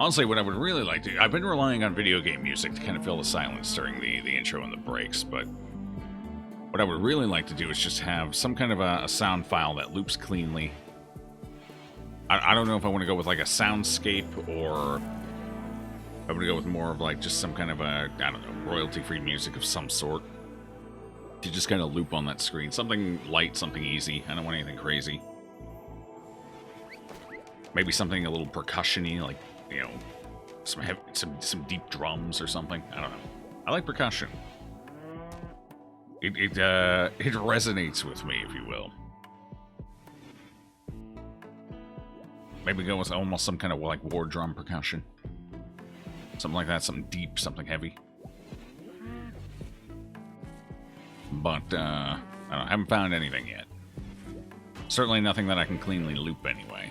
Honestly, what I would really like to... I've been relying on video game music to kind of fill the silence during the intro and the breaks, but what I would really like to do is just have some kind of a sound file that loops cleanly. I don't know if I want to go with like a soundscape or I'm going to go with more of like just some kind of a, I don't know, royalty-free music of some sort. To just kind of loop on that screen. Something light, something easy. I don't want anything crazy. Maybe something a little percussion-y, like, you know, some deep drums or something. I don't know. I like percussion. It resonates with me, if you will. Maybe go with almost some kind of like war drum percussion. Something like that, something deep, something heavy. But, I don't know, I haven't found anything yet. Certainly nothing that I can cleanly loop anyway.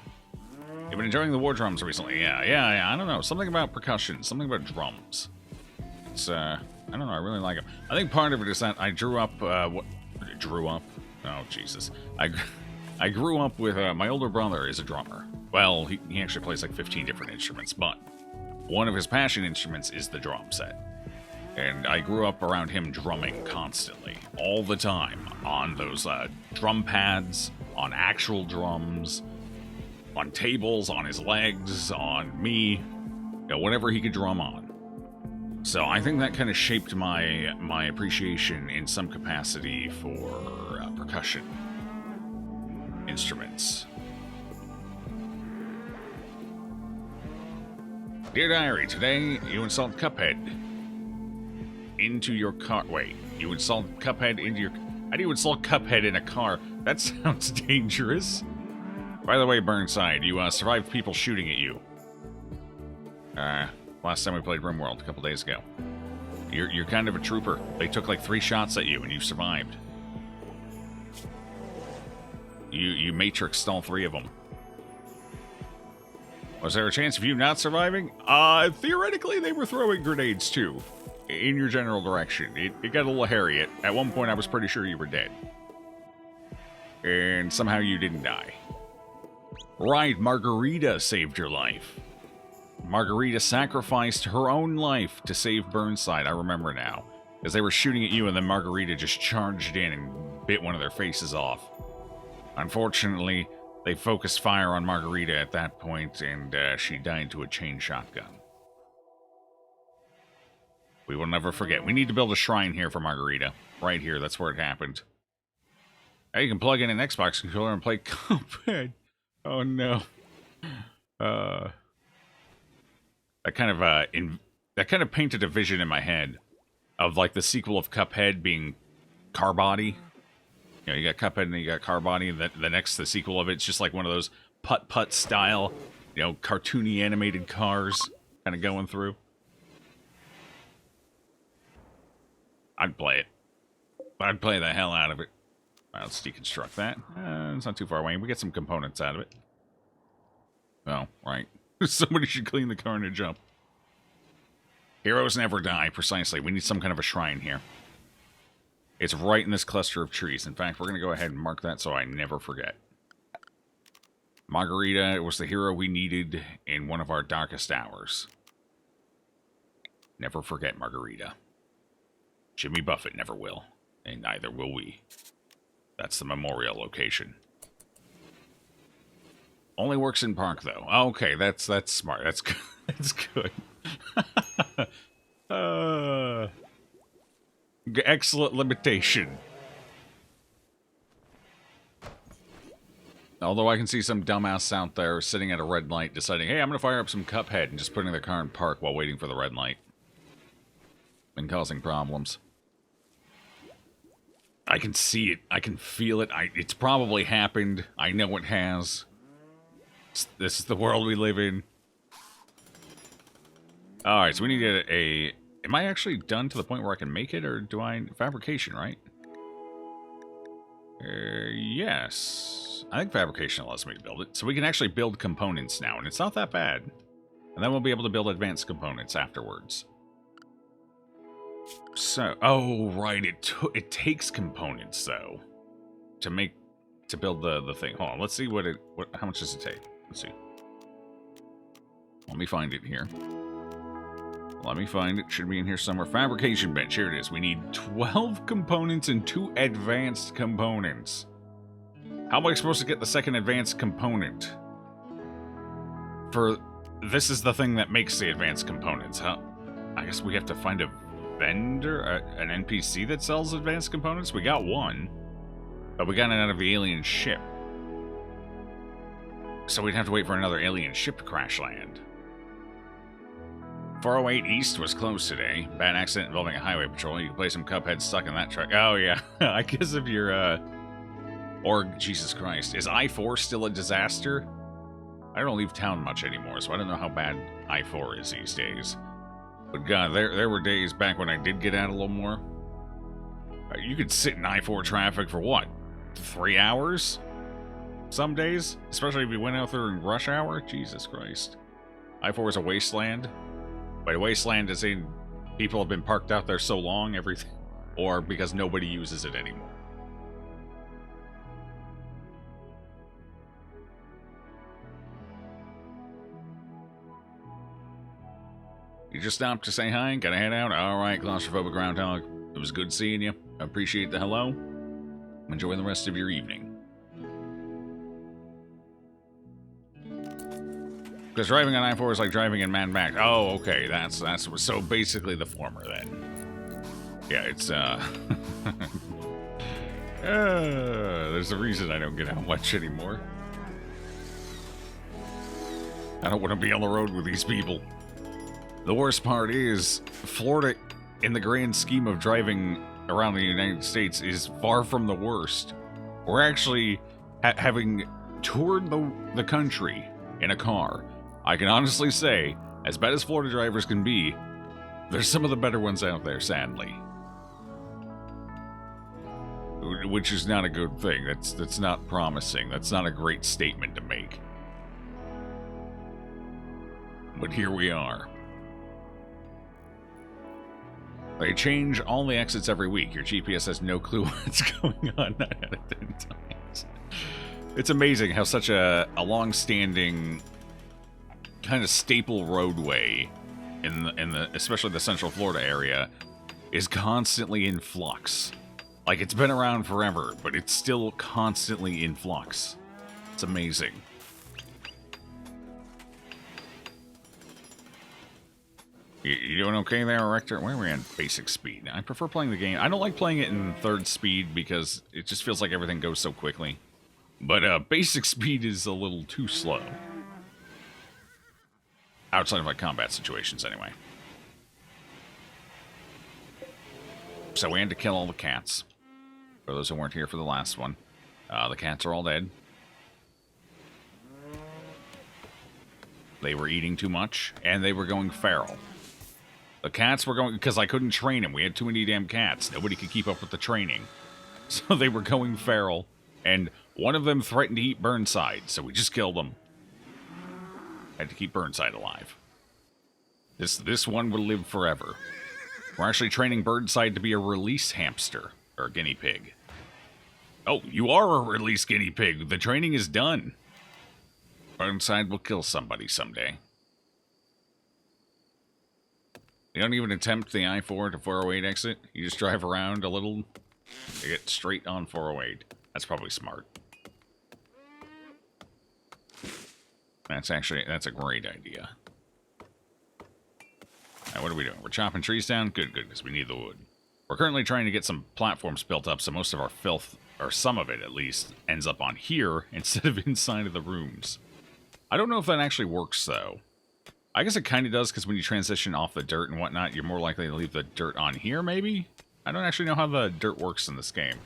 You've been enjoying the war drums recently. Yeah, I don't know. Something about percussion, something about drums. It's, I don't know, I really like it. I think part of it is that I grew up, Oh, Jesus. I grew up with, my older brother is a drummer. Well, he actually plays like 15 different instruments, but one of his passion instruments is the drum set. And I grew up around him drumming constantly, all the time, on those drum pads, on actual drums, on tables, on his legs, on me, you know, whatever he could drum on. So I think that kind of shaped my appreciation in some capacity for percussion instruments. Dear Diary, today you installed Cuphead into your car. Wait, you installed Cuphead into your... How do you install Cuphead in a car? That sounds dangerous. By the way, Burnside, you survived people shooting at you. Last time we played RimWorld a couple days ago. You're kind of a trooper. They took like 3 shots at you and you survived. You matrixed all 3 of them. Was there a chance of you not surviving? Theoretically, they were throwing grenades too. In your general direction. It got a little hairy. At one point, I was pretty sure you were dead. And somehow you didn't die. Right, Margarita saved your life. Margarita sacrificed her own life to save Burnside, I remember now. As they were shooting at you, and then Margarita just charged in and bit one of their faces off. Unfortunately, they focused fire on Margarita at that point, and she died to a chain shotgun. We will never forget. We need to build a shrine here for Margarita. Right here, that's where it happened. Hey, you can plug in an Xbox controller and play Cuphead. Oh no. That kind of painted a vision in my head of like the sequel of Cuphead being Car Body. You know, you got Cuphead and then you got Car Body, and the sequel of it's just like one of those putt-putt style, you know, cartoony animated cars kind of going through. I'd play it. I'd play the hell out of it. Right, let's deconstruct that. It's not too far away. We get some components out of it. Oh, right. Somebody should clean the carnage up. Heroes never die, precisely. We need some kind of a shrine here. It's right in this cluster of trees. In fact, we're going to go ahead and mark that so I never forget. Margarita was the hero we needed in one of our darkest hours. Never forget Margarita. Jimmy Buffett never will, and neither will we. That's the memorial location. Only works in park, though. Okay, that's smart. That's good. That's good. Excellent limitation. Although I can see some dumbass out there sitting at a red light deciding, hey, I'm going to fire up some Cuphead and just putting their car in park while waiting for the red light. And causing problems. I can see it. I can feel it. It's probably happened. I know it has. This is the world we live in. Alright, so we need a... Am I actually done to the point where I can make it, or do I... Fabrication, right? Yes. I think fabrication allows me to build it. So we can actually build components now, and it's not that bad. And then we'll be able to build advanced components afterwards. So, oh, right, it takes components, though, to build the thing. Hold on, let's see how much does it take? Let's see. Let me find it here. Let me find it. Should be in here somewhere. Fabrication bench. Here it is. We need 12 components and 2 advanced components. How am I supposed to get the second advanced component? This is the thing that makes the advanced components. I guess we have to find a vendor, an NPC that sells advanced components? We got one, but we got it out of the alien ship. So we'd have to wait for another alien ship to crash land. 408 East was closed today. Bad accident involving a highway patrol. You can play some Cuphead stuck in that truck. Oh, yeah. I guess if you're, or, Jesus Christ. Is I-4 still a disaster? I don't leave town much anymore, so I don't know how bad I-4 is these days. But God, there were days back when I did get out a little more. You could sit in I-4 traffic for what? 3 hours? Some days? Especially if you went out there in rush hour? Jesus Christ. I-4 is a wasteland. By wasteland as in people have been parked out there so long, everything, or because nobody uses it anymore. You just stopped to say hi? Gotta head out? Alright, claustrophobic groundhog. It was good seeing you. I appreciate the hello. Enjoy the rest of your evening. Because driving on I-4 is like driving in Mad Max. Oh, okay. That's so basically the former then. Yeah, it's there's a reason I don't get out much anymore. I don't want to be on the road with these people. The worst part is, Florida, in the grand scheme of driving around the United States, is far from the worst. We're actually, having toured the country in a car, I can honestly say, as bad as Florida drivers can be, there's some of the better ones out there, sadly. Which is not a good thing. That's not promising. That's not a great statement to make. But here we are. They change all the exits every week. Your GPS has no clue what's going on 9 out of 10 times. It's amazing how such a long-standing kind of staple roadway in the especially the Central Florida area is constantly in flux. Like, it's been around forever, but it's still constantly in flux. It's amazing. You doing okay there, Rector? Where are we on basic speed? I prefer playing the game. I don't like playing it in third speed because it just feels like everything goes so quickly. But basic speed is a little too slow. Outside of like combat situations, anyway. So we had to kill all the cats. For those who weren't here for the last one. The cats are all dead. They were eating too much, and they were going feral. The cats were going, because I couldn't train them. We had too many damn cats. Nobody could keep up with the training. So they were going feral, and one of them threatened to eat Burnside, so we just killed them. Had to keep Burnside alive. This one will live forever. We're actually training Burnside to be a release hamster, or a guinea pig. Oh, you are a release guinea pig. The training is done. Burnside will kill somebody someday. You don't even attempt the I-4 to 408 exit. You just drive around a little to get straight on 408. That's probably smart. That's a great idea. Now, what are we doing? We're chopping trees down? Good, because we need the wood. We're currently trying to get some platforms built up, so most of our filth, or some of it at least, ends up on here instead of inside of the rooms. I don't know if that actually works, though. I guess it kind of does, because when you transition off the dirt and whatnot, you're more likely to leave the dirt on here, maybe? I don't actually know how the dirt works in this game.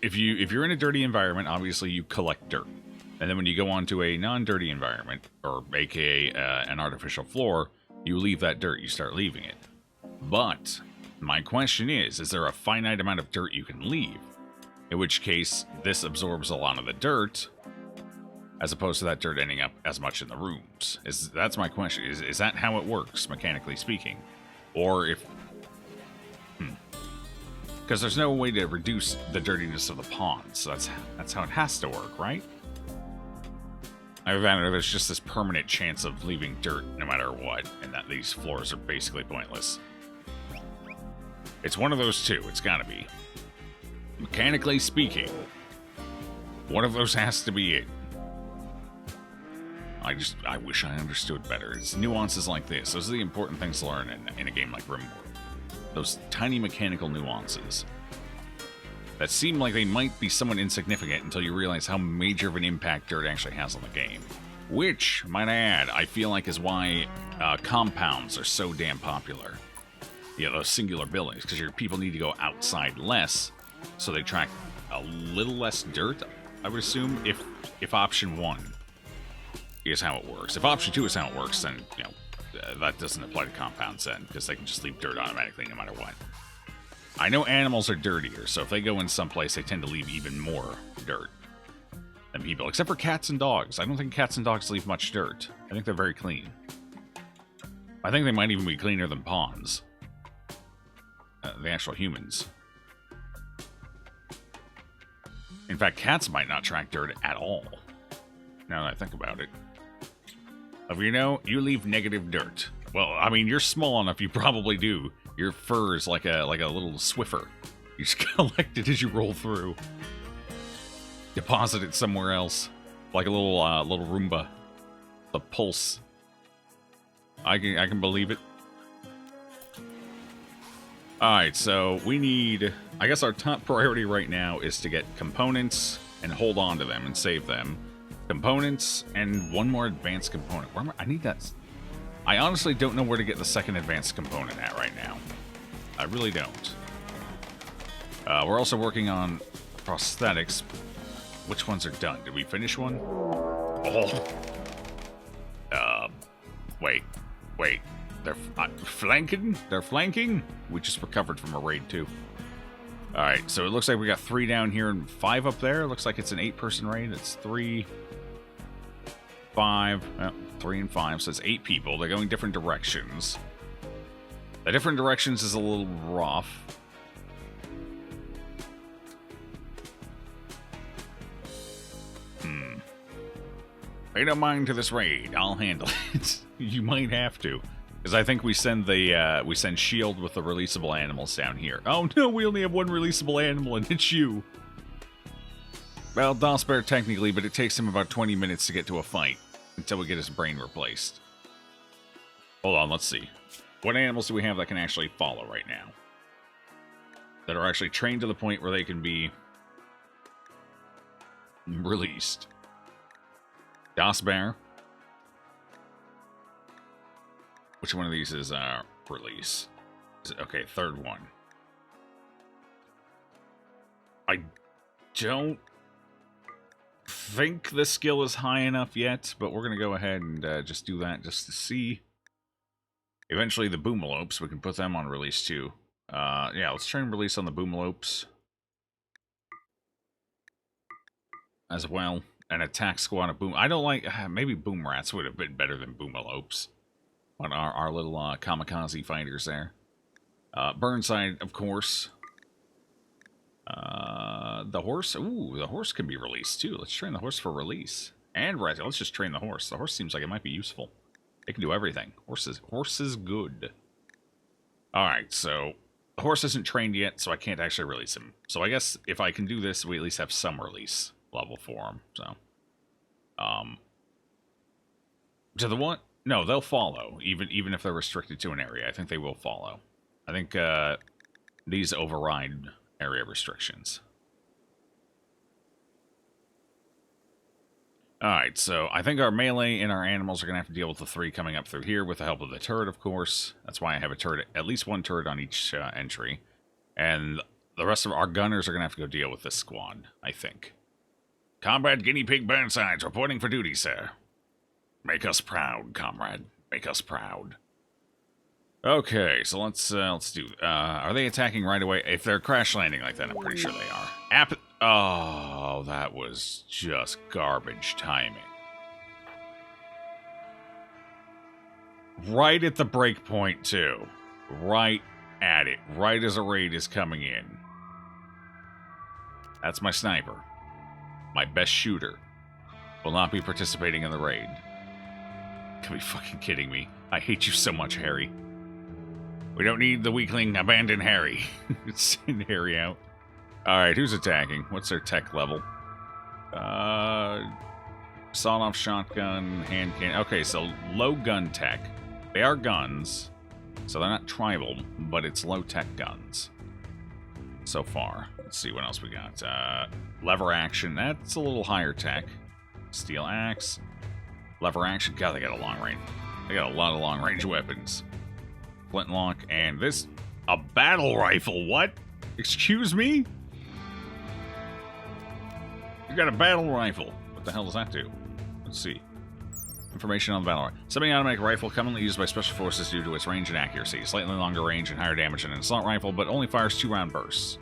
If you're in a dirty environment, obviously you collect dirt. And then when you go onto a non-dirty environment, or aka an artificial floor, you leave that dirt, you start leaving it. But my question is there a finite amount of dirt you can leave? In which case, this absorbs a lot of the dirt, as opposed to that dirt ending up as much in the rooms. That's my question. Is that how it works, mechanically speaking? Or if... Because there's no way to reduce the dirtiness of the ponds. So that's how it has to work, right? Either that or there's just this permanent chance of leaving dirt no matter what, and that these floors are basically pointless. It's one of those two, it's gotta be. Mechanically speaking, one of those has to be it. I wish I understood better. It's nuances like this. Those are the important things to learn in a game like RimWorld. Those tiny mechanical nuances that seem like they might be somewhat insignificant until you realize how major of an impact dirt actually has on the game. Which, might I add, I feel like is why compounds are so damn popular. Yeah, those singular buildings, because your people need to go outside less, so they track a little less dirt, I would assume, if option 1 is how it works. If option 2 is how it works, then, you know, that doesn't apply to compounds then, because they can just leave dirt automatically no matter what. I know animals are dirtier, so if they go in someplace, they tend to leave even more dirt than people, except for cats and dogs. I don't think cats and dogs leave much dirt. I think they're very clean. I think they might even be cleaner than pawns. The actual humans. In fact, cats might not track dirt at all, now that I think about it. If you know, you leave negative dirt. Well, I mean, you're small enough, you probably do. Your fur is like a little Swiffer. You just collect it as you roll through. Deposit it somewhere else. Like a little Roomba. The pulse. I can believe it. Alright, so we need... I guess our top priority right now is to get components and hold on to them and save them. Components and one more advanced component. Where am I need that... I honestly don't know where to get the second advanced component at right now. I really don't. We're also working on prosthetics. Which ones are done? Did we finish one? Oh. Wait. They're flanking? They're flanking? We just recovered from a raid, too. Alright, so it looks like we got 3 down here and 5 up there. It looks like it's an 8-person raid. It's 3, 5, 3 and 5, so it's 8 people. They're going different directions. The different directions is a little rough. Pay no mind to this raid. I'll handle it. You might have to. Because I think we send Shield with the releasable animals down here. Oh no, we only have one releasable animal and it's you. Well, Dosbear technically, but it takes him about 20 minutes to get to a fight. Until we get his brain replaced. Hold on, let's see. What animals do we have that can actually follow right now? That are actually trained to the point where they can be released. Dosbear. Which one of these is release? Okay, third one. I don't think the skill is high enough yet, but we're going to go ahead and just do that just to see. Eventually the Boomalopes, we can put them on release too. Yeah, let's try and release on the Boomalopes as well. An attack squad of boom. I don't like, maybe Boom Rats would have been better than Boomalopes. On our little kamikaze fighters there. Burnside, of course. The horse. Ooh, the horse can be released too. Let's train the horse for release. And right, let's just train the horse. The horse seems like it might be useful. It can do everything. Horse is good. Alright, so the horse isn't trained yet, so I can't actually release him. So I guess if I can do this, we at least have some release level for him. So to the one. No, they'll follow, even if they're restricted to an area. I think they will follow. I think these override area restrictions. Alright, so I think our melee and our animals are going to have to deal with the 3 coming up through here with the help of the turret, of course. That's why I have a turret, at least one turret on each entry. And the rest of our gunners are going to have to go deal with this squad, I think. Comrade Guinea Pig Burnsides reporting for duty, sir. Make us proud, comrade. Make us proud. Okay, so let's do... are they attacking right away? If they're crash landing like that, I'm pretty sure they are. Oh, that was just garbage timing. Right at the break point, too. Right at it. Right as a raid is coming in. That's my sniper. My best shooter. will not be participating in the raid. Can be fucking kidding me. I hate you so much, Harry. We don't need the weakling. Abandon Harry. Send Harry out. Alright, who's attacking? What's their tech level? Sawed-off shotgun, hand cannon. Okay, so low gun tech. They are guns, so they're not tribal, but it's low-tech guns. So far. Let's see what else we got. Lever action. That's a little higher tech. Steel axe. Lever action. God, they got a long range. They got a lot of long-range weapons. Flintlock, and this... A battle rifle. What? Excuse me? You got a battle rifle. What the hell does that do? Let's see. Information on the battle rifle. Semi-automatic rifle commonly used by special forces due to its range and accuracy. Slightly longer range and higher damage than an assault rifle, but only fires 2-round bursts.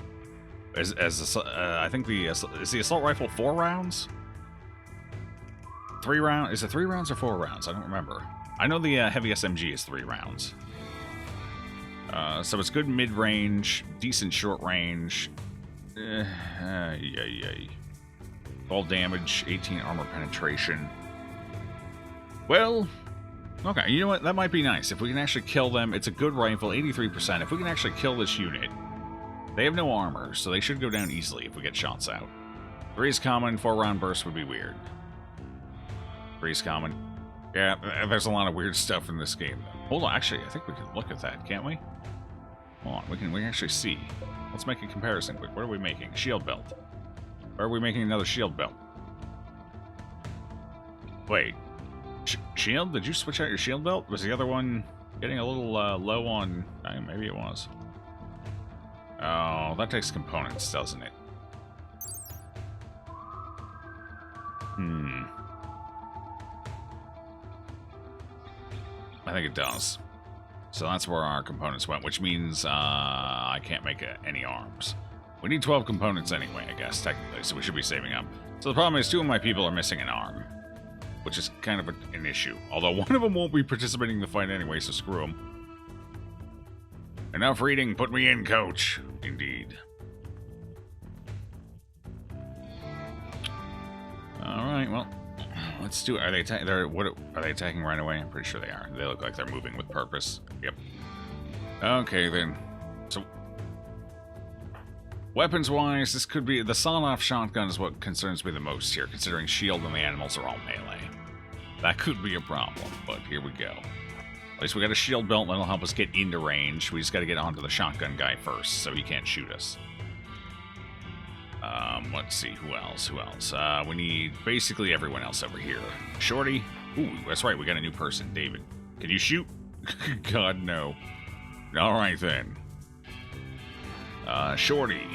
I think is the assault rifle 4 rounds? 3 rounds? Is it 3 rounds or 4 rounds? I don't remember. I know the heavy SMG is 3 rounds. So it's good mid-range, decent short range. Fall damage, 18 armor penetration. Well, okay, you know what? That might be nice. If we can actually kill them, it's a good rifle, 83%. If we can actually kill this unit, they have no armor, so they should go down easily if we get shots out. 3 is common, 4-round burst would be weird. 3 is common. Yeah, there's a lot of weird stuff in this game, though. Hold on, actually, I think we can look at that, can't we? Hold on, we can actually see. Let's make a comparison quick. What are we making? Shield belt. Or are we making another shield belt? Wait. Shield? Did you switch out your shield belt? Was the other one getting a little low on... maybe it was. Oh, that takes components, doesn't it? I think it does. So that's where our components went, which means I can't make any arms. We need 12 components anyway, I guess, technically, so we should be saving up. So the problem is 2 of my people are missing an arm, which is kind of an issue. Although one of them won't be participating in the fight anyway, so screw them. Enough reading, put me in, coach. Indeed. Alright, well, let's do it. Are they attacking right away? I'm pretty sure they are. They look like they're moving with purpose. Yep. Okay, then. So, weapons-wise, this could be... The sawed-off shotgun is what concerns me the most here, considering shield and the animals are all melee. That could be a problem, but here we go. At least we got a shield belt that'll help us get into range. We just got to get onto the shotgun guy first, so he can't shoot us. Let's see, who else? We need basically everyone else over here. Shorty? Ooh, that's right, we got a new person, David. Can you shoot? God, no. Alright, then. Shorty.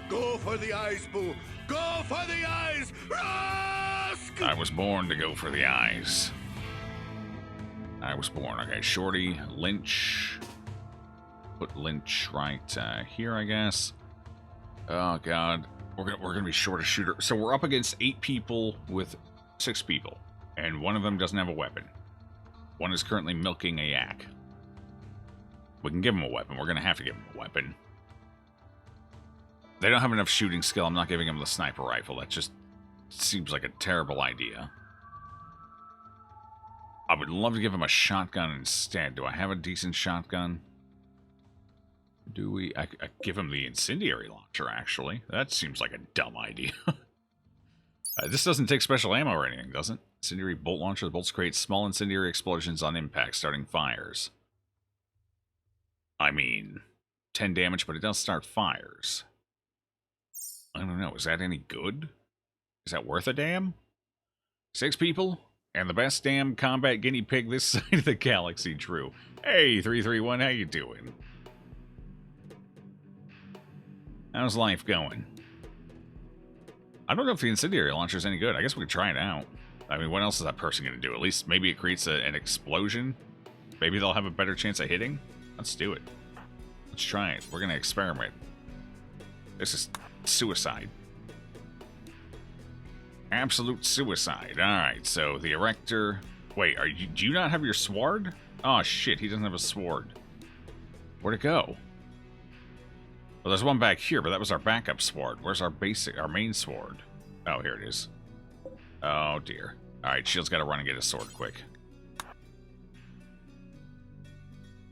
Go for the eyes, Boo! Go for the eyes! Rusk! I was born to go for the eyes. Okay, Shorty, Lynch. Put Lynch right here, I guess. Oh, God. We're gonna be short a shooter. So we're up against 8 people with 6 people. And one of them doesn't have a weapon. One is currently milking a yak. We can give him a weapon. We're gonna have to give him a weapon. They don't have enough shooting skill. I'm not giving him the sniper rifle. That just seems like a terrible idea. I would love to give him a shotgun instead. Do I have a decent shotgun? Do we... I give him the incendiary launcher, actually. That seems like a dumb idea. This doesn't take special ammo or anything, does it? Incendiary bolt launcher. The bolts create small incendiary explosions on impact, starting fires. I mean, 10 damage, but it does start fires. I don't know. Is that any good? Is that worth a damn? 6 people? And the best damn combat guinea pig this side of the galaxy, Drew. Hey, 331, how you doing? How's life going? I don't know if the incendiary launcher is any good. I guess we could try it out. I mean, what else is that person going to do? At least maybe it creates an explosion. Maybe they'll have a better chance of hitting. Let's do it. Let's try it. We're going to experiment. This is suicide. Absolute suicide. Alright, so the erector... Wait, do you not have your sword? Oh, shit, he doesn't have a sword. Where'd it go? Well, there's one back here, but that was our backup sword. Where's our main sword? Oh, here it is. Oh, dear. Alright, Shield's got to run and get his sword quick.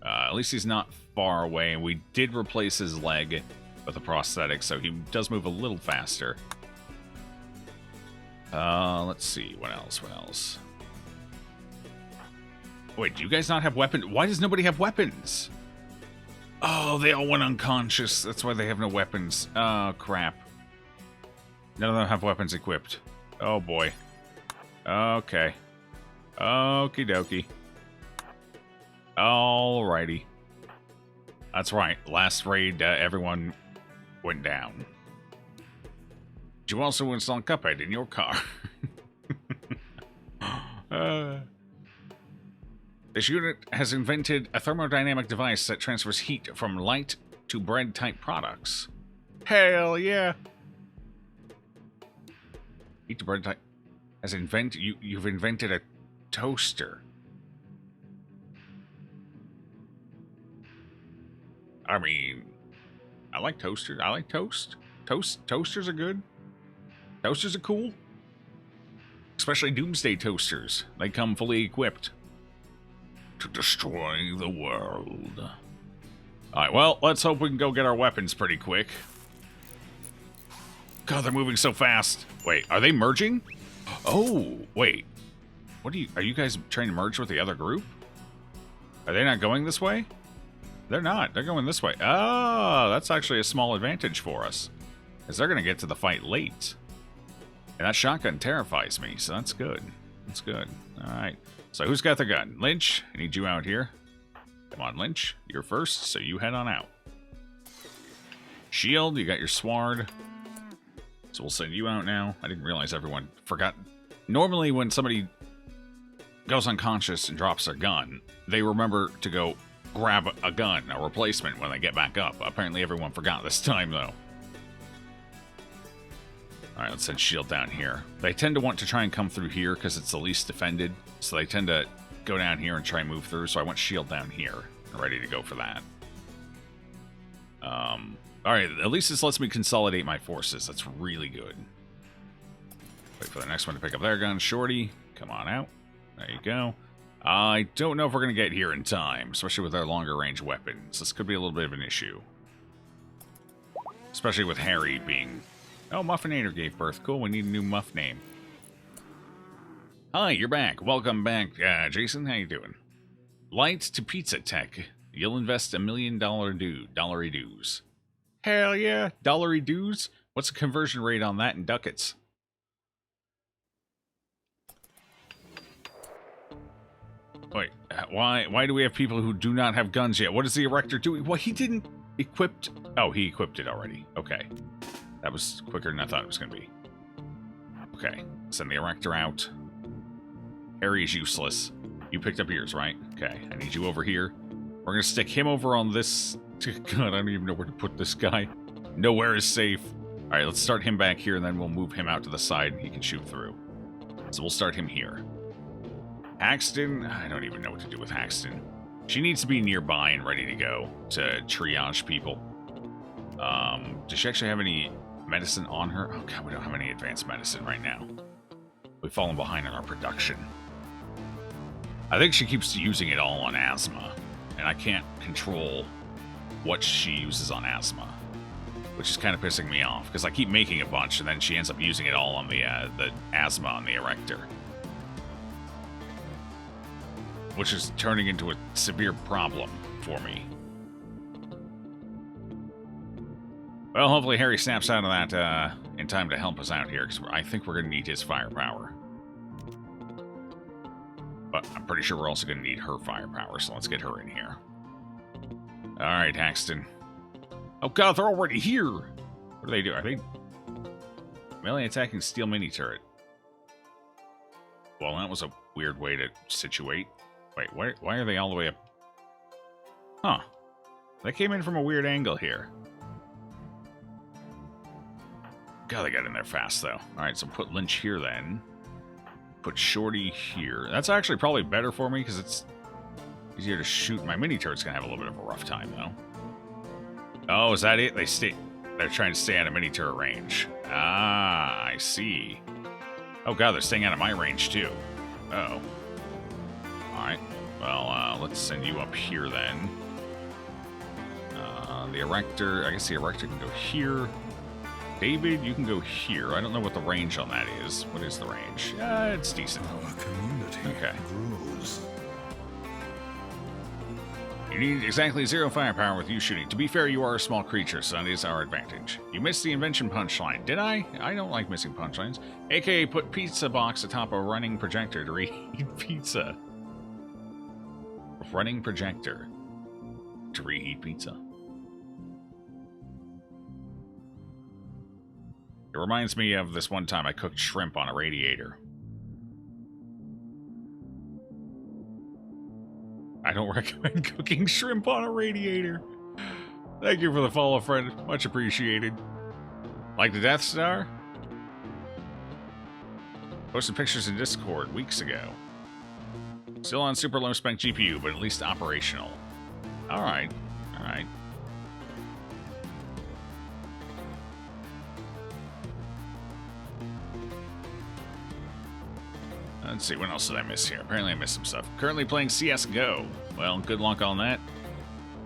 At least he's not far away, and we did replace his leg with a prosthetic, so he does move a little faster. Let's see. What else? Wait, do you guys not have weapons? Why does nobody have weapons? Oh, they all went unconscious. That's why they have no weapons. Oh, crap. None of them have weapons equipped. Oh, boy. Okay. Okie dokie. Alrighty. That's right. Last raid, everyone went down. Did you also install Cuphead in your car? This unit has invented a thermodynamic device that transfers heat from light to bread-type products. Hell yeah! Heat to bread-type... You've invented a toaster. I mean, I like toasters. I like toast. Toasters are good. Toasters are cool. Especially Doomsday toasters. They come fully equipped to destroy the world. Alright, well, let's hope we can go get our weapons pretty quick. God, they're moving so fast. Wait, are they merging? Oh, wait. Are you guys trying to merge with the other group? Are they not going this way? They're not. They're going this way. Oh, that's actually a small advantage for us. Because they're going to get to the fight late. And that shotgun terrifies me, so that's good. That's good. Alright. So who's got the gun? Lynch, I need you out here. Come on, Lynch. You're first, so you head on out. Shield, you got your sword. So we'll send you out now. I didn't realize everyone forgot. Normally when somebody goes unconscious and drops their gun, they remember to go grab a gun, a replacement, when they get back up. Apparently everyone forgot this time, though. Alright, let's send Shield down here. They tend to want to try and come through here because it's the least defended. So they tend to go down here and try and move through. So I want Shield down here. Ready to go for that. Alright, at least this lets me consolidate my forces. That's really good. Wait for the next one to pick up their gun. Shorty, come on out. There you go. I don't know if we're going to get here in time, especially with our longer range weapons. This could be a little bit of an issue. Especially with Harry being... Oh, Muffinator gave birth. Cool, we need a new Muff name. Hi, you're back. Welcome back, Jason. How you doing? Light to Pizza Tech. You'll invest $1 million dollary dues. Hell yeah, dollary dues? What's the conversion rate on that in ducats? Wait, why do we have people who do not have guns yet? What is the Erector doing? Well, he didn't equip... Oh, he equipped it already. Okay. That was quicker than I thought it was going to be. Okay, send the Erector out. Harry is useless. You picked up yours, right? Okay, I need you over here. We're going to stick him over on this... God, I don't even know where to put this guy. Nowhere is safe. Alright, let's start him back here, and then we'll move him out to the side, and he can shoot through. So we'll start him here. Axton, I don't even know what to do with Axton. She needs to be nearby and ready to go to triage people. Does she actually have any medicine on her? Oh god, we don't have any advanced medicine right now. We've fallen behind on our production. I think she keeps using it all on asthma, and I can't control what she uses on asthma, which is kind of pissing me off, because I keep making a bunch, and then she ends up using it all on the asthma on the Erector. Which is turning into a severe problem for me. Well, hopefully Harry snaps out of that in time to help us out here, because I think we're going to need his firepower. But I'm pretty sure we're also going to need her firepower, so let's get her in here. Alright, Haxton. Oh god, they're already here! What do they do? Are they... melee attacking steel mini turret? Well, that was a weird way to situate. Wait, why are they all the way up? Huh. They came in from a weird angle here. God, they got in there fast, though. Alright, so put Lynch here, then. Put Shorty here. That's actually probably better for me, because it's easier to shoot. My mini turret's gonna have a little bit of a rough time, though. Oh, is that it? They're trying to stay out of mini turret range. Ah, I see. Oh god, they're staying out of my range too. Uh-oh. Alright. Well, let's send you up here then. The Erector, I guess the Erector can go here. David, you can go here. I don't know what the range on that is. What is the range? It's decent. Our community grows. You need exactly 0 firepower with you shooting. To be fair, you are a small creature, so that is our advantage. You missed the invention punchline. Did I? I don't like missing punchlines. AKA put pizza box atop a running projector to reheat pizza. Running projector to reheat pizza. It reminds me of this one time I cooked shrimp on a radiator. I don't recommend cooking shrimp on a radiator. Thank you for the follow, friend. Much appreciated. Like the Death Star? Posted pictures in Discord weeks ago. Still on super low spec GPU, but at least operational. Alright. Alright. Let's see, what else did I miss here? Apparently I missed some stuff. Currently playing CSGO. Well, good luck on that.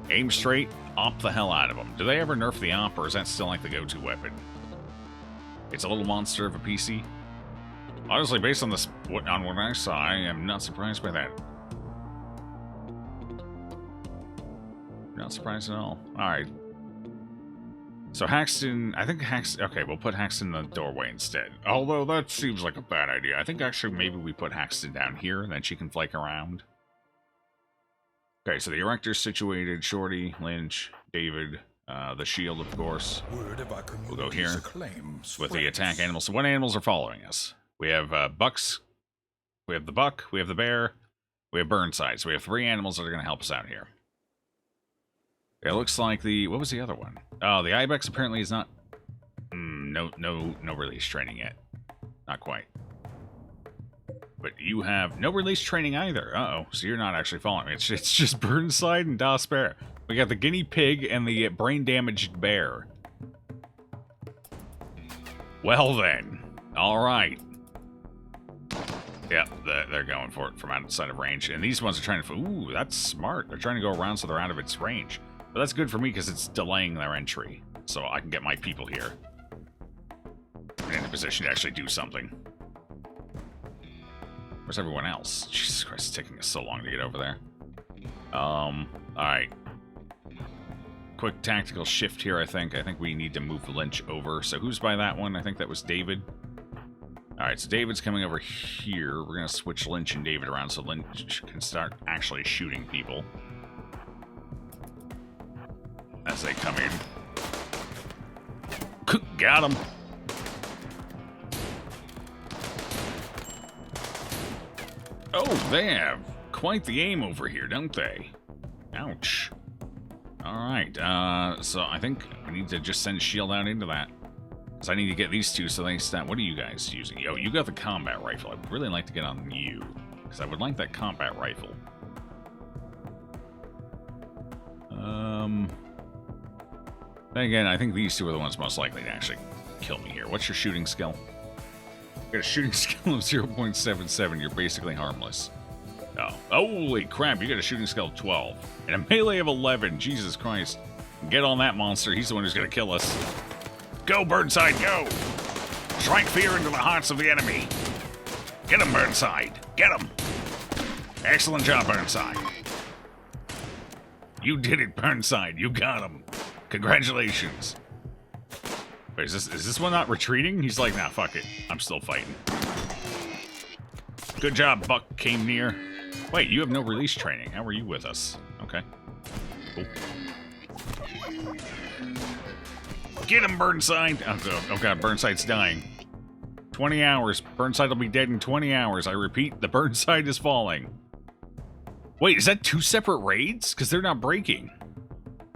Aim straight, op the hell out of them. Do they ever nerf the op, or is that still like the go-to weapon? It's a little monster of a PC. Honestly, based on this, on what I saw, I am not surprised by that. Not surprised at all. Alright. So Haxton, I think Haxton, okay, we'll put Haxton in the doorway instead. Although that seems like a bad idea. I think actually maybe we put Haxton down here, and then she can flake around. Okay, so the Erector's situated, Shorty, Lynch, David, the shield, of course. We'll go here with the attack animals. So what animals are following us? We have bucks, we have the buck, we have the bear, we have Burnside. So we have 3 animals that are going to help us out here. It looks like the... What was the other one? Oh, the Ibex apparently is not... no release training yet. Not quite. But you have no release training either. Uh-oh. So you're not actually following me. It's just Burnside and Das Bear. We got the guinea pig and the brain-damaged bear. Well then. Alright. Yep, they're going for it from outside of range. And these ones are trying to... Ooh, that's smart. They're trying to go around so they're out of its range. But that's good for me because it's delaying their entry. So I can get my people here in a position to actually do something. Where's everyone else? Jesus Christ, it's taking us so long to get over there. Alright. Quick tactical shift here, I think. I think we need to move Lynch over. So who's by that one? I think that was David. Alright, so David's coming over here. We're going to switch Lynch and David around so Lynch can start actually shooting people as they come in. Got him. Oh, they have quite the aim over here, don't they? Ouch. Alright, so I think we need to just send shield out into that. So I need to get these two so they start. What are you guys using? Yo, you got the combat rifle. I'd really like to get on you, because I would like that combat rifle. Then again, I think these two are the ones most likely to actually kill me here. What's your shooting skill? You got a shooting skill of 0.77. You're basically harmless. Oh, holy crap, you got a shooting skill of 12. And a melee of 11. Jesus Christ. Get on that monster. He's the one who's going to kill us. Go, Burnside, go! Strike fear into the hearts of the enemy. Get him, Burnside. Get him. Excellent job, Burnside. You did it, Burnside. You got him. Congratulations. Wait, is this one not retreating? He's like, nah, fuck it. I'm still fighting. Good job, Buck came near. Wait, you have no release training. How are you with us? Okay. Cool. Get him, Burnside! Oh god, Burnside's dying. 20 hours. Burnside will be dead in 20 hours. I repeat, the Burnside is falling. Wait, is that 2 separate raids? Because they're not breaking.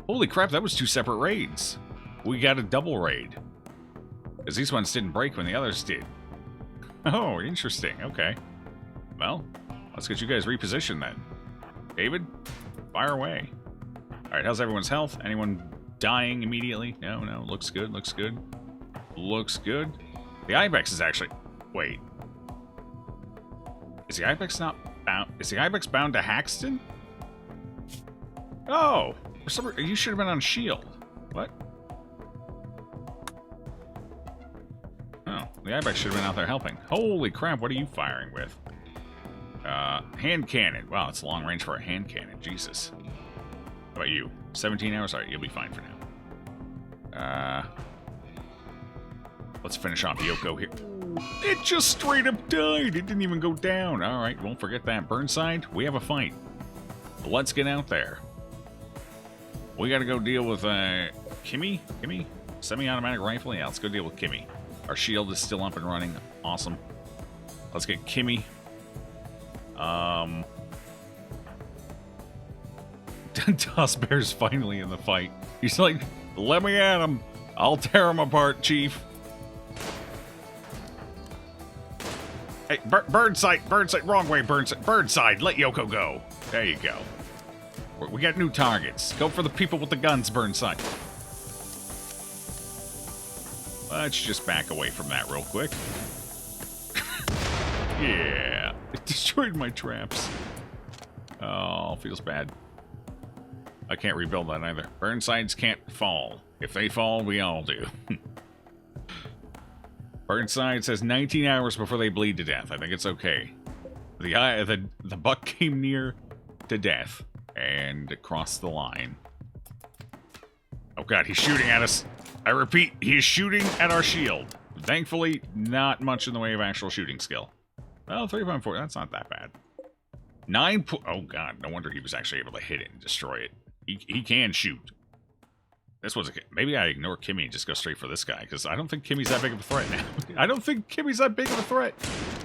Holy crap, that was 2 separate raids. We got a double raid. Because these ones didn't break when the others did. Oh, interesting. Okay. Well, let's get you guys repositioned then. David, fire away. Alright, how's everyone's health? Anyone dying immediately? No, looks good, looks good. Looks good. The Ibex is actually... Wait. Is the Ibex not bound? Is the Ibex bound to Haxton? Oh, for some reason, you should have been on shield. What? Oh, the Ibex should have been out there helping. Holy crap, what are you firing with? Hand cannon. Wow, it's long range for a hand cannon. Jesus. How about you? 17 hours? Alright, you'll be fine for now. Let's finish off Yoko here. It just straight up died. It didn't even go down. Alright, won't forget that. Burnside, we have a fight. Let's get out there. We gotta go deal with, Kimmy? Kimmy? Semi-automatic rifle? Yeah, let's go deal with Kimmy. Our shield is still up and running. Awesome. Let's get Kimmy. Dustbear's finally in the fight. He's like, let me at him. I'll tear him apart, Chief. Hey, Burnside, wrong way, Burnside, let Yoko go. There you go. We got new targets. Go for the people with the guns, Burnside. Let's just back away from that real quick. Yeah, it destroyed my traps. Oh, feels bad. I can't rebuild that either. Burnsides can't fall. If they fall, we all do. Burnside says 19 hours before they bleed to death. I think it's okay. The buck came near to death and crossed the line. Oh god, he's shooting at us. I repeat, he's shooting at our shield. Thankfully, not much in the way of actual shooting skill. Well, 3.4, that's not that bad. Oh god, no wonder he was actually able to hit it and destroy it. He can shoot. This was maybe I ignore Kimmy and just go straight for this guy, because I don't think Kimmy's that big of a threat now. I don't think Kimmy's that big of a threat.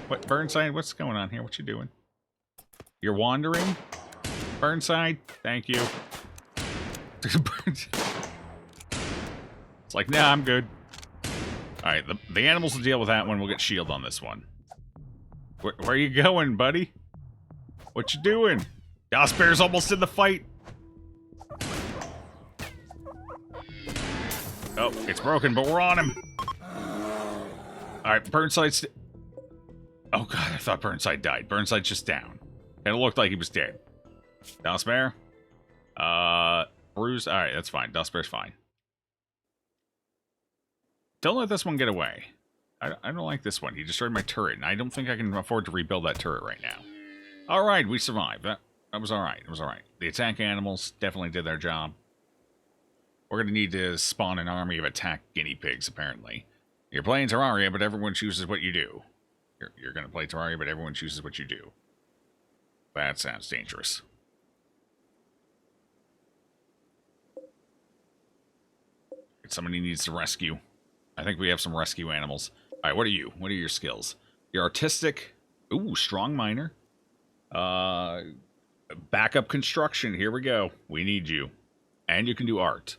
What, Burnside, what's going on here? What you doing? You're wandering? Burnside, thank you. It's like, nah, I'm good. Alright, the animals will deal with that one. We'll get shield on this one. Where you going, buddy? What you doing? Goss Bear's almost in the fight. Oh, it's broken, but we're on him. Alright, Burnside's... Oh god, I thought Burnside died. Burnside's just down. And it looked like he was dead. Dustbear? Bruised? Alright, that's fine. Dustbear's fine. Don't let this one get away. I don't like this one. He destroyed my turret, and I don't think I can afford to rebuild that turret right now. Alright, we survived. That was alright. It was alright. The attack animals definitely did their job. We're going to need to spawn an army of attack guinea pigs, apparently. You're playing Terraria, but everyone chooses what you do. You're going to play Terraria, but everyone chooses what you do. That sounds dangerous. Somebody needs to rescue. I think we have some rescue animals. Alright, what are you? What are your skills? You're artistic. Ooh, strong miner. Backup construction. Here we go. We need you. And you can do art.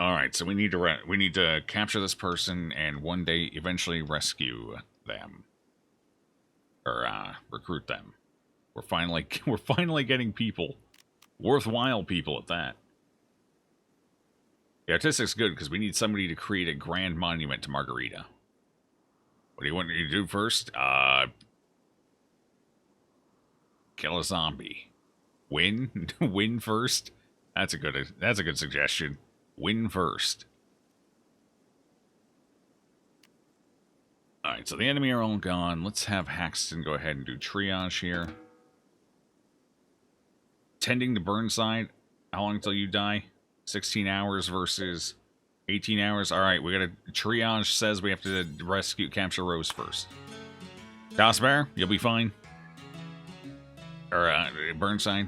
Alright, so we need to capture this person and one day eventually rescue them. Or recruit them. We're finally getting people. Worthwhile people at that. The artistic's good because we need somebody to create a grand monument to Margarita. What do you want me to do first? Kill a zombie. Win? Win first? That's a good suggestion. Win first. Alright, so the enemy are all gone. Let's have Haxton go ahead and do triage here. Tending to Burnside. How long until you die? 16 hours versus 18 hours. Alright, we got a triage says we have to capture Rose first. Gossbear, you'll be fine. Or, Burnside.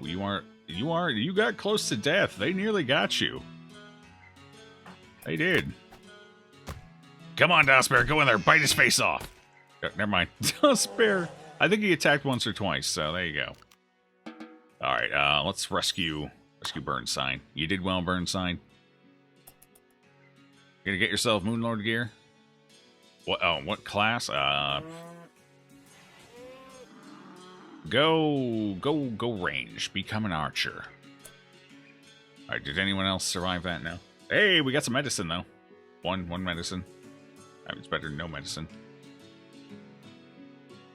You got close to death. They nearly got you. They did. Come on, Dustbear, go in there, bite his face off. Never mind. Dustbear. I think he attacked once or twice, so there you go. Alright, let's rescue Burnside. You did well, Burnside. You gonna get yourself Moonlord gear? What class? Go range. Become an archer. Alright, did anyone else survive that now? Hey, we got some medicine, though. One medicine. It's better than no medicine.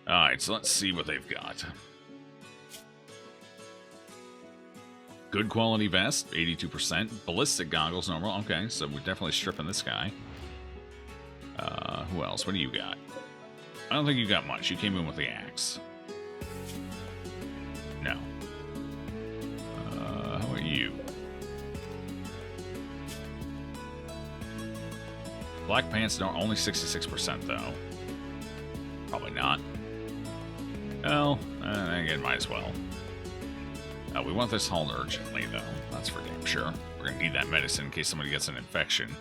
Alright, so let's see what they've got. Good quality vest, 82%. Ballistic goggles, normal. Okay, so we're definitely stripping this guy. Who else? What do you got? I don't think you got much. You came in with the axe. No. How about you? Black pants, no, only 66% though. Probably not. Well, again, might as well. We want this hauled urgently, though. That's for damn sure. We're gonna need that medicine in case somebody gets an infection.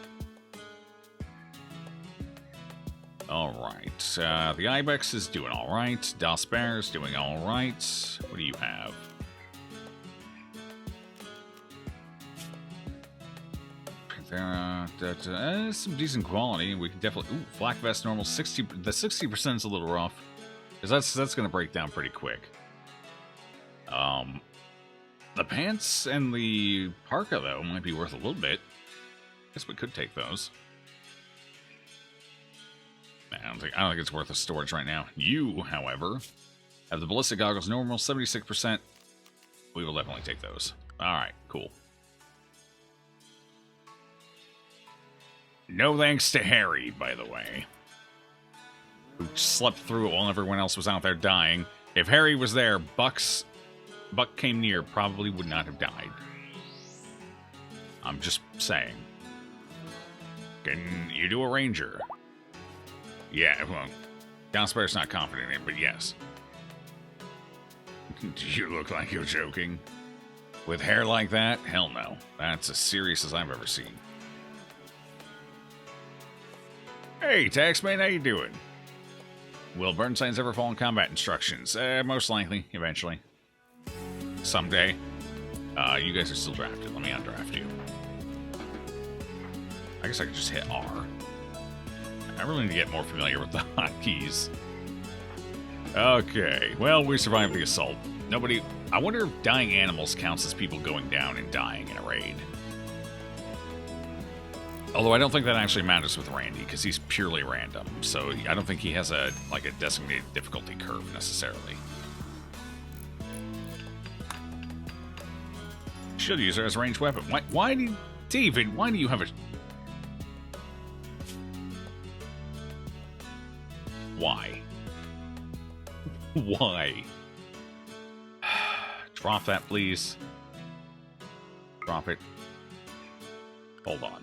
Alright. The Ibex is doing alright. Das Bear is doing alright. What do you have? Some decent quality. We can definitely... Ooh, flak vest normal. 60. The 60% is a little rough. Because that's going to break down pretty quick. The pants and the parka, though, might be worth a little bit. Guess we could take those. I don't think it's worth a storage right now. You, however, have the ballistic goggles normal, 76%. We will definitely take those. Alright, cool. No thanks to Harry, by the way. Who slept through it while everyone else was out there dying. If Harry was there, Buck came near, probably would not have died. I'm just saying. Can you do a ranger? Yeah, well, Downspaire's not confident in it, but yes. Do you look like you're joking? With hair like that? Hell no. That's as serious as I've ever seen. Hey, Taxman, how you doing? Will Burnside's ever follow combat instructions? Most likely, eventually. Someday. You guys are still drafted. Let me undraft you. I guess I could just hit R. I really need to get more familiar with the hotkeys. Okay, well, we survived the assault. Nobody... I wonder if dying animals counts as people going down and dying in a raid. Although I don't think that actually matters with Randy, because he's purely random. So I don't think he has a designated difficulty curve, necessarily. Shield user as a ranged weapon. Why do you... David, why do you have a... Why? Why? Drop that, please. Drop it. Hold on.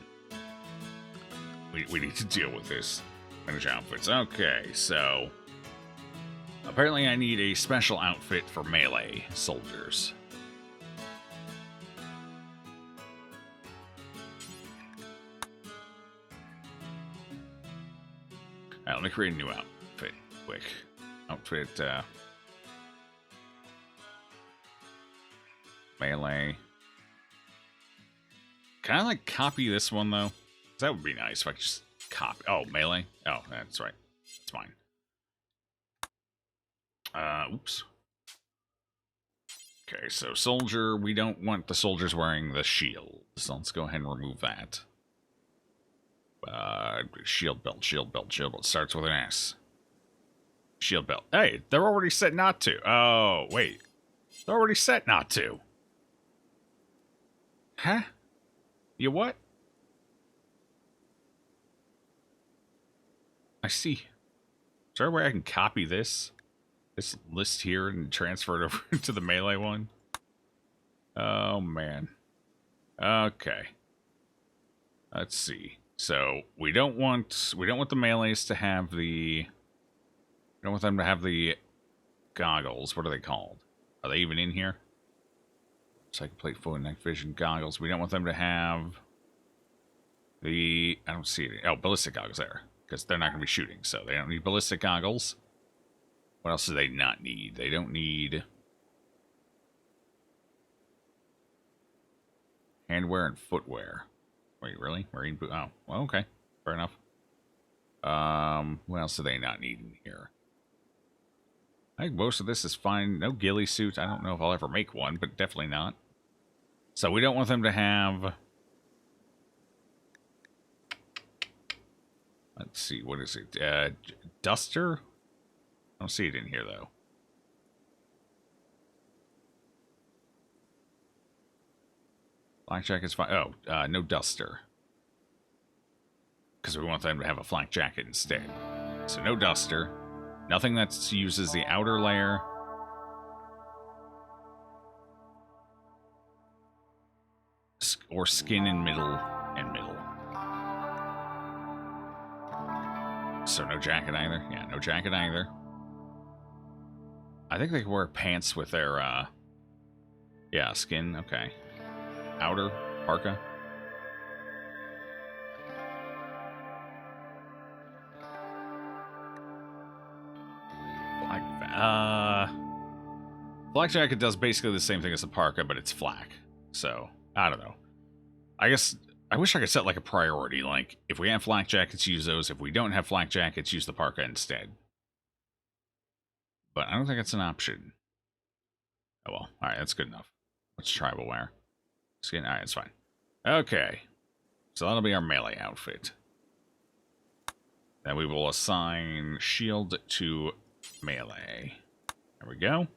We need to deal with this. Manage outfits. Okay, so... Apparently I need a special outfit for melee soldiers. Alright, let me create a new outfit quick. Outfit, melee. Can I, copy this one, though? That would be nice if I could just copy... Oh, melee? Oh, that's right. It's fine. Oops. Okay, so soldier. We don't want the soldiers wearing the shield. So let's go ahead and remove that. Shield belt, shield belt, shield belt. Starts with an S. Shield belt. Hey, they're already set not to. Oh, wait. They're already set not to. Huh? You what? I see. Is there a way I can copy this list here and transfer it over to the melee one? Oh, man. Okay. Let's see. So we don't want the melees to have the... We don't want them to have the goggles. What are they called? Are they even in here? Psychic plate, full and night vision goggles. We don't want them to have the... I don't see it. Oh, ballistic goggles there. Because they're not going to be shooting, so they don't need ballistic goggles. What else do they not need? They don't need... handwear and footwear. Wait, really? Marine boot? Oh, well, okay. Fair enough. What else do they not need in here? I think most of this is fine. No ghillie suit. I don't know if I'll ever make one, but definitely not. So we don't want them to have... Let's see, what is it? Duster? don't see it in here, though. Flak jacket's fine. Oh, no duster. Because we want them to have a flak jacket instead. So no duster. Nothing that uses the outer layer. Or skin in middle and middle. So no jacket either. Yeah, no jacket either. I think they can wear pants with their, yeah, skin. Okay. Outer, parka. Flak jacket does basically the same thing as the parka, but it's flak. So, I don't know. I guess, I wish I could set like a priority. Like, if we have flak jackets, use those. If we don't have flak jackets, use the parka instead. But I don't think it's an option. Oh well, alright, that's good enough. What's tribal wear? Skin, alright, it's fine. Okay. So that'll be our melee outfit. Then we will assign shield to melee. There we go.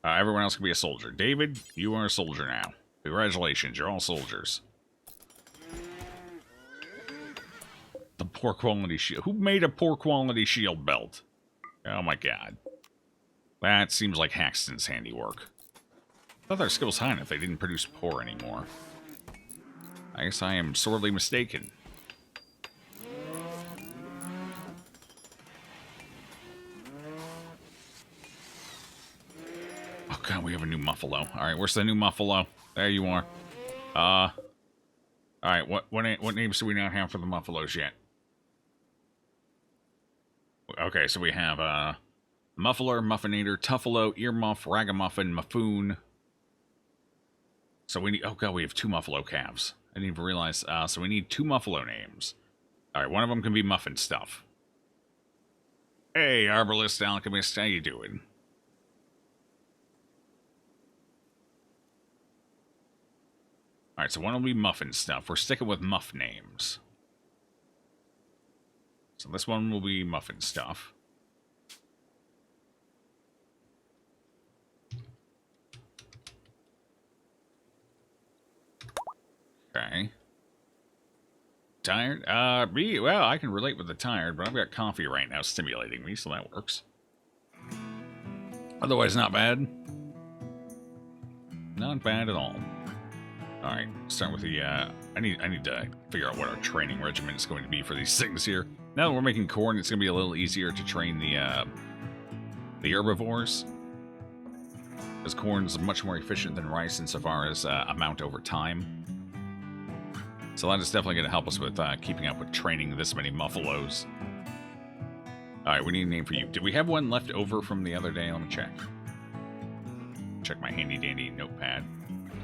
Everyone else can be a soldier. David, you are a soldier now. Congratulations, you're all soldiers. The poor quality shield. Who made a poor quality shield belt? Oh my god. That seems like Haxton's handiwork. I thought their skills high enough they didn't produce poor anymore. I guess I am sorely mistaken. Oh god, we have a new Muffalo. Alright, where's the new Muffalo? There you are. Alright, what names do we not have for the Muffalos yet? Okay, so we have, Muffler, Muffinator, Tuffalo, Earmuff, Ragamuffin, Muffoon. So we need, oh god, we have 2 Muffalo calves. I didn't even realize, so we need 2 Muffalo names. Alright, one of them can be Muffin Stuff. Hey, Arbalist Alchemist, how you doing? Alright, so one will be Muffin Stuff. We're sticking with Muff names. So this one will be Muffin Stuff. Okay. Tired? Me? Well, I can relate with the tired, but I've got coffee right now stimulating me, so that works. Otherwise, not bad. Not bad at all. Alright, start with the, I need to figure out what our training regimen is going to be for these things here. Now that we're making corn, it's going to be a little easier to train the herbivores. Because corn's much more efficient than rice insofar as amount over time. So that is definitely going to help us with keeping up with training this many Muffalos. Alright, we need a name for you. Did we have one left over from the other day? Let me check. Check my handy-dandy notepad.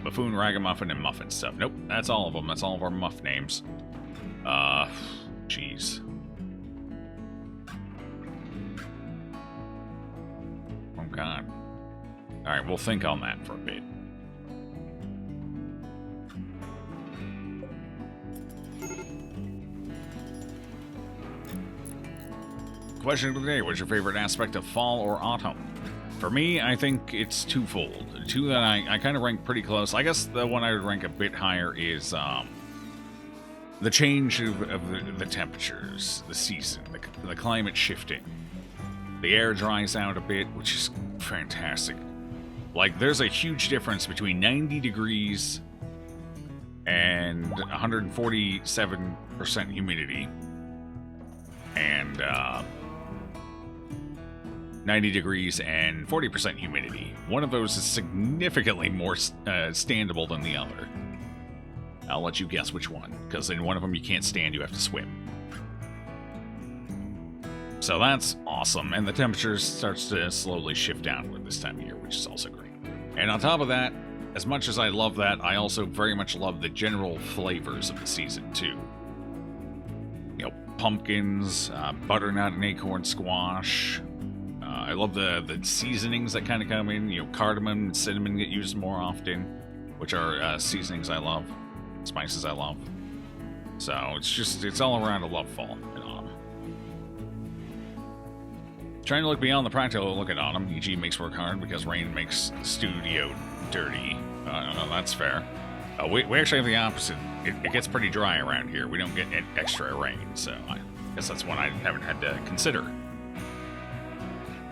Buffoon, Ragamuffin, and Muffin Stuff. Nope, that's all of them. That's all of our Muff names. Jeez. Oh, God. Alright, we'll think on that for a bit. Question of the day, what's your favorite aspect of fall or autumn? For me, I think it's twofold. Two that I kind of rank pretty close. I guess the one I would rank a bit higher is the change of the temperatures, the season, the climate shifting. The air dries out a bit, which is fantastic. Like, there's a huge difference between 90 degrees and 147% humidity. And 90 degrees and 40% humidity. One of those is significantly more standable than the other. I'll let you guess which one, because in one of them you can't stand, you have to swim. So that's awesome, and the temperature starts to slowly shift downward this time of year, which is also great. And on top of that, as much as I love that, I also very much love the general flavors of the season, too. You know, pumpkins, butternut and acorn squash. I love the seasonings that kind of come in. You know, cardamom and cinnamon get used more often, which are seasonings I love, spices I love. So it's all around a love fall and autumn. Trying to look beyond the practical look at autumn, e.g. makes work hard because rain makes studio dirty. No, that's fair. We actually have the opposite. It gets pretty dry around here. We don't get extra rain, so I guess that's one I haven't had to consider.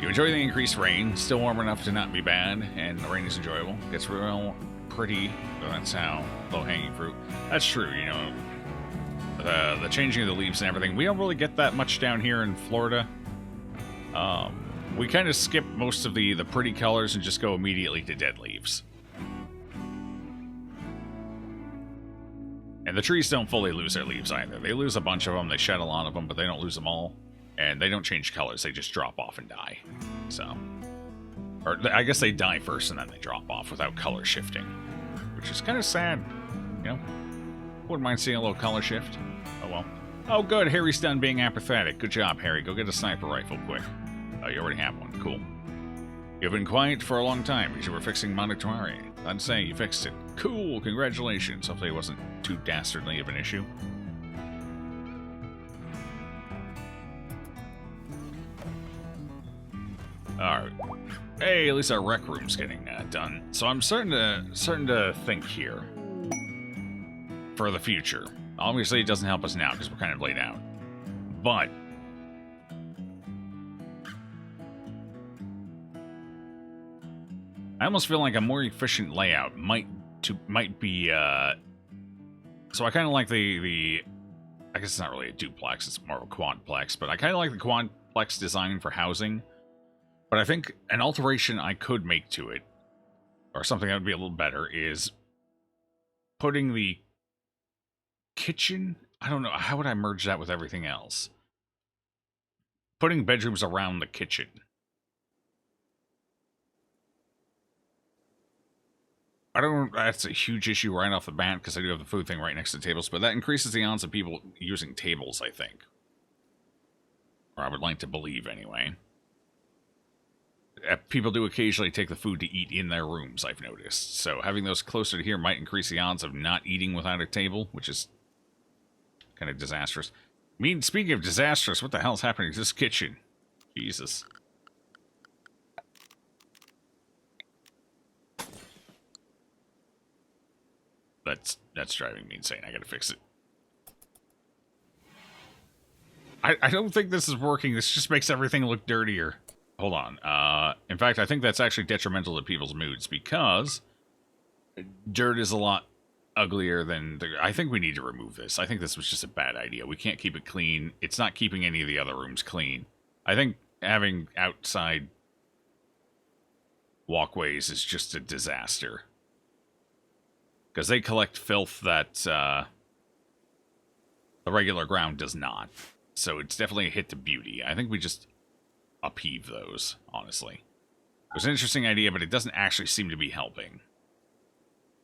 You enjoy the increased rain, still warm enough to not be bad, and the rain is enjoyable. Gets real pretty, so that's how low-hanging fruit. That's true, you know. The changing of the leaves and everything. We don't really get that much down here in Florida. We kind of skip most of the pretty colors and just go immediately to dead leaves. And the trees don't fully lose their leaves either. They lose a bunch of them, they shed a lot of them, but they don't lose them all. And they don't change colors, they just drop off and die. So, or I guess they die first and then they drop off without color shifting. Which is kind of sad, you know? Wouldn't mind seeing a little color shift. Oh well. Oh good, Harry's done being apathetic. Good job, Harry. Go get a sniper rifle quick. Oh, you already have one. Cool. You've been quiet for a long time because you were fixing Monoctuari. I'd say you fixed it. Cool, congratulations. Hopefully it wasn't too dastardly of an issue. Alright. Hey, at least our rec room's getting done. So I'm starting to think here. For the future. Obviously it doesn't help us now because we're kind of laid out. But I almost feel like a more efficient layout might be so I kind of like the I guess it's not really a duplex, it's more of a quadplex, but I kind of like the quadplex design for housing. But I think an alteration I could make to it, or something that would be a little better, is putting the kitchen, I don't know, how would I merge that with everything else? Putting bedrooms around the kitchen. I don't know, that's a huge issue right off the bat, because I do have the food thing right next to the tables, but that increases the odds of people using tables, I think. Or I would like to believe, anyway. People do occasionally take the food to eat in their rooms, I've noticed. So having those closer to here might increase the odds of not eating without a table, which is kind of disastrous. I mean, speaking of disastrous, what the hell's happening to this kitchen? Jesus. That's driving me insane. I gotta fix it. I don't think this is working. This just makes everything look dirtier. Hold on. In fact, I think that's actually detrimental to people's moods because dirt is a lot uglier than... I think we need to remove this. I think this was just a bad idea. We can't keep it clean. It's not keeping any of the other rooms clean. I think having outside walkways is just a disaster. Because they collect filth that the regular ground does not. So it's definitely a hit to beauty. I think we just upheave those, honestly. It was an interesting idea, but it doesn't actually seem to be helping.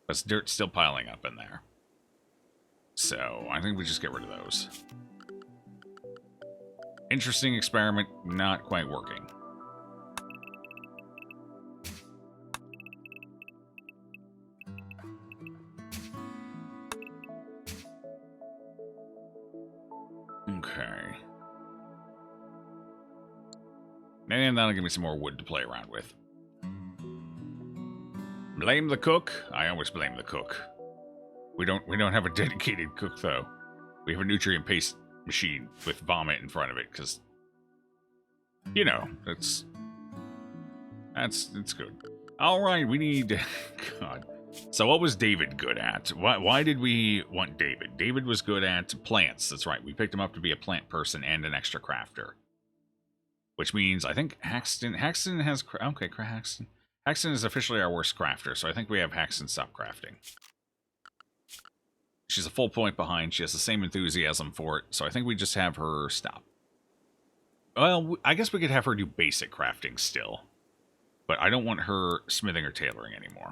Because dirt's still piling up in there. So I think we just get rid of those. Interesting experiment, not quite working. Okay. And that'll give me some more wood to play around with. Blame the cook? I always blame the cook. We don't have a dedicated cook though. We have a nutrient paste machine with vomit in front of it, because you know, it's good. Alright, we need God. So what was David good at? Why did we want David? David was good at plants. That's right. We picked him up to be a plant person and an extra crafter. Which means, I think Haxton has... Okay, Haxton. Haxton is officially our worst crafter, so I think we have Haxton stop crafting. She's a full point behind. She has the same enthusiasm for it, so I think we just have her stop. Well, I guess we could have her do basic crafting still. But I don't want her smithing or tailoring anymore.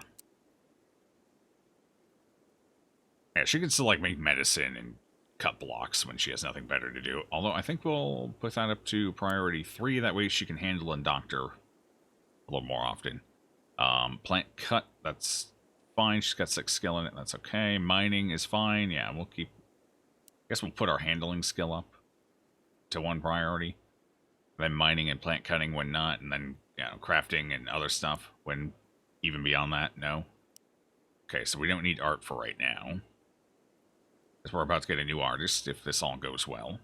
Yeah, she can still, like, make medicine and cut blocks when she has nothing better to do. Although, I think we'll put that up to priority 3. That way she can handle and doctor a little more often. Plant cut, that's fine. She's got 6 skill in it. That's okay. Mining is fine. Yeah, we'll keep... I guess we'll put our handling skill up to 1 priority. then mining and plant cutting when not, and then, you know, crafting and other stuff when even beyond that, no. Okay, so we don't need art for right now. Because we're about to get a new artist if this all goes well.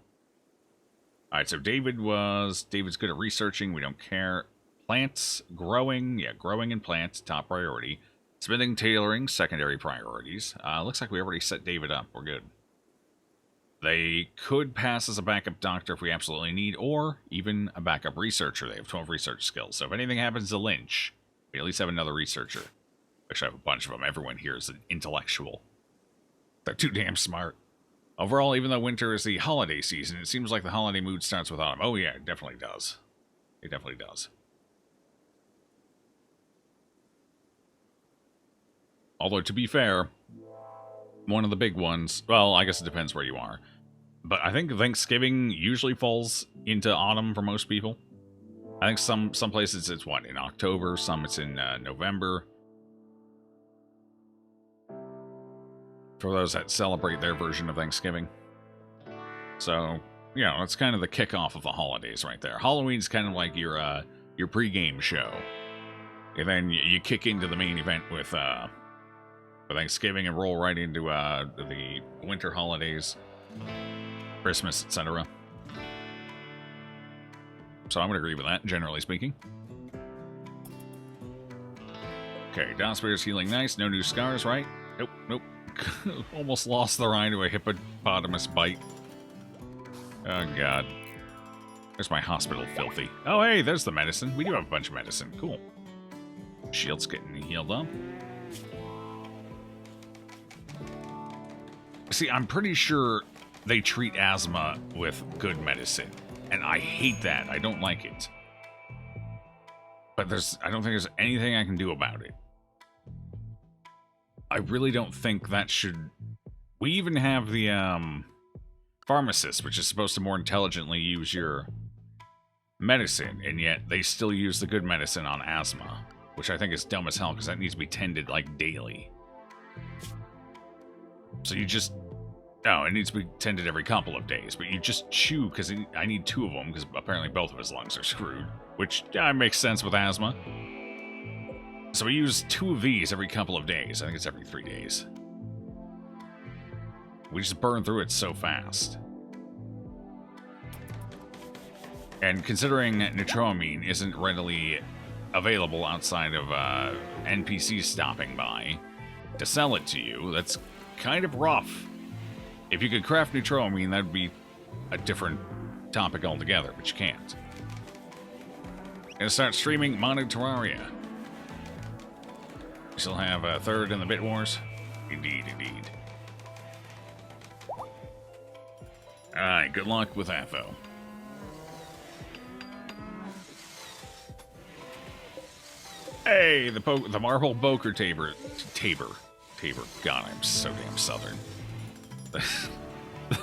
Alright, so David's good at researching, we don't care. Plants, growing, yeah, growing and plants, top priority. Smithing, tailoring, secondary priorities. Looks like we already set David up, we're good. They could pass as a backup doctor if we absolutely need, or even a backup researcher. They have 12 research skills, so if anything happens to Lynch, we at least have another researcher. Actually, I have a bunch of them. Everyone here is an intellectual. They're too damn smart. Overall, even though winter is the holiday season, it seems like the holiday mood starts with autumn. Oh yeah, it definitely does. It definitely does. Although, to be fair, one of the big ones, well, I guess it depends where you are, but I think Thanksgiving usually falls into autumn for most people. I think some places it's, what, in October, some it's in November. For those that celebrate their version of Thanksgiving. So, you know, it's kind of the kickoff of the holidays right there. Halloween's kind of like your pregame show. And then you kick into the main event with Thanksgiving and roll right into the winter holidays, Christmas, etc. So I'm going to agree with that, generally speaking. Okay, Dossbear's healing nice. No new scars, right? Nope, nope. Almost lost their eye to a hippopotamus bite. Oh, God. There's my hospital filthy. Oh, hey, there's the medicine. We do have a bunch of medicine. Cool. Shield's getting healed up. See, I'm pretty sure they treat asthma with good medicine. And I hate that. I don't like it. But I don't think there's anything I can do about it. I really don't think that should... We even have the, pharmacist, which is supposed to more intelligently use your medicine, and yet they still use the good medicine on asthma, which I think is dumb as hell, because that needs to be tended, like, daily. So you just... No, it needs to be tended every couple of days, but you just chew, because I need 2 of them, because apparently both of his lungs are screwed, which makes sense with asthma. So we use 2 of these every couple of days. I think it's every 3 days. We just burn through it so fast. And considering nitroamine isn't readily available outside of NPCs stopping by to sell it to you, that's kind of rough. If you could craft nitroamine, that'd be a different topic altogether, but you can't. Gonna start streaming modded Terraria. We still have a 3rd in the Bit Wars? Indeed, indeed. Alright, good luck with that, though. Hey, the marble poker tabor. God, I'm so damn southern.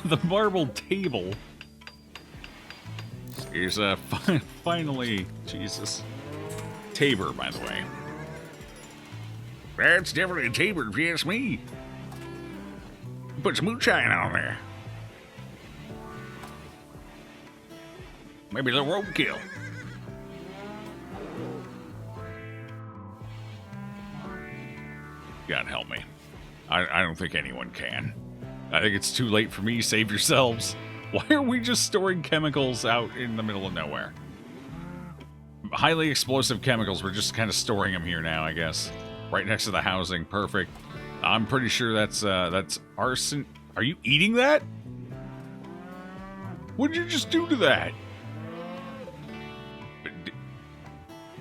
The marble table is finally, Jesus. Tabor, by the way. That's definitely a Tabor, if you ask me. Put some moonshine on there. Maybe a little roadkill. God help me. I don't think anyone can. I think it's too late for me. Save yourselves. Why are we just storing chemicals out in the middle of nowhere? Highly explosive chemicals. We're just kind of storing them here now, I guess. Right next to the housing. Perfect. I'm pretty sure that's arson. Are you eating that? What did you just do to that?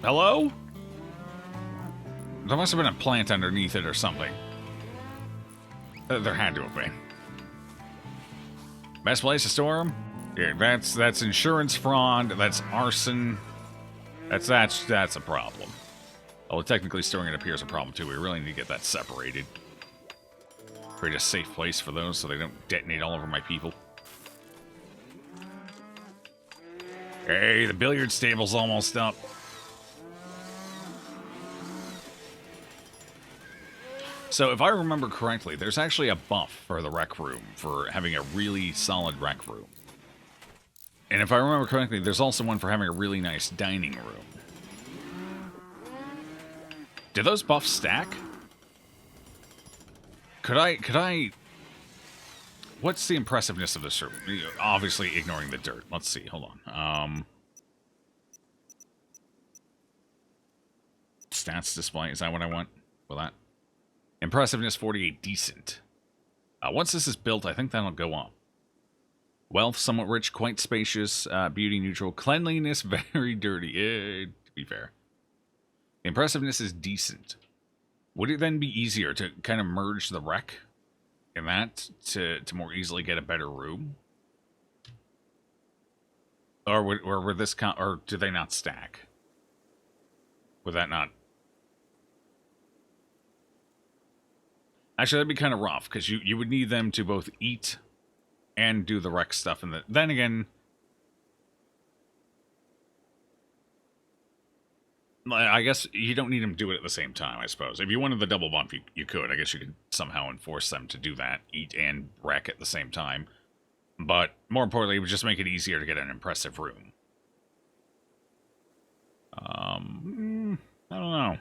Hello? There must have been a plant underneath it or something. There had to have been. Best place to store them? Yeah, that's insurance fraud. That's arson. That's a problem. Although technically storing it up here is a problem too. We really need to get that separated. Create a safe place for those so they don't detonate all over my people. Hey, the billiard stable's almost up. So if I remember correctly, there's actually a buff for the rec room for having a really solid rec room. And if I remember correctly, there's also one for having a really nice dining room. Do those buffs stack? Could I... What's the impressiveness of this room? Obviously ignoring the dirt. Let's see, hold on. Stats display, is that what I want? Will that? Impressiveness 48, decent. Once this is built, I think that'll go up. Wealth, somewhat rich, quite spacious, beauty neutral, cleanliness, very dirty. To be fair. Impressiveness is decent. Would it then be easier to kind of merge the wreck in that to more easily get a better room? Or would this or do they not stack? Would that not? Actually, that'd be kind of rough because you would need them to both eat and do the wreck stuff, and then again, I guess you don't need them to do it at the same time, I suppose. If you wanted the double bump, you could. I guess you could somehow enforce them to do that, eat and wreck at the same time. But more importantly, it would just make it easier to get an impressive room. I don't know.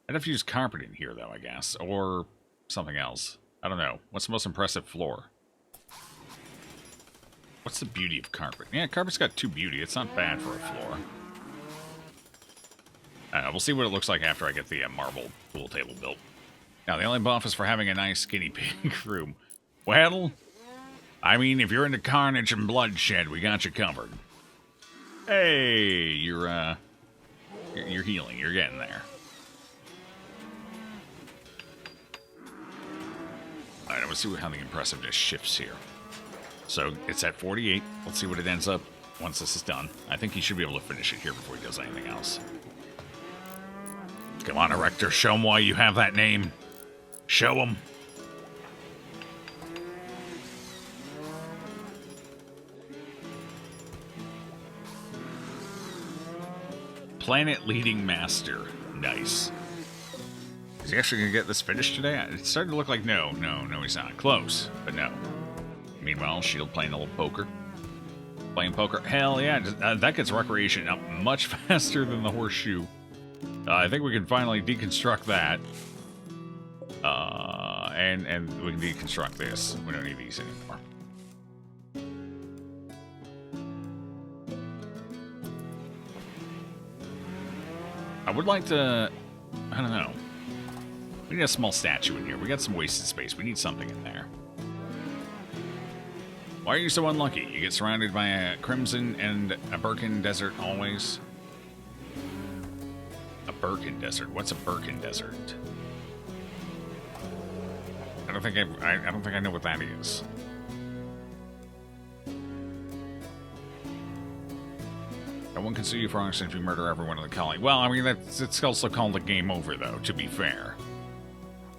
I'd have to use carpet in here, though, I guess. Or something else. I don't know. What's the most impressive floor? What's the beauty of carpet? Yeah, carpet's got 2 beauty. It's not bad for a floor. We'll see what it looks like after I get the marble pool table built. Now, the only buff is for having a nice guinea pig room. Well, I mean, if you're into carnage and bloodshed, we got you covered. Hey, you're healing. You're getting there. All right, let's see how the impressiveness shifts here. So it's at 48. Let's see what it ends up once this is done. I think he should be able to finish it here before he does anything else. Come on, Erector, show him why you have that name. Show him. Planet leading master. Nice. Is he actually going to get this finished today? It's starting to look like no, he's not. Close, but no. Meanwhile, Shield playing a little poker. Playing poker. Hell yeah, that gets recreation up much faster than the horseshoe. I think we can finally deconstruct that. And we can deconstruct this. We don't need these anymore. I would like to... I don't know. We need a small statue in here. We got some wasted space. We need something in there. Why are you so unlucky? You get surrounded by a crimson and a Birkin desert always. A Birkin desert? What's a Birkin desert? I don't think I know what that is. No one can sue you for arson if you murder everyone in the colony. Well, I mean, it's also called a game over, though, to be fair.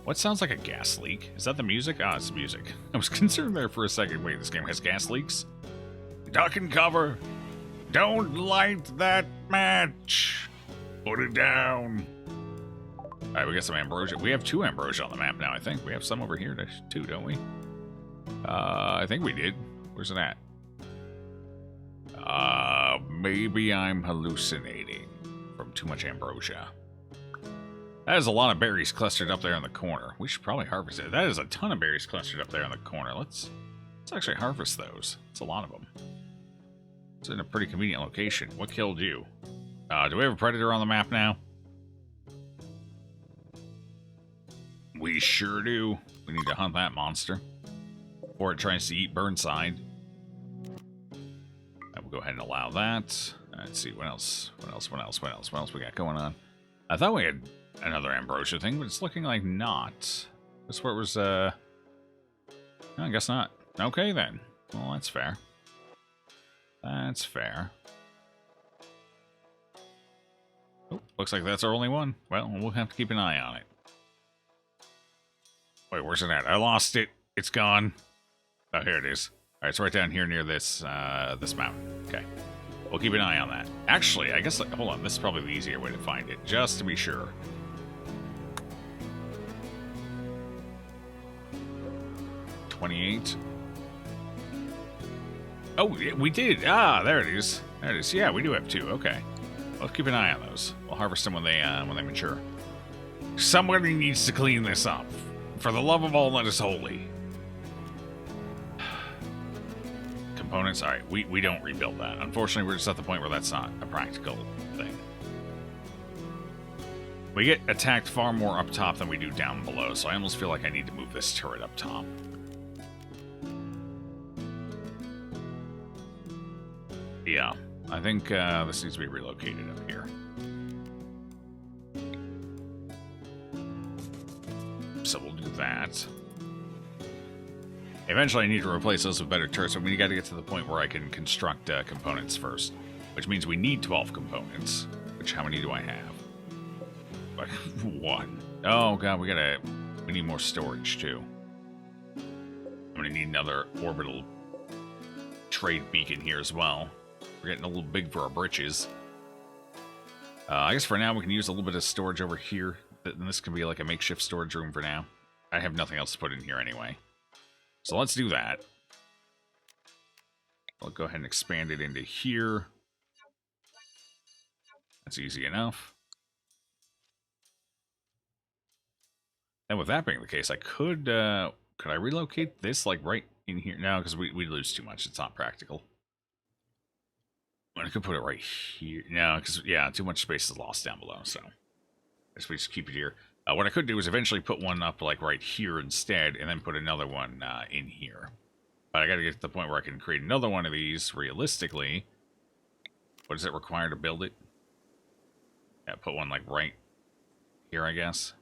What sounds like a gas leak? Is that the music? Ah, it's music. I was concerned there for a second. Wait, this game has gas leaks? Duck and cover. Don't light that match. Put it down. Alright, we got some ambrosia. We have 2 ambrosia on the map now, I think. We have some over here, too, don't we? I think we did. Where's it at? Maybe I'm hallucinating from too much ambrosia. That is a lot of berries clustered up there in the corner. We should probably harvest it. That is a ton of berries clustered up there in the corner. Let's actually harvest those. It's a lot of them. It's in a pretty convenient location. What killed you? Do we have a predator on the map now? We sure do. We need to hunt that monster before it tries to eat Burnside. We'll go ahead and allow that. Let's see, what else we got going on? I thought we had another ambrosia thing, but it's looking like not. That's where it was, I guess not. Okay, then. Well, that's fair. That's fair. Oh, looks like that's our only one. Well, we'll have to keep an eye on it. Wait, where's it at? I lost it. It's gone. Oh, here it is. Alright, it's right down here near this, this mountain. Okay. We'll keep an eye on that. Actually, I guess, hold on, this is probably the easier way to find it, just to be sure. Oh, yeah, we did. Ah, there it is. There it is. Yeah, we do have 2. Okay. Let's keep an eye on those. We'll harvest them when they mature. Somebody needs to clean this up. For the love of all that is holy. Components. All right, we don't rebuild that. Unfortunately, we're just at the point where that's not a practical thing. We get attacked far more up top than we do down below, so I almost feel like I need to move this turret up top. Yeah, I think this needs to be relocated up here. So we'll do that. Eventually I need to replace those with better turrets, but we got to get to the point where I can construct components first. Which means we need 12 components. Which, how many do I have? Like, 1. Oh god, we need more storage too. I'm gonna need another orbital trade beacon here as well. We're getting a little big for our britches. I guess for now we can use a little bit of storage over here. And this can be like a makeshift storage room for now. I have nothing else to put in here anyway. So let's do that. I'll go ahead and expand it into here. That's easy enough. And with that being the case, I could I relocate this like right in here? No, because we lose too much. It's not practical. I could put it right here. No, because, yeah, too much space is lost down below, so I guess we just keep it here. What I could do is eventually put one up, like, right here instead, and then put another one in here. But I gotta get to the point where I can create another one of these, realistically. What does it require to build it? Yeah, put one, like, right here, I guess.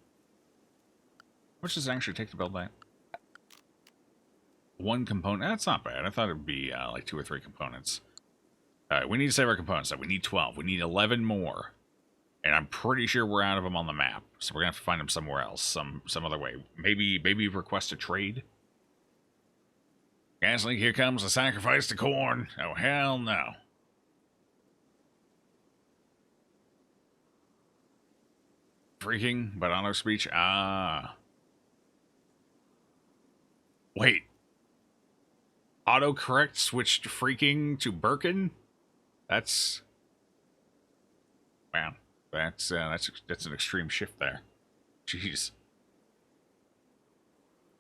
How much does it actually take to build that? 1 component? That's not bad. I thought it'd be, like, 2 or 3 components. Alright, we need to save our components. So we need 12. We need 11 more. And I'm pretty sure we're out of them on the map. So we're going to have to find them somewhere else. Some other way. Maybe request a trade? Gasly, here comes the sacrifice to corn. Oh, hell no. Freaking, but auto speech. Ah. Wait. Autocorrect switched freaking to Birkin? That's... Wow. That's an extreme shift there. Jeez.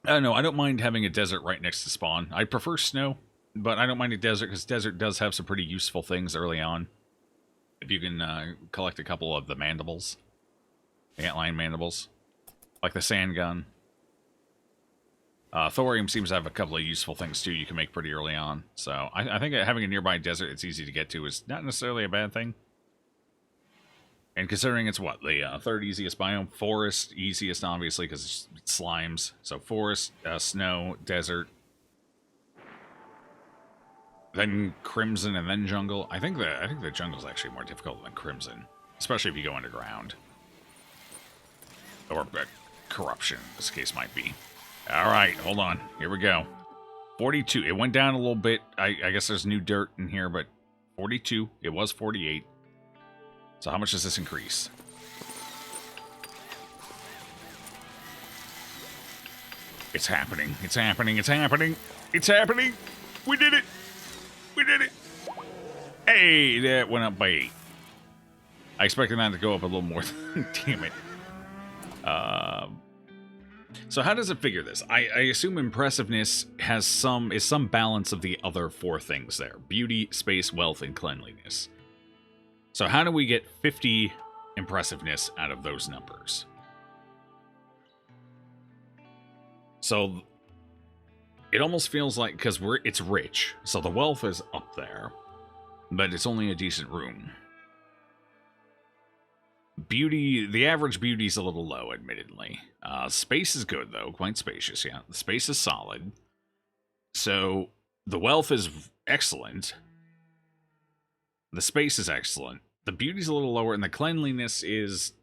No, I don't mind having a desert right next to spawn. I prefer snow, but I don't mind a desert because desert does have some pretty useful things early on. If you can collect a couple of the mandibles. The antlion mandibles. Like the sand gun. Thorium seems to have a couple of useful things too you can make pretty early on. So I think having a nearby desert it's easy to get to is not necessarily a bad thing. And considering it's what, the 3rd easiest biome, forest, easiest obviously because it's slimes. So forest, snow, desert, then crimson, and then jungle. I think the jungle is actually more difficult than crimson, especially if you go underground, or corruption. This case might be. All right, hold on. Here we go. 42. It went down a little bit. I guess there's new dirt in here, but 42. It was 48. So how much does this increase? It's happening. It's happening. It's happening. It's happening. We did it. We did it. Hey, that went up by 8. I expected that to go up a little more. Damn it. So how does it figure this? I assume impressiveness is some balance of the other 4 things there. Beauty, space, wealth, and cleanliness. So how do we get 50 impressiveness out of those numbers? So it almost feels like, because it's rich, so the wealth is up there, but it's only a decent room. Beauty, the average beauty is a little low, admittedly. Space is good, though. Quite spacious, yeah. The space is solid. So, the wealth is excellent. The space is excellent. The beauty's a little lower, and the cleanliness is...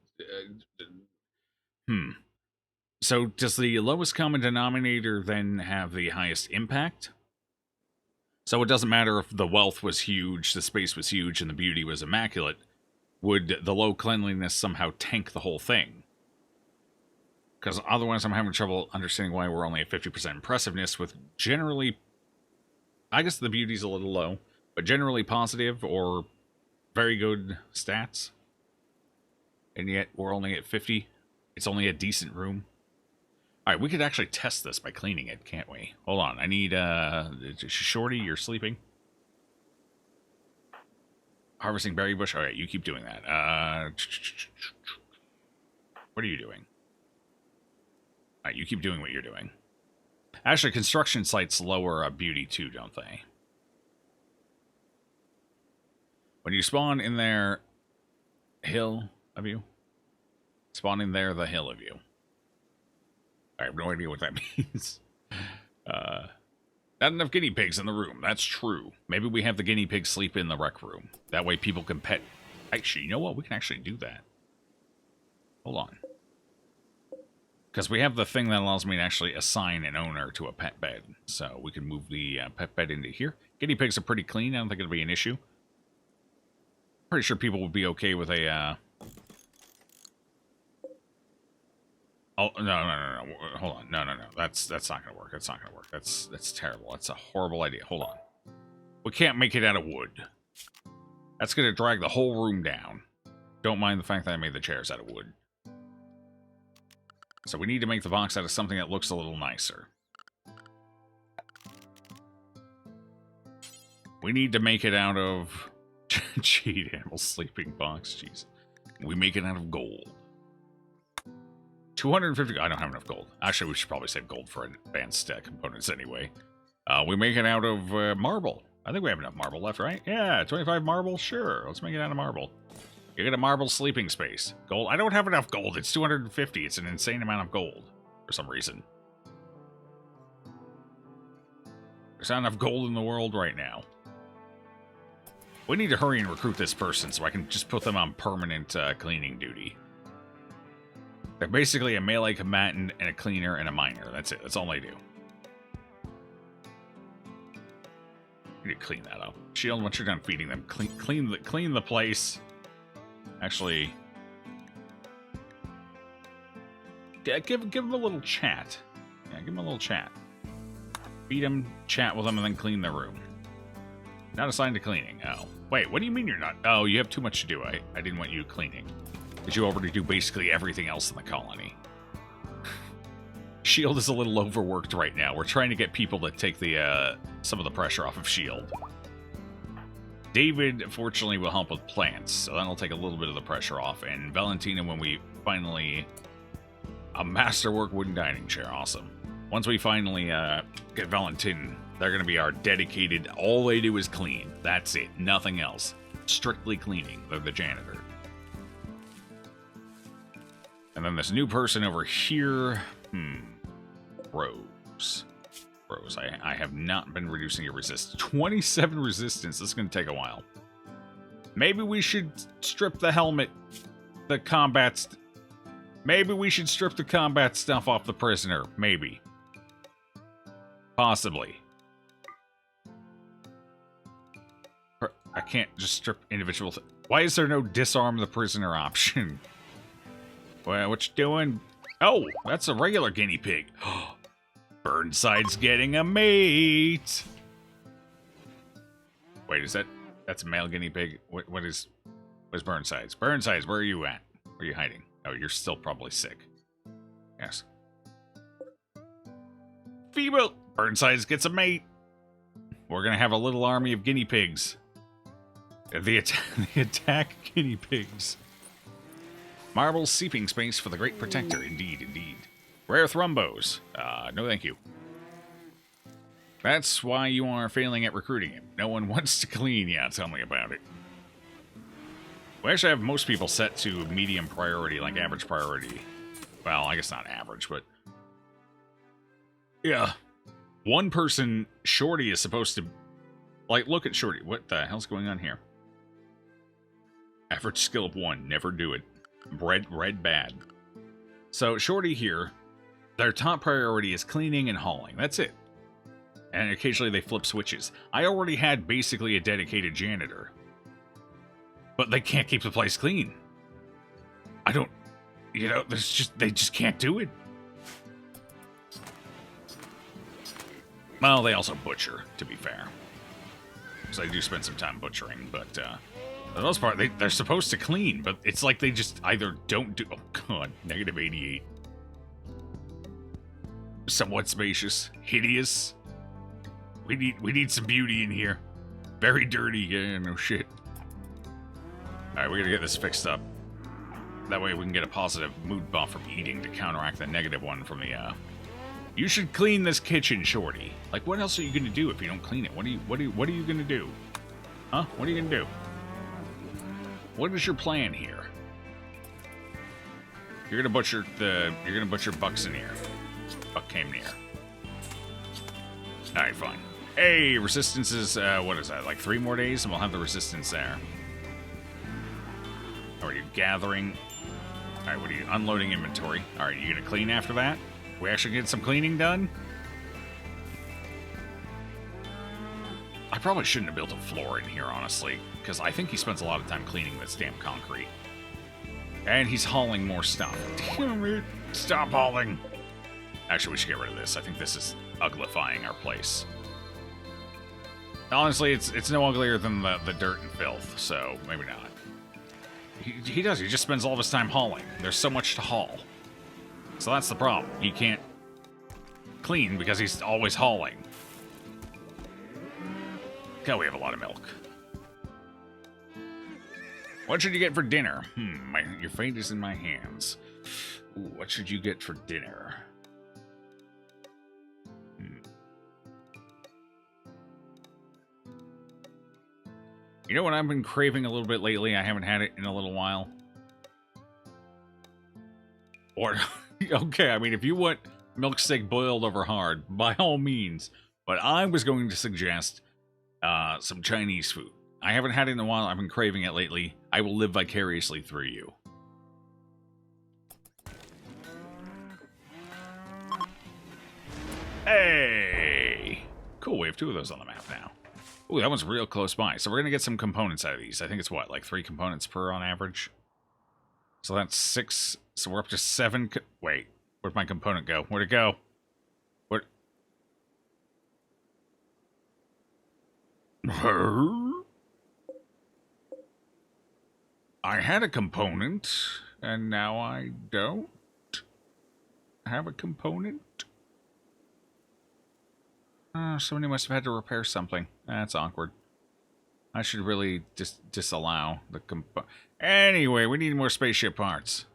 So, does the lowest common denominator then have the highest impact? So, it doesn't matter if the wealth was huge, the space was huge, and the beauty was immaculate. Would the low cleanliness somehow tank the whole thing? Because otherwise I'm having trouble understanding why we're only at 50% impressiveness with generally I guess the beauty's a little low, but generally positive or very good stats. And yet we're only at 50. It's only a decent room. All right, we could actually test this by cleaning it, can't we? Hold on, I need, Shorty, you're sleeping. Harvesting berry bush. All right, you keep doing that. What are you doing? All right, you keep doing what you're doing. Actually, construction sites lower beauty too, don't they? When you spawn in their hill of you, spawn in there the hill of you. I have no idea what that means. Not enough guinea pigs in the room. That's true. Maybe we have the guinea pigs sleep in the rec room. That way people can pet. Actually, you know what? We can actually do that. Hold on. Because we have the thing that allows me to actually assign an owner to a pet bed. So we can move the pet bed into here. Guinea pigs are pretty clean. I don't think it'll be an issue. Pretty sure people would be okay with a... Oh, no. Hold on. No. That's not going to work. That's not going to work. That's terrible. That's a horrible idea. Hold on. We can't make it out of wood. That's going to drag the whole room down. Don't mind the fact that I made the chairs out of wood. So we need to make the box out of something that looks a little nicer. We need to make it out of... Cheat animal sleeping box. Jeez. We make it out of gold. 250... I don't have enough gold. Actually, we should probably save gold for advanced components anyway. We make it out of marble. I think we have enough marble left, right? Yeah, 25 marble? Sure. Let's make it out of marble. You get a marble sleeping space. Gold? I don't have enough gold. It's 250. It's an insane amount of gold. For some reason. There's not enough gold in the world right now. We need to hurry and recruit this person so I can just put them on permanent cleaning duty. They're basically a melee combatant and a cleaner and a miner. That's it. That's all they do. I need to clean that up. Shield, once you're done feeding them, clean the place. Actually, give them a little chat. Yeah, give them a little chat. Feed them, chat with them, and then clean their room. Not assigned to cleaning. Oh. Wait, what do you mean you're not? Oh, you have too much to do. I didn't want you cleaning. Because you already do basically everything else in the colony. Shield is a little overworked right now. We're trying to get people to take the some of the pressure off of Shield. David, fortunately, will help with plants, so that'll take a little bit of the pressure off. And Valentina, when we finally... A masterwork wooden dining chair. Awesome. Once we finally get Valentin, they're going to be our dedicated... All they do is clean. That's it. Nothing else. Strictly cleaning. They're the janitor. And then this new person over here... Rose. I have not been reducing your resistance. 27 resistance. This is going to take a while. Maybe we should strip the helmet. The combat... Maybe we should strip the combat stuff off the prisoner. Maybe. Possibly. I can't just strip individual... Why is there no disarm the prisoner option? Well, what you doing? Oh, that's a regular guinea pig. Burnside's getting a mate. Wait, is that's a male guinea pig? What's Burnside's? Burnside's, where are you at? Where are you hiding? Oh, you're still probably sick. Yes. Female Burnside's gets a mate. We're gonna have a little army of guinea pigs. The attack guinea pigs. Marble seeping space for the Great Protector. Indeed. Rare thrumbos. No thank you. That's why you are failing at recruiting him. No one wants to clean. Yeah, tell me about it. We actually have most people set to medium priority, like average priority. Well, I guess not average, but... Yeah. One person, Shorty, is supposed to... Like, look at Shorty. What the hell's going on here? Average skill of 1. Never do it. Red bad. So, Shorty here, their top priority is cleaning and hauling. That's it. And occasionally they flip switches. I already had basically a dedicated janitor. But they can't keep the place clean. I don't... You know, they just can't do it. Well, they also butcher, to be fair. because I do spend some time butchering, but for the most part, they're supposed to clean, but it's like they just either don't do... Oh, God, negative 88. Somewhat spacious. Hideous. We need some beauty in here. Very dirty. Yeah, no shit. Alright, we're gonna get this fixed up. That way we can get a positive mood buff from eating to counteract the negative one from the, You should clean this kitchen, Shorty. Like, what else are you gonna do if you don't clean it? What are you gonna do? Huh? What are you gonna do? What is your plan here? You're gonna butcher Bucks in here. Buck came near. Alright, fine. Hey, resistance is, what is that? Like 3 more days and we'll have the resistance there. Are you gathering? Alright, what are you? Unloading inventory. Alright, you gonna clean after that? We actually get some cleaning done? I probably shouldn't have built a floor in here, honestly, because I think he spends a lot of time cleaning this damn concrete. And he's hauling more stuff. Damn it! Stop hauling! Actually, we should get rid of this. I think this is uglifying our place. Honestly, it's no uglier than the dirt and filth, so maybe not. He does. He just spends all of his time hauling. There's so much to haul. So that's the problem. He can't clean because he's always hauling. God, we have a lot of milk. What should you get for dinner? Your fate is in my hands. Ooh, what should you get for dinner? You know what I've been craving a little bit lately? I haven't had it in a little while. Or, okay, I mean, if you want milk steak boiled over hard, by all means. But I was going to suggest some Chinese food. I haven't had it in a while. I've been craving it lately. I will live vicariously through you. Hey! Cool, we have 2 of those on the map now. Ooh, that one's real close by. So we're going to get some components out of these. I think it's what, like 3 components per on average? So that's 6. So we're up to 7. Wait, where'd my component go? Where'd it go? Where? I had a component, and now I don't have a component. Somebody must have had to repair something. That's awkward. I should really disallow the Anyway, we need more spaceship parts.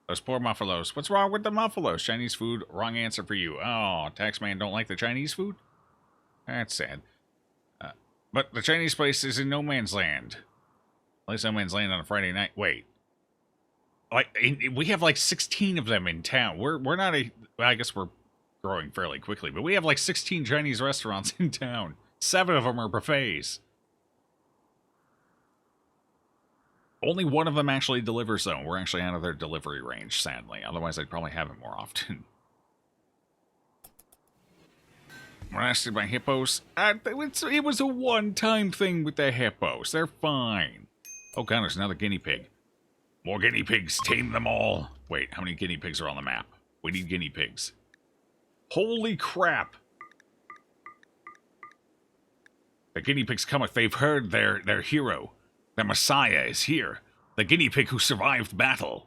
Those poor muffalos. What's wrong with the muffalos? Chinese food? Wrong answer for you. Oh, Taxman don't like the Chinese food? That's sad. But the Chinese place is in no man's land. At least no man's land on a Friday night. Wait. Like, we have like 16 of them in town. We're not a... Well, I guess we're growing fairly quickly, but we have like 16 Chinese restaurants in town. 7 of them are buffets. Only one of them actually delivers, though. We're actually out of their delivery range, sadly. Otherwise, I'd probably have it more often. Molested by hippos? It was a one-time thing with the hippos. They're fine. Oh, God, there's another guinea pig. More guinea pigs. Tame them all. Wait, how many guinea pigs are on the map? We need guinea pigs. Holy crap! The guinea pigs cometh. They've heard their hero. The Messiah is here. The guinea pig who survived battle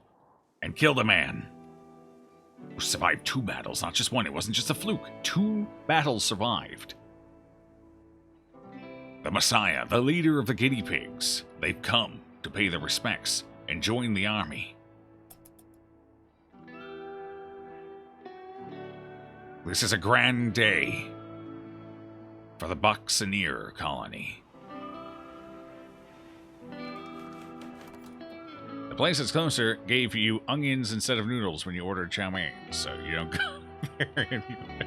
and killed a man. Who survived 2 battles, not just one. It wasn't just a fluke. 2 battles survived. The Messiah, the leader of the guinea pigs. They've come to pay their respects and join the army. This is a grand day for the Buccaneer colony. The place that's closer gave you onions instead of noodles when you ordered chow mein, so you don't go there anyway.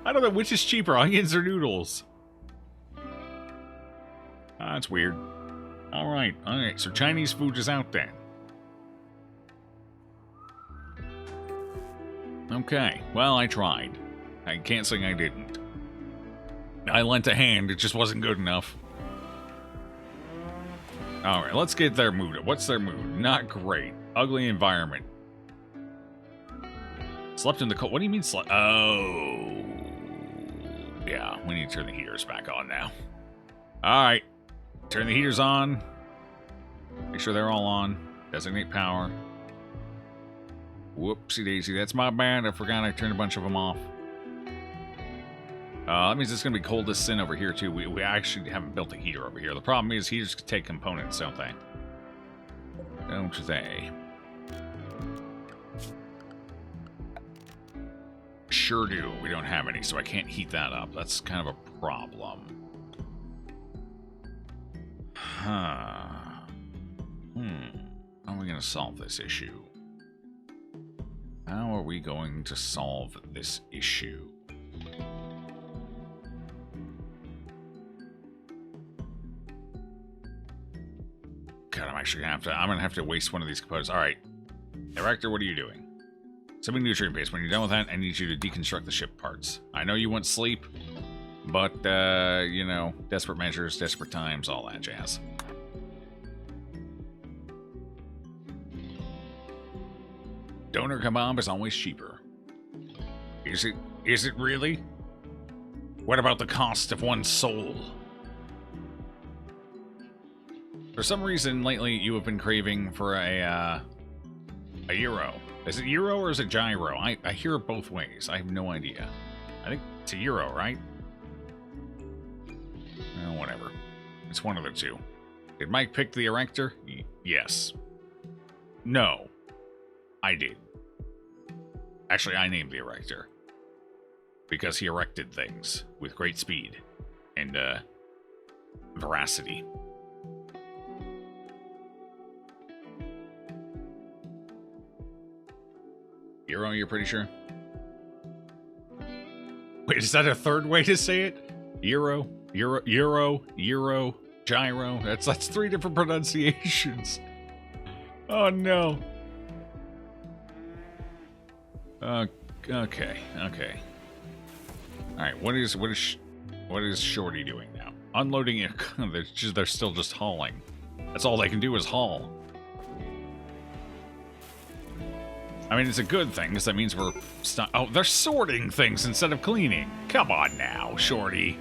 I don't know which is cheaper, onions or noodles. That's weird. Alright, so Chinese food is out then. Okay, well, I tried. I can't say I didn't. I lent a hand, it just wasn't good enough. Alright, let's get their mood. What's their mood? Not great. Ugly environment. Slept in the cold. What do you mean slept? Oh. Yeah, we need to turn the heaters back on now. Alright. Turn the heaters on. Make sure they're all on. Designate power. Whoopsie daisy, that's my bad. I forgot I turned a bunch of them off. That means it's going to be cold as sin over here, too. We actually haven't built a heater over here. The problem is heaters take components, don't they? Don't they? Sure do. We don't have any, so I can't heat that up. That's kind of a problem. Huh. How are we going to solve this issue? How are we going to solve this issue? God, I'm gonna have to waste one of these components. Alright. Director, what are you doing? Something nutrient based. When you're done with that, I need you to deconstruct the ship parts. I know you want sleep, but you know, desperate measures, desperate times, all that jazz. Donor kebab is always cheaper. Is it really? What about the cost of one's soul? For some reason, lately, you have been craving for a gyro. Is it gyro or is it gyro? I hear it both ways. I have no idea. I think it's a gyro, right? Well, whatever. It's one of the two. Did Mike pick the erector? Yes. No. I did. Actually, I named the erector. Because he erected things with great speed and veracity. Euro, you're pretty sure? Wait, is that a third way to say it? Euro, gyro. That's three different pronunciations. Oh no. Okay. All right, what is Shorty doing now? Unloading it. They're still just hauling. That's all they can do is haul. I mean, it's a good thing, because that means we're... Oh, they're sorting things instead of cleaning. Come on now, Shorty.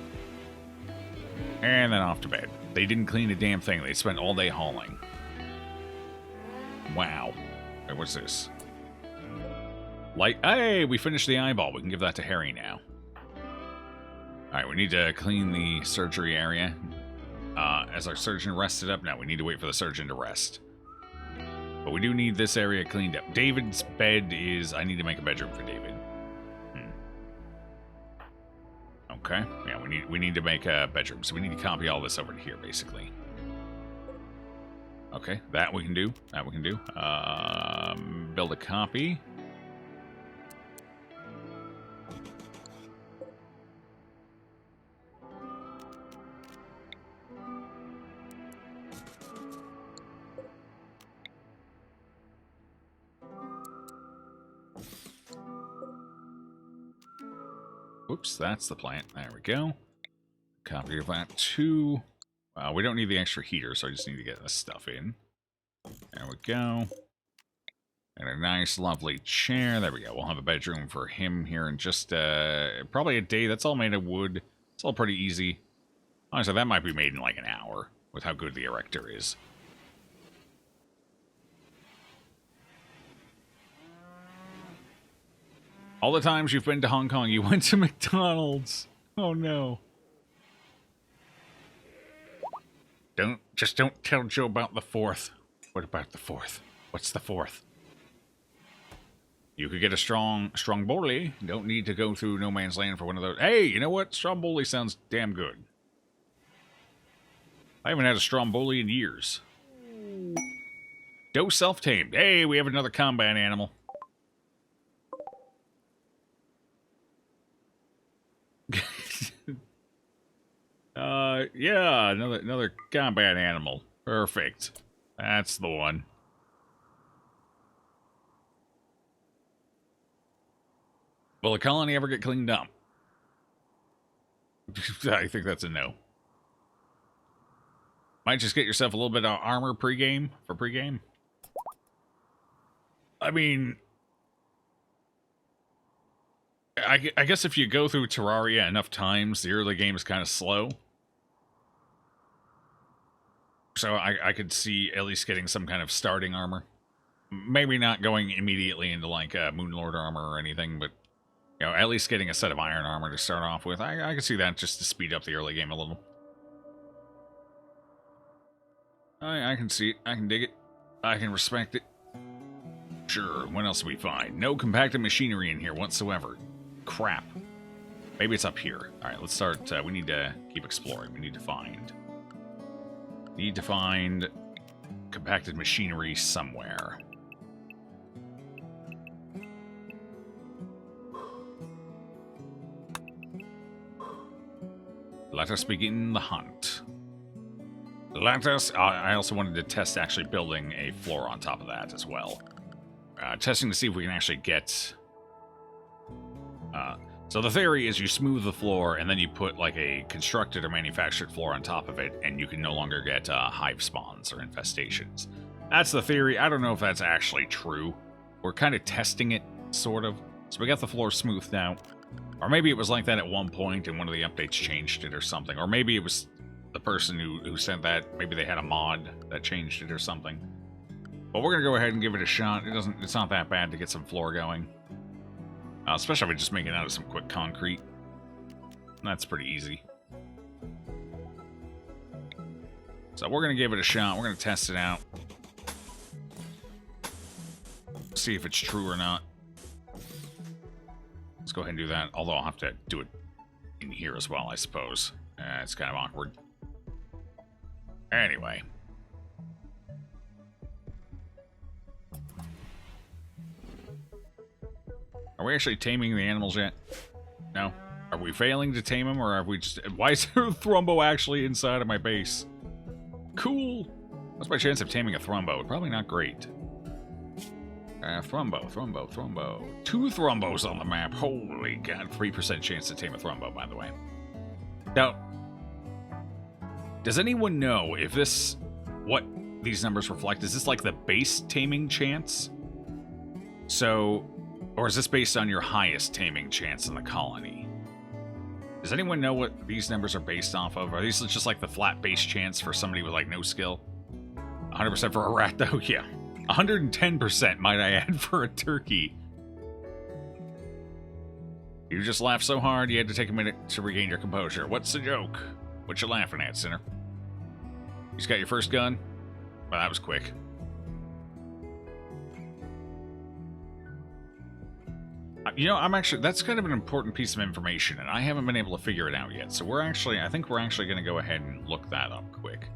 And then off to bed. They didn't clean a damn thing. They spent all day hauling. Wow. Wait, what's this? Light... Hey, we finished the eyeball. We can give that to Harry now. Alright, we need to clean the surgery area. As our surgeon rested up, now we need to wait for the surgeon to rest. But we do need this area cleaned up. David's bed is... I need to make a bedroom for David. Okay. Yeah, we need to make a bedroom. So we need to copy all this over to here, basically. Okay, that we can do. Build a copy. Oops, that's the plant. There we go. Copy of that too. We don't need the extra heater, so I just need to get this stuff in. There we go. And a nice, lovely chair. There we go. We'll have a bedroom for him here in just probably a day. That's all made of wood. It's all pretty easy. Honestly, that might be made in like an hour with how good the erector is. All the times you've been to Hong Kong, you went to McDonald's. Oh no. Just don't tell Joe about the fourth. What about the fourth? What's the fourth? You could get a Stromboli. Don't need to go through no man's land for one of those. Hey, you know what? Stromboli sounds damn good. I haven't had a Stromboli in years. Doe self-tamed. Hey, we have another combat animal. Yeah, another combat animal. Perfect. That's the one. Will the colony ever get cleaned up? I think that's a no. Might just get yourself a little bit of armor pregame for pregame. I mean, I guess if you go through Terraria enough times, the early game is kind of slow. So I could see at least getting some kind of starting armor. Maybe not going immediately into, like, Moonlord armor or anything, but, you know, at least getting a set of iron armor to start off with. I could see that just to speed up the early game a little. I can see it. I can dig it. I can respect it. Sure, what else do we find? No compacted machinery in here whatsoever. Crap. Maybe it's up here. Alright, let's start. We need to keep exploring. We need to find... compacted machinery somewhere. Let us begin the hunt. Let us... I also wanted to test actually building a floor on top of that as well. Testing to see if we can actually get... so the theory is you smooth the floor, and then you put, like, a constructed or manufactured floor on top of it, and you can no longer get hive spawns or infestations. That's the theory. I don't know if that's actually true. We're kind of testing it, sort of. So we got the floor smoothed out. Or maybe it was like that at one point, and one of the updates changed it or something. Or maybe it was the person who sent that. Maybe they had a mod that changed it or something. But we're gonna go ahead and give it a shot. It's not that bad to get some floor going. Especially if we just make it out of some quick concrete. That's pretty easy. So we're gonna give it a shot. We're gonna test it out. See if it's true or not. Let's go ahead and do that. Although I'll have to do it in here as well, I suppose. It's kind of awkward. Anyway. Are we actually taming the animals yet? No? Are we failing to tame them, or have we just... Why is there a Thrumbo actually inside of my base? Cool! What's my chance of taming a Thrumbo? Probably not great. Thrumbo. 2 Thrumbos on the map. Holy god. 3% chance to tame a Thrumbo, by the way. Now, does anyone know if this... what these numbers reflect? Is this like the base taming chance? So... or is this based on your highest taming chance in the colony? Does anyone know what these numbers are based off of? Are these just like the flat base chance for somebody with, like, no skill? 100% for a rat, though? Yeah. 110%, might I add, for a turkey. You just laughed so hard you had to take a minute to regain your composure. What's the joke? What you laughing at, sinner? You just got your first gun? Well, that was quick. You know, that's kind of an important piece of information, and I haven't been able to figure it out yet. So I think we're actually going to go ahead and look that up quick.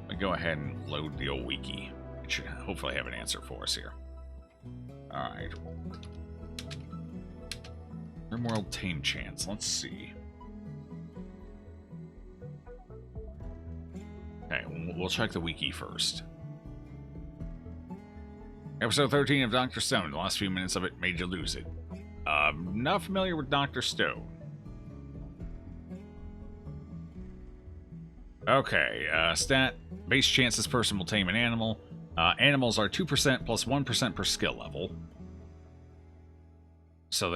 Let me go ahead and load the old wiki. It should hopefully have an answer for us here. Alright. RimWorld tame chance. Let's see. Okay, we'll check the wiki first. Episode 13 of Dr. Stone. The last few minutes of it made you lose it. Not familiar with Dr. Stone. Okay, stat. Base chance this person will tame an animal. Animals are 2% plus 1% per skill level. So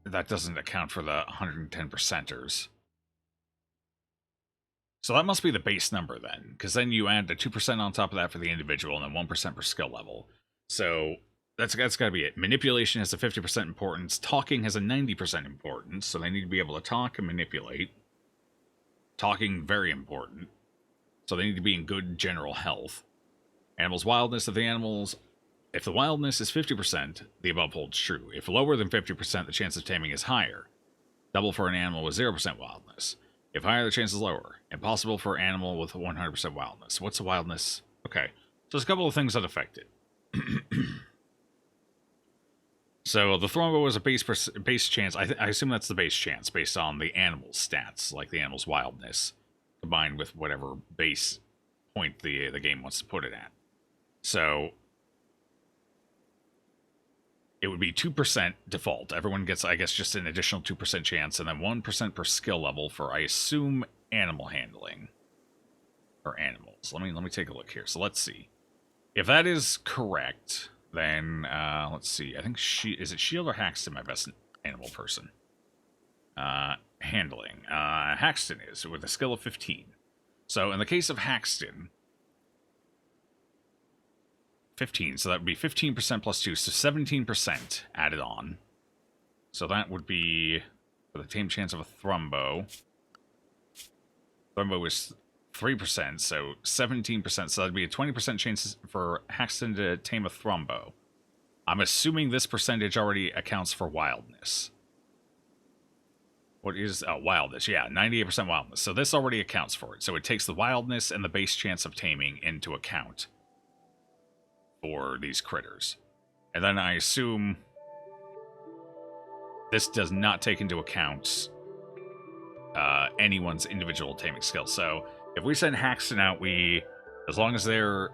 that doesn't account for the 110%ers. So that must be the base number then, because then you add the 2% on top of that for the individual, and then 1% per skill level. So that's got to be it. Manipulation has a 50% importance. Talking has a 90% importance, so they need to be able to talk and manipulate. Talking, very important. So they need to be in good general health. Animals' wildness. If the wildness is 50%, the above holds true. If lower than 50%, the chance of taming is higher. Double for an animal with 0% wildness. If higher, the chance is lower. Impossible for an animal with 100% wildness. What's the wildness? Okay, so there's a couple of things that affect it. So the Thrumbo is a base chance. I assume that's the base chance based on the animal's stats, like the animal's wildness, combined with whatever base point the game wants to put it at. So it would be 2% default. Everyone gets, I guess, just an additional 2% chance, and then 1% per skill level for, I assume, animal handling. Or animals. Let me take a look here. So let's see. If that is correct, then, let's see. I think is it shield or hacks to my best animal person. Handling. Haxton is with a skill of 15. So in the case of Haxton, 15, so that would be 15% plus 2, so 17% added on. So that would be, for the tame chance of a Thrumbo. Thrumbo is 3%, so 17%, so that'd be a 20% chance for Haxton to tame a Thrumbo. I'm assuming this percentage already accounts for wildness. What is wildness? Yeah, 98% wildness. So this already accounts for it. So it takes the wildness and the base chance of taming into account for these critters. And then I assume this does not take into account anyone's individual taming skill. So if we send Haxton out, as long as they're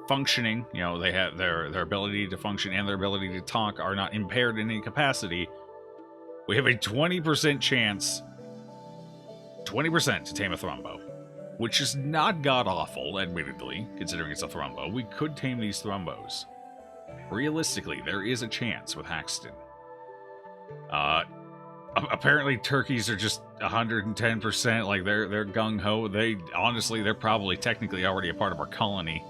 functioning, you know, they have their ability to function and their ability to talk are not impaired in any capacity, we have a 20% chance, 20% to tame a Thrumbo, which is not god-awful, admittedly, considering it's a Thrumbo. We could tame these Thrumbos. Realistically, there is a chance with Haxton. Apparently turkeys are just 110%, like they're gung-ho. They're probably technically already a part of our colony.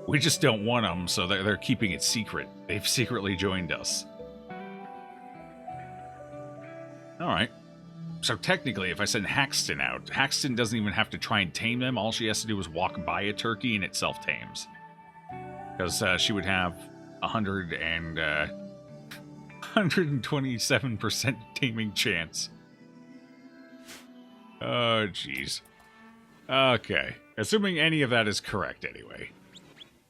We just don't want them, so they're keeping it secret. They've secretly joined us. Alright. So technically, if I send Haxton out, Haxton doesn't even have to try and tame them. All she has to do is walk by a turkey and it self-tames. Because she would have 127% taming chance. Oh, jeez. Okay. Assuming any of that is correct, anyway.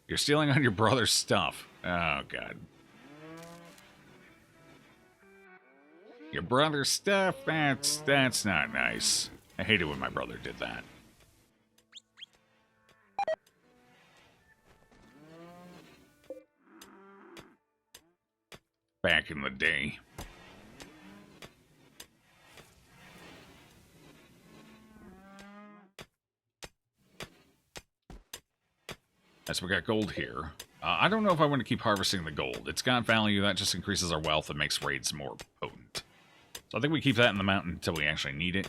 You're stealing on your brother's stuff. Oh, God. Your brother's stuff? That's not nice. I hate it when my brother did that. Back in the day. Yes, we got gold here. I don't know if I want to keep harvesting the gold. It's got value. That just increases our wealth and makes raids more potent. So I think we keep that in the mountain until we actually need it.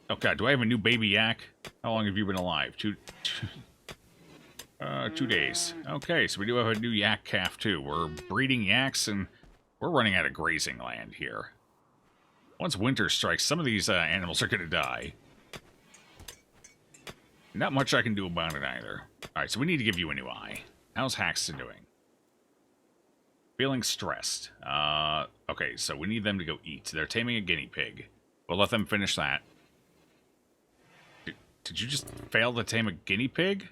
Oh god, do I have a new baby yak? How long have you been alive? 2 days. Okay, so we do have a new yak calf too. We're breeding yaks and we're running out of grazing land here. Once winter strikes, some of these animals are going to die. Not much I can do about it either. Alright, so we need to give you a new eye. How's Haxton doing? Feeling stressed. Okay, so we need them to go eat. They're taming a guinea pig. We'll let them finish that. Did you just fail to tame a guinea pig?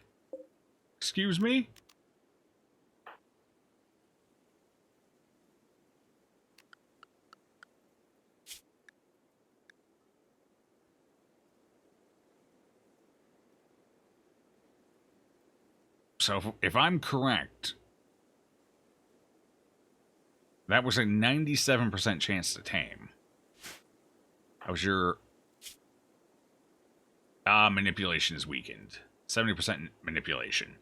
Excuse me? So if I'm correct, that was a 97% chance to tame. How was your... manipulation is weakened. 70% manipulation.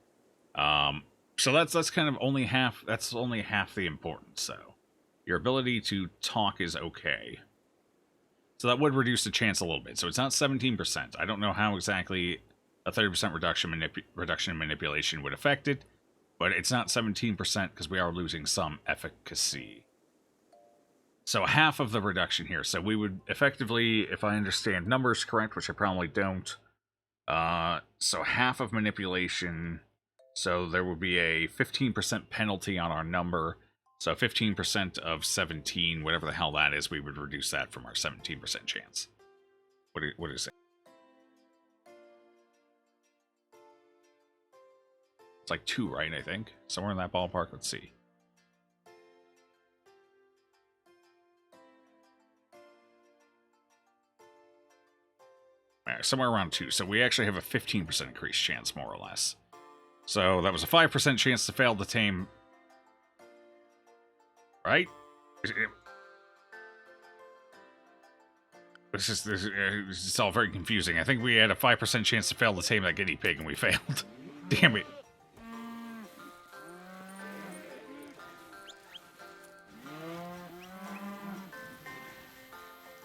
So that's kind of only half... That's only half the importance, so. Your ability to talk is okay. So that would reduce the chance a little bit. So it's not 17%. I don't know how exactly a 30% reduction in manipulation would affect it, but it's not 17% because we are losing some efficacy. So half of the reduction here. So we would effectively, if I understand numbers correct, which I probably don't, so half of manipulation, so there would be a 15% penalty on our number. So 15% of 17, whatever the hell that is, we would reduce that from our 17% chance. What is it? It's like 2, right, I think? Somewhere in that ballpark, let's see. Somewhere around 2, so we actually have a 15% increased chance, more or less. So that was a 5% chance to fail to tame... Right? It's all very confusing. I think we had a 5% chance to fail to tame that guinea pig, and we failed. Damn it.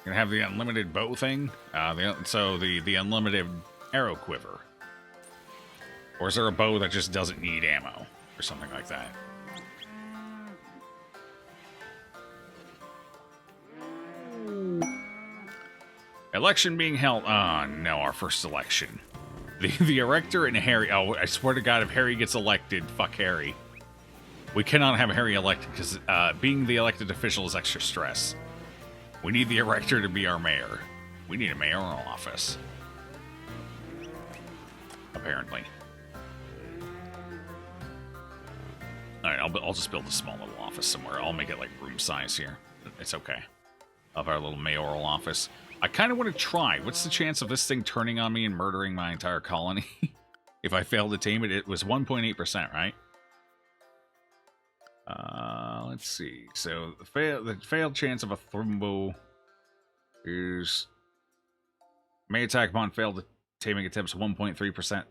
Gonna have the unlimited bow thing. So the unlimited arrow quiver. Or is there a bow that just doesn't need ammo? Or something like that. Election being held. Oh, no, our first election. The Erector and Harry. Oh, I swear to God, if Harry gets elected, fuck Harry. We cannot have Harry elected because being the elected official is extra stress. We need the Erector to be our mayor. We need a mayoral office. Apparently. Alright, I'll just build a small little office somewhere. I'll make it like room size here. It's okay. Of our little mayoral office. I kind of want to try. What's the chance of this thing turning on me and murdering my entire colony? If I fail to tame it, it was 1.8%, right? Let's see. So the failed chance of a Thrumbo is may attack upon failed taming attempts 1.3%.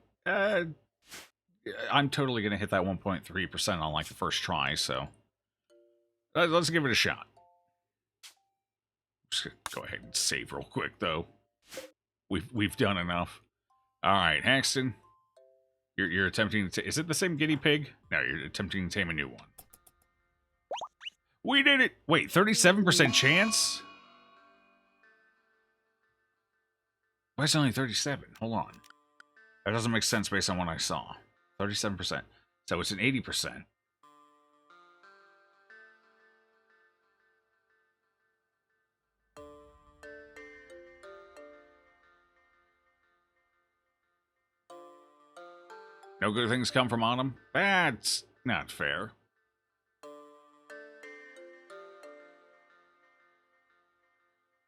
I'm totally gonna hit that 1.3% on like the first try. So let's give it a shot. Just gonna go ahead and save real quick though. We've done enough. All right, Haxton, you're attempting to. Is it the same guinea pig? No, you're attempting to tame a new one. We did it! Wait, 37% chance? Why is it only 37? Hold on. That doesn't make sense based on what I saw. 37%. So it's an 80%. No good things come from autumn? That's not fair.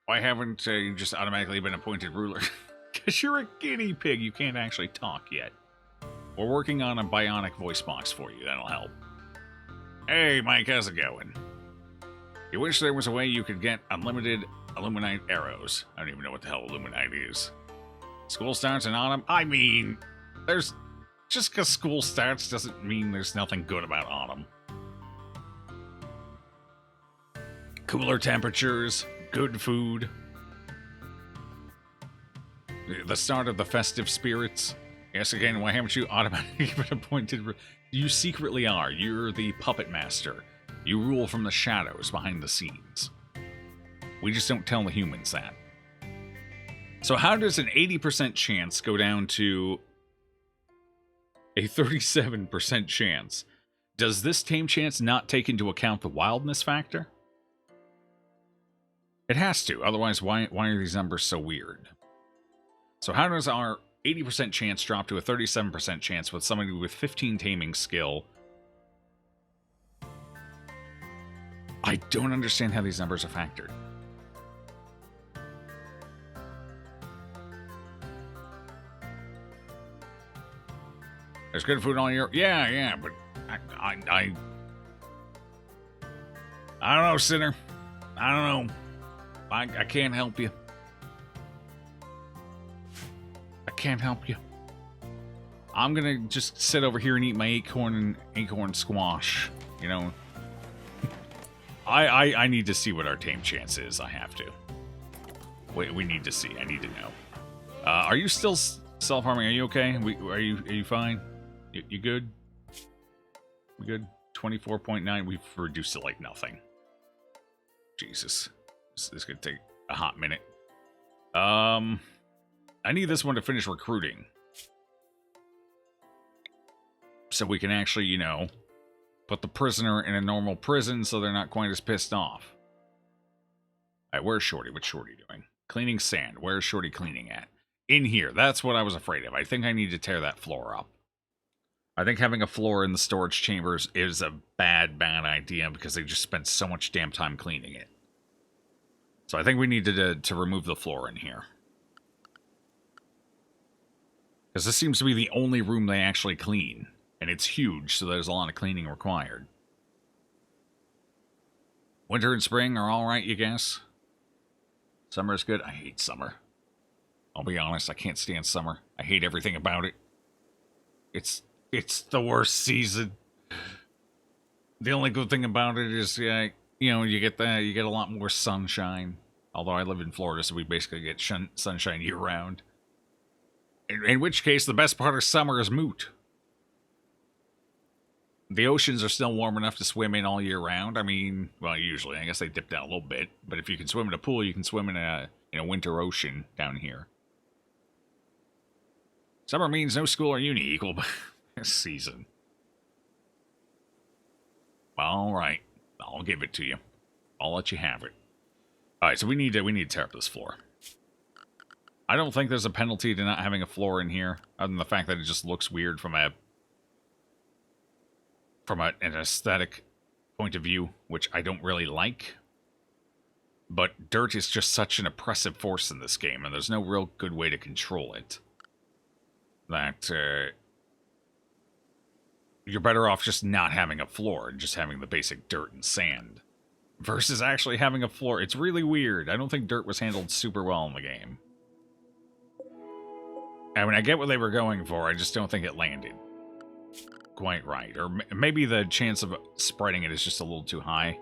Why haven't you just automatically been appointed ruler? Because you're a guinea pig. You can't actually talk yet. We're working on a bionic voice box for you. That'll help. Hey, Mike, how's it going? You wish there was a way you could get unlimited Illuminite arrows. I don't even know what the hell Illuminite is. School starts in autumn? I mean, there's... Just because school starts doesn't mean there's nothing good about autumn. Cooler temperatures, good food. The start of the festive spirits. Yes, again, why haven't you automatically been appointed? You secretly are. You're the puppet master. You rule from the shadows behind the scenes. We just don't tell the humans that. So how does an 80% chance go down to a 37% chance? Does this tame chance not take into account the wildness factor? It has to, otherwise why are these numbers so weird? So how does our 80% chance drop to a 37% chance with somebody with 15 taming skill? I don't understand how these numbers are factored. There's good food all year. Yeah, but I don't know, Sinner. I don't know. I can't help you. I can't help you. I'm gonna just sit over here and eat my acorn squash. You know. I need to see what our tame chance is. I have to. Wait, we need to see. I need to know. Are you still self-harming? Are you okay? Are you fine? You good? We good? 24.9. We've reduced it like nothing. Jesus. This is going to take a hot minute. I need this one to finish recruiting. So we can actually, you know, put the prisoner in a normal prison so they're not quite as pissed off. Alright, where's Shorty? What's Shorty doing? Cleaning sand. Where's Shorty cleaning at? In here. That's what I was afraid of. I think I need to tear that floor up. I think having a floor in the storage chambers is a bad idea because they just spent so much damn time cleaning it. So I think we need to remove the floor in here. Because this seems to be the only room they actually clean. And it's huge, so there's a lot of cleaning required. Winter and spring are alright, you guess? Summer is good? I hate summer. I'll be honest, I can't stand summer. I hate everything about it. It's the worst season. The only good thing about it is, you know, you get a lot more sunshine. Although I live in Florida, so we basically get sunshine year-round. In which case, the best part of summer is moot. The oceans are still warm enough to swim in all year round. I mean, well, usually. I guess they dip down a little bit. But if you can swim in a pool, you can swim in a winter ocean down here. Summer means no school or uni equal this season. All right. I'll give it to you. I'll let you have it. All right, so we need to tear up this floor. I don't think there's a penalty to not having a floor in here, other than the fact that it just looks weird from an aesthetic point of view, which I don't really like. But dirt is just such an oppressive force in this game, and there's no real good way to control it. That you're better off just not having a floor and just having the basic dirt and sand. Versus actually having a floor. It's really weird. I don't think dirt was handled super well in the game. I mean, I get what they were going for, I just don't think it landed quite right. Or maybe the chance of spreading it is just a little too high.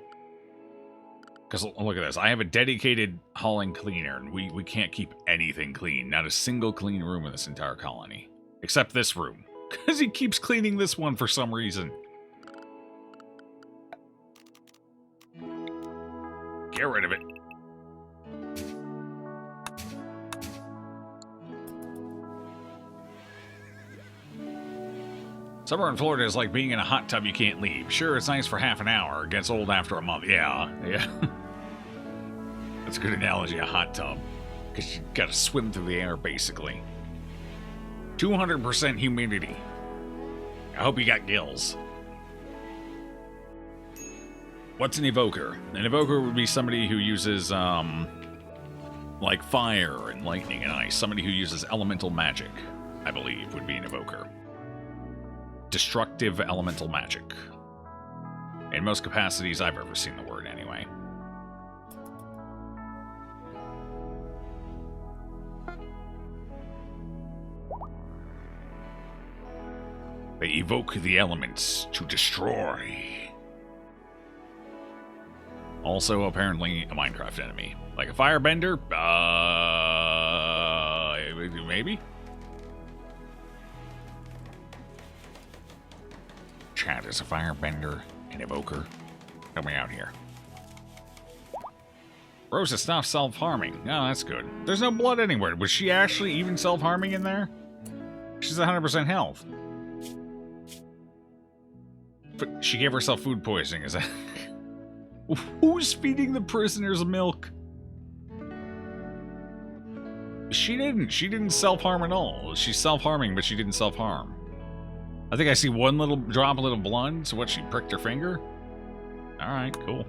Because look at this. I have a dedicated hauling cleaner, and we can't keep anything clean. Not a single clean room in this entire colony. Except this room. Because he keeps cleaning this one for some reason. Get rid of it. Summer in Florida is like being in a hot tub you can't leave. Sure, it's nice for half an hour. It gets old after a month. Yeah. That's a good analogy, a hot tub. Because you gotta swim through the air, basically. 200% humidity. I hope you got gills. What's an evoker? An evoker would be somebody who uses, like fire and lightning and ice. Somebody who uses elemental magic, I believe, would be an evoker. Destructive elemental magic. In most capacities I've ever seen the word, anyway. They evoke the elements to destroy. Also, apparently, a Minecraft enemy. Like a firebender? Maybe? Chat is a firebender, an evoker. Help me out here. Rosa, stop self-harming. Oh, that's good. There's no blood anywhere. Was she actually even self-harming in there? She's 100% health. But she gave herself food poisoning, is that... Who's feeding the prisoners milk? She didn't self-harm at all. She's self-harming, but she didn't self-harm. I think I see one little droplet of blood, so what, she pricked her finger? Alright, cool.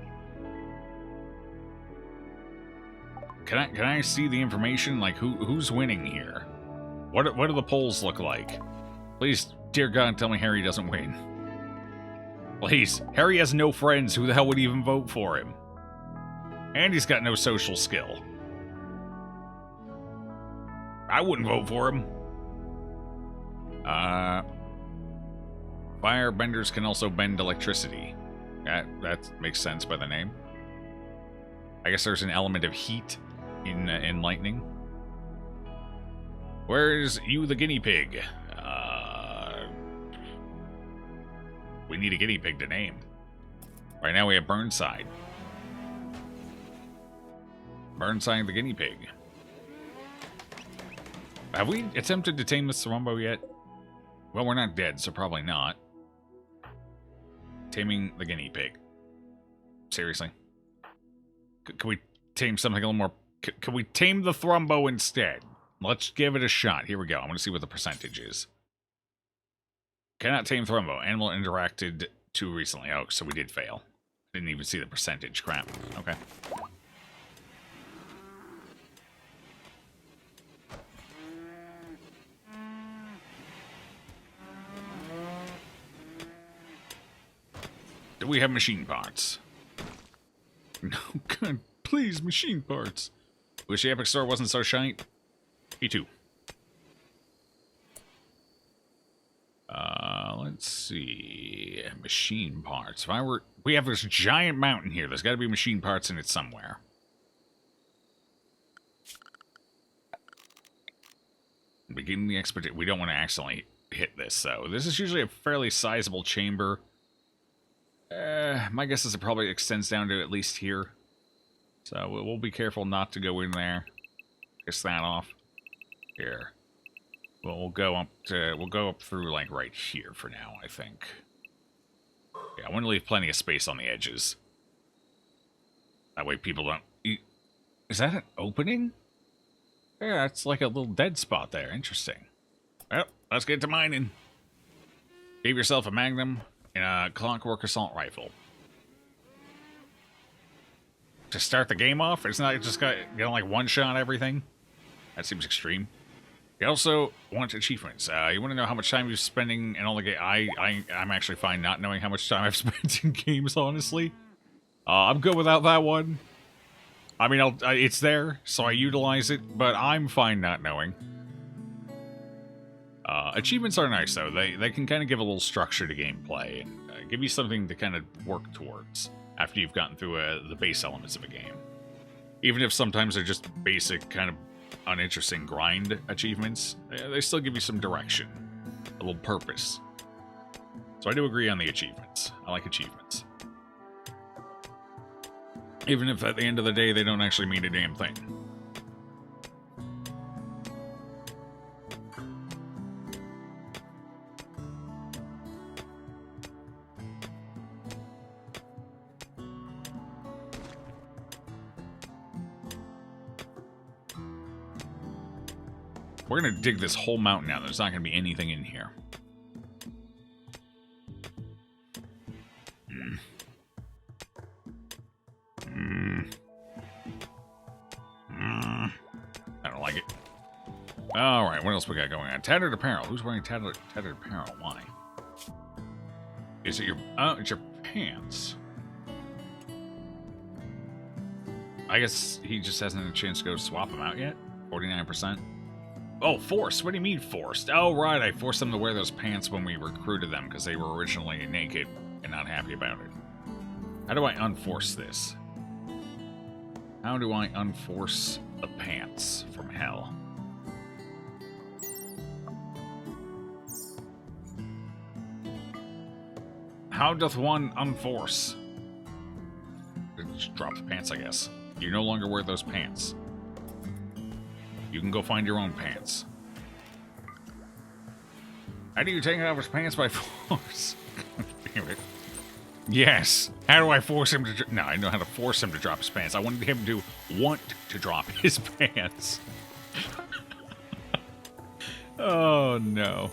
Can I see the information? Like, who's winning here? What do the polls look like? Please, dear God, tell me Harry doesn't win. Please. Harry has no friends. Who the hell would even vote for him? And he's got no social skill. I wouldn't vote for him. Firebenders can also bend electricity. That makes sense by the name. I guess there's an element of heat in lightning. Where's you the guinea pig? We need a guinea pig to name. Right now we have Burnside. Burnside the guinea pig. Have we attempted to tame this Rumbo yet? Well, we're not dead, so probably not. Taming the guinea pig. Seriously? Can we tame something a little more... Can we tame the Thrumbo instead? Let's give it a shot. Here we go. I want to see what the percentage is. Cannot tame Thrumbo. Animal interacted too recently. Oh, so we did fail. Didn't even see the percentage. Crap. Okay. Do we have machine parts? No, God, please, machine parts. Wish the Epic Store wasn't so shite. Me too. Let's see. Machine parts. If I were... We have this giant mountain here. There's got to be machine parts in it somewhere. begin the expedition. We don't want to accidentally hit this, so this is usually a fairly sizable chamber. My guess is it probably extends down to at least here. So we'll be careful not to go in there. Piss that off. Here. We'll go up through like right here for now, I think. Yeah, I want to leave plenty of space on the edges. That way people don't... Is that an opening? Yeah, it's like a little dead spot there. Interesting. Well, let's get to mining. Give yourself a magnum and a clockwork assault rifle. To start the game off, it's not just got, like one-shot everything. That seems extreme. You also want achievements. You want to know how much time you're spending in all the game. I'm actually fine not knowing how much time I've spent in games, honestly. I'm good without that one. I mean, it's there, so I utilize it, but I'm fine not knowing. Achievements are nice, though. They can kind of give a little structure to gameplay and give you something to kind of work towards after you've gotten through the base elements of a game. Even if sometimes they're just basic, kind of uninteresting grind achievements, they still give you some direction, a little purpose. So I do agree on the achievements. I like achievements. Even if at the end of the day they don't actually mean a damn thing. We're gonna dig this whole mountain out. There's not gonna be anything in here. I don't like it. Alright, what else we got going on? Tattered apparel. Who's wearing tattered apparel? Why? Is it your... Oh, it's your pants. I guess he just hasn't had a chance to go swap them out yet? 49%? Oh, forced. What do you mean forced? Oh, right. I forced them to wear those pants when we recruited them because they were originally naked and not happy about it. How do I unforce this? How do I unforce the pants from hell? How doth one unforce? Just drop the pants, I guess. You no longer wear those pants. You can go find your own pants. How do you take off his pants by force? Damn it. Yes. How do I force him to... No, I know how to force him to drop his pants. I wanted him to want to drop his pants. Oh, no.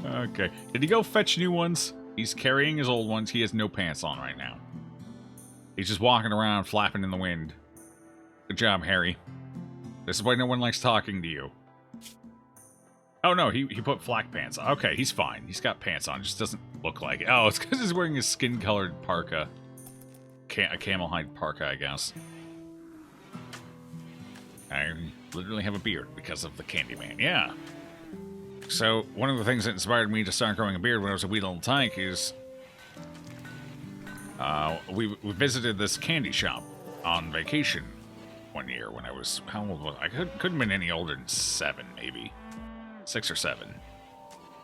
Okay. Did he go fetch new ones? He's carrying his old ones. He has no pants on right now. He's just walking around, flapping in the wind. Good job, Harry. This is why no one likes talking to you. Oh, no, he put flak pants on. Okay, he's fine. He's got pants on. It just doesn't look like it. Oh, it's because he's wearing his skin-colored parka. A camel hide parka, I guess. I literally have a beard because of the Candyman. Yeah. So, one of the things that inspired me to start growing a beard when I was a wee little tyke is... we visited this candy shop on vacation one year when I was... How old was I? I couldn't have been any older than 7, maybe. 6 or 7.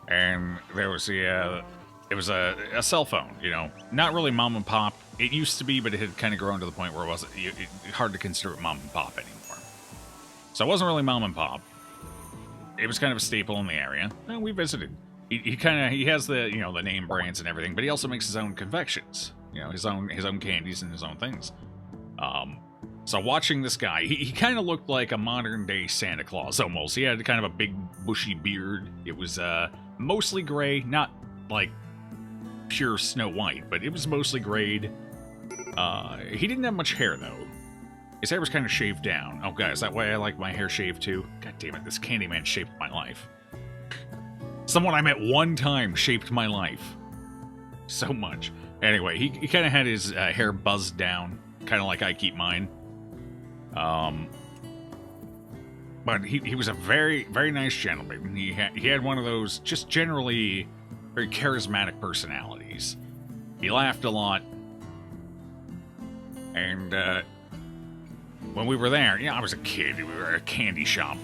And there was it was a cell phone, you know. Not really mom and pop. It used to be, but it had kind of grown to the point where it wasn't hard to consider it mom and pop anymore. So it wasn't really mom and pop. It was kind of a staple in the area. And we visited. He has the, you know, the name brands and everything, but he also makes his own confections. You know, his own candies and his own things. So watching this guy, he kind of looked like a modern-day Santa Claus, almost. He had kind of a big, bushy beard. It was mostly gray, not, like, pure Snow White, but it was mostly grayed. He didn't have much hair, though. His hair was kind of shaved down. Oh, God, is that why I like my hair shaved, too? God damn it, this Candyman shaped my life. Someone I met one time shaped my life. So much. Anyway, he kind of had his hair buzzed down, kind of like I keep mine. But he was a very, very nice gentleman. He had one of those just generally very charismatic personalities. He laughed a lot. And when we were there, yeah, I was a kid. We were at a candy shop.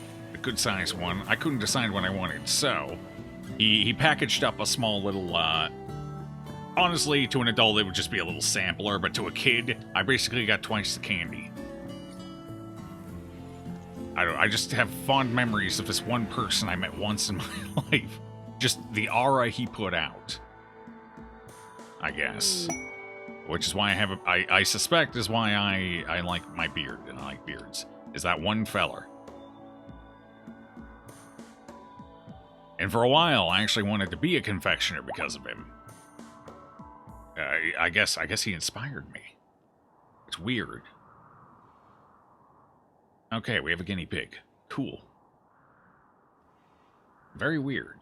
good-sized one. I couldn't decide what I wanted, so he packaged up a small little, honestly, to an adult, it would just be a little sampler, but to a kid, I basically got twice the candy. I just have fond memories of this one person I met once in my life. Just the aura he put out, I guess. Which is why I suspect is why I like my beard, and I like beards. Is that one feller. And for a while, I actually wanted to be a confectioner because of him. I guess he inspired me. It's weird. Okay, we have a guinea pig. Cool. Very weird.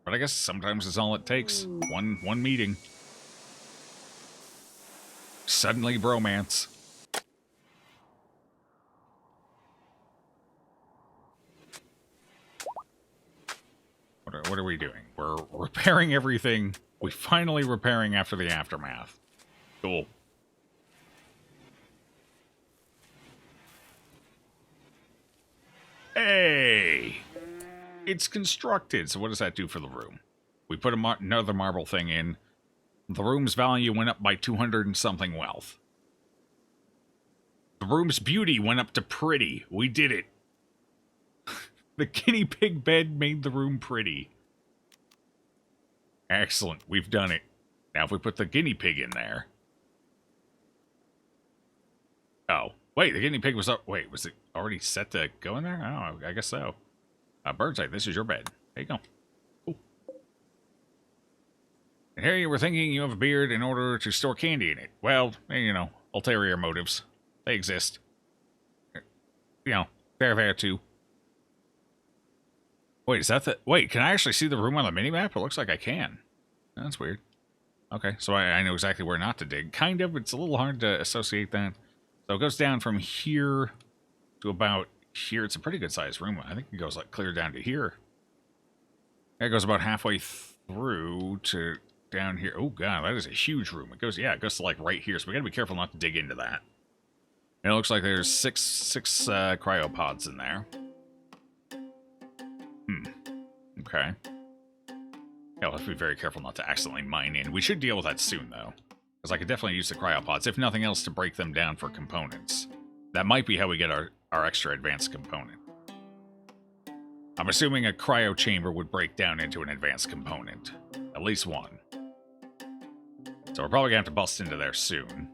But I guess sometimes it's all it takes. One meeting. Suddenly bromance. What are we doing? We're repairing everything. We finally repairing after the aftermath. Cool. Hey! It's constructed. So what does that do for the room? We put another marble thing in. The room's value went up by 200 and something wealth. The room's beauty went up to pretty. We did it. The guinea pig bed made the room pretty. Excellent. We've done it. Now if we put the guinea pig in there. Oh. Wait, the guinea pig was up. Wait, was it already set to go in there? Oh, I guess so. Birdseye, this is your bed. There you go. Cool. And here you were thinking you have a beard in order to store candy in it. Well, you know, ulterior motives. They exist. You know, they're there too. Wait, is that the... Wait, can I actually see the room on the minimap? It looks like I can. That's weird. Okay, so I know exactly where not to dig. Kind of. It's a little hard to associate that. So it goes down from here to about here. It's a pretty good sized room. I think it goes like clear down to here. It goes about halfway through to down here. Oh god, that is a huge room. It goes to like right here. So we gotta be careful not to dig into that. And it looks like there's six cryopods in there. Okay. Yeah, let's be very careful not to accidentally mine in. We should deal with that soon, though. Because I could definitely use the cryopods, if nothing else, to break them down for components. That might be how we get our extra advanced component. I'm assuming a cryo chamber would break down into an advanced component. At least one. So we're probably going to have to bust into there soon.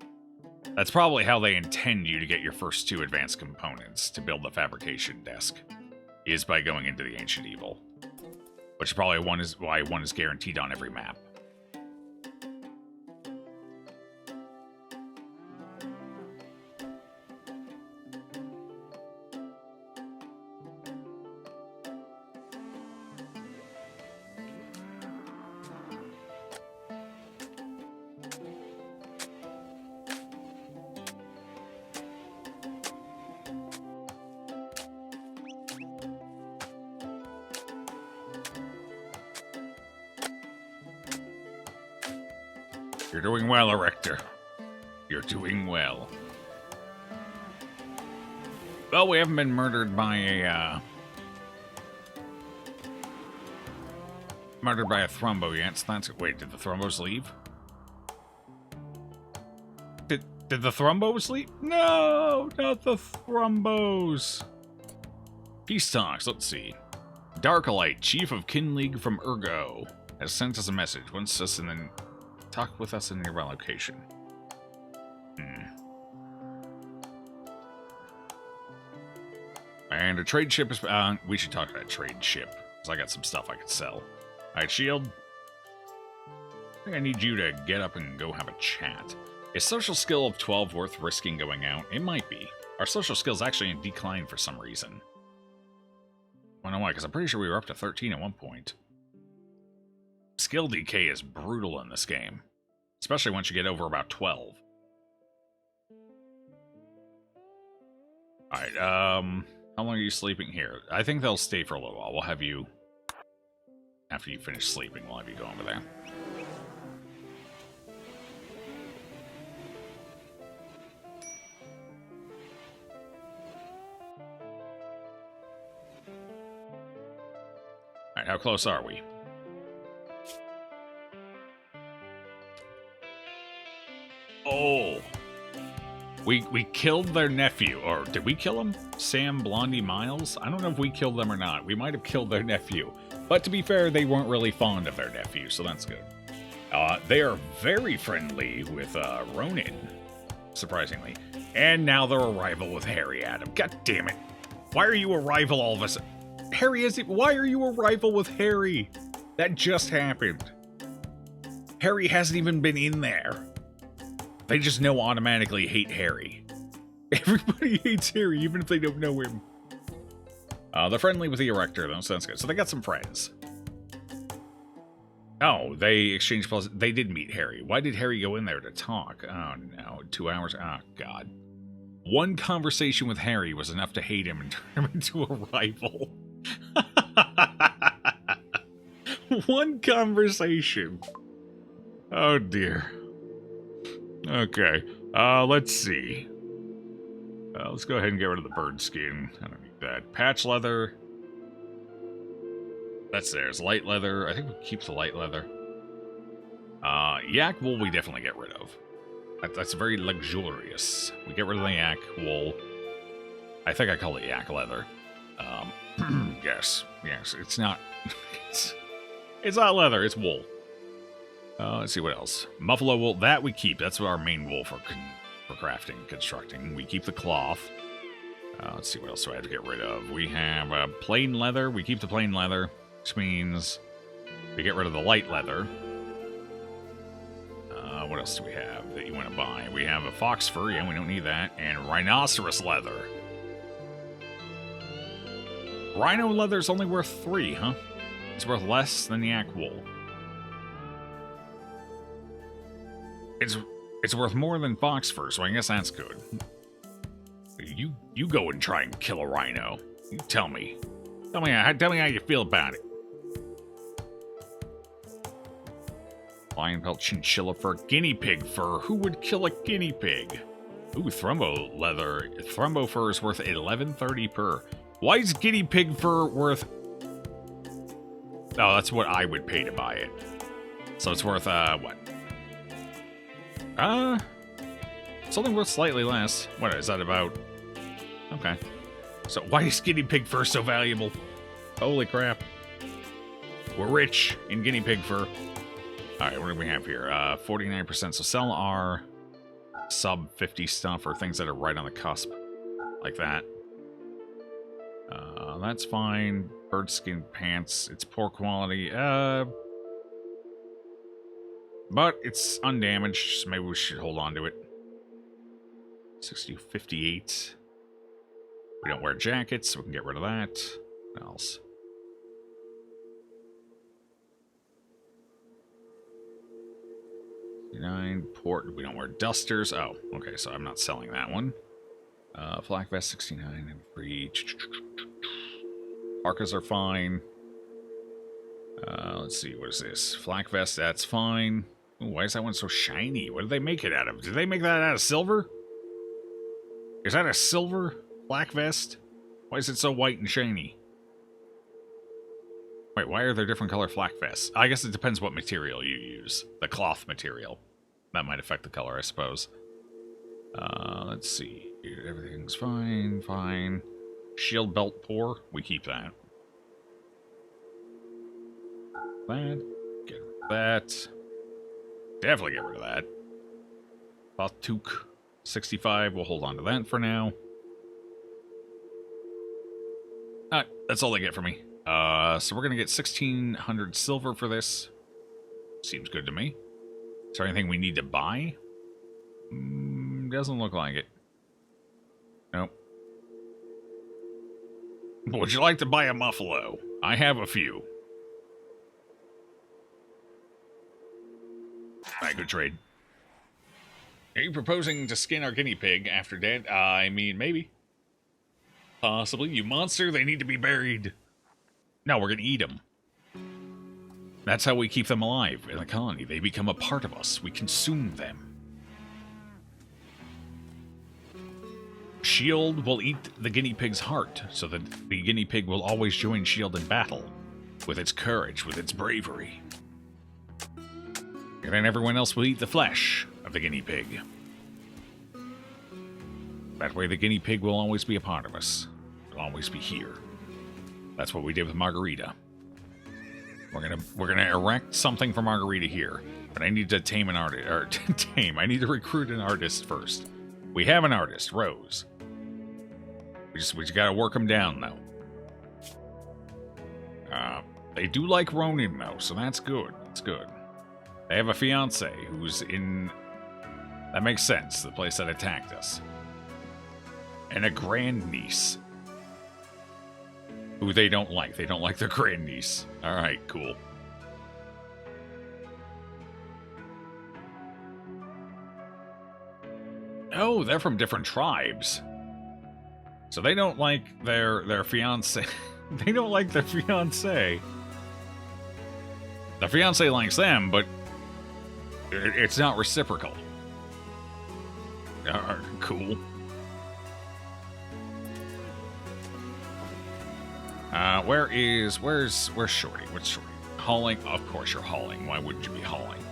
That's probably how they intend you to get your first 2 advanced components to build the fabrication desk. Is by going into the Ancient Evil. Which probably why one is guaranteed on every map. You're doing well, Erector. You're doing well. Well, we haven't been murdered by a, Thrombo yet, so that's... Wait, did the Thrombos leave? Did the Thrombos leave? No, not the Thrombos. Peace talks, let's see. Darkalite, Chief of Kin League from Urgo, has sent us a message. Wants us and then talk with us in a nearby location. And a trade ship is... we should talk about a trade ship, because I got some stuff I could sell. Alright, Shield. I think I need you to get up and go have a chat. Is social skill of 12 worth risking going out? It might be. Our social skill's actually in decline for some reason. I don't know why, because I'm pretty sure we were up to 13 at one point. Skill decay is brutal in this game. Especially once you get over about 12. Alright, how long are you sleeping here? I think they'll stay for a little while. We'll have you... After you finish sleeping, we'll have you go over there. How close are we? Oh. We killed their nephew. Or did we kill him? Sam, Blondie, Miles? I don't know if we killed them or not. We might have killed their nephew. But to be fair, they weren't really fond of their nephew, so that's good. They are very friendly with Ronan, surprisingly. And now they're a rival with Harry Adam. God damn it. Why are you a rival all of a sudden? Why are you a rival with Harry? That just happened. Harry hasn't even been in there. They just know automatically hate Harry. Everybody hates Harry, even if they don't know him. They're friendly with the Erector, though, so that's good. So they got some friends. Oh, they exchanged plus. They did meet Harry. Why did Harry go in there to talk? Oh, no. 2 hours? Oh, God. One conversation with Harry was enough to hate him and turn him into a rival. One conversation. Oh, dear. Okay. Let's see. Let's go ahead and get rid of the bird skin. I don't need that. Patch leather. That's theirs. Light leather. I think we'll keep the light leather. Yak wool we definitely get rid of. That's very luxurious. We get rid of the yak wool. I think I call it yak leather. Yes. It's not. It's not leather. It's wool. Let's see what else. Buffalo wool. That we keep. That's our main wool for crafting, constructing. We keep the cloth. Let's see what else do I have to get rid of. We have plain leather. We keep the plain leather, which means we get rid of the light leather. What else do we have that you want to buy? We have a fox fur. Yeah, we don't need that. And rhinoceros leather. Rhino leather's only worth 3, huh? It's worth less than the yak wool. It's worth more than fox fur, so I guess that's good. You go and try and kill a rhino. You tell me. Tell me how you feel about it. Lion pelt, chinchilla fur, guinea pig fur. Who would kill a guinea pig? Ooh, Thrumbo leather. Thrumbo fur is worth $11.30 per. Why is guinea pig fur worth... Oh, that's what I would pay to buy it. So it's worth, what? It's only worth slightly less. What is that about? Okay. So why is guinea pig fur so valuable? Holy crap. We're rich in guinea pig fur. Alright, what do we have here? 49%. So sell our sub 50 stuff or things that are right on the cusp. Like that. That's fine. Bird skin pants. It's poor quality. But it's undamaged, so maybe we should hold on to it. 60-58. We don't wear jackets, so we can get rid of that. What else? Port. We don't wear dusters. Oh, okay, so I'm not selling that one. Flak vest 69 and free. Parkas are fine. Let's see, what is this? Flak vest, that's fine. Ooh, why is that one so shiny? What did they make it out of? Did they make that out of silver? Is that a silver flak vest? Why is it so white and shiny? Wait, why are there different color flak vests? I guess it depends what material you use. The cloth material. That might affect the color, I suppose. Let's see. Everything's fine. Shield belt poor. We keep that. Get rid of that. Definitely get rid of that. Cloth toque 65. We'll hold on to that for now. Alright, that's all they get for me. So we're gonna get 1,600 silver for this. Seems good to me. Is there anything we need to buy? Doesn't look like it. Nope. Would you like to buy a muffalo? I have a few. Alright, good trade. Are you proposing to skin our guinea pig after dead? I mean, maybe. Possibly. You monster, they need to be buried. No, we're gonna eat them. That's how we keep them alive in the colony. They become a part of us. We consume them. Shield will eat the guinea pig's heart, so that the guinea pig will always join Shield in battle. with its courage, with its bravery. And then everyone else will eat the flesh of the guinea pig. That way the guinea pig will always be a part of us. It'll always be here. That's what we did with Margarita. We're gonna erect something for Margarita here. But I need to tame an artist, or tame. I need to recruit an artist first. We have an artist, Rose. We just gotta work him down, though. They do like Ronin, though, so that's good. That's good. They have a fiance who's in... That makes sense, the place that attacked us. And a grandniece. Who they don't like. They don't like their grandniece. Alright, cool. Oh, they're from different tribes. So they don't like their fiance. They don't like their fiance. The fiance likes them, but it's not reciprocal. Cool. Where's Shorty? What's Shorty? Hauling? Of course you're hauling. Why wouldn't you be hauling?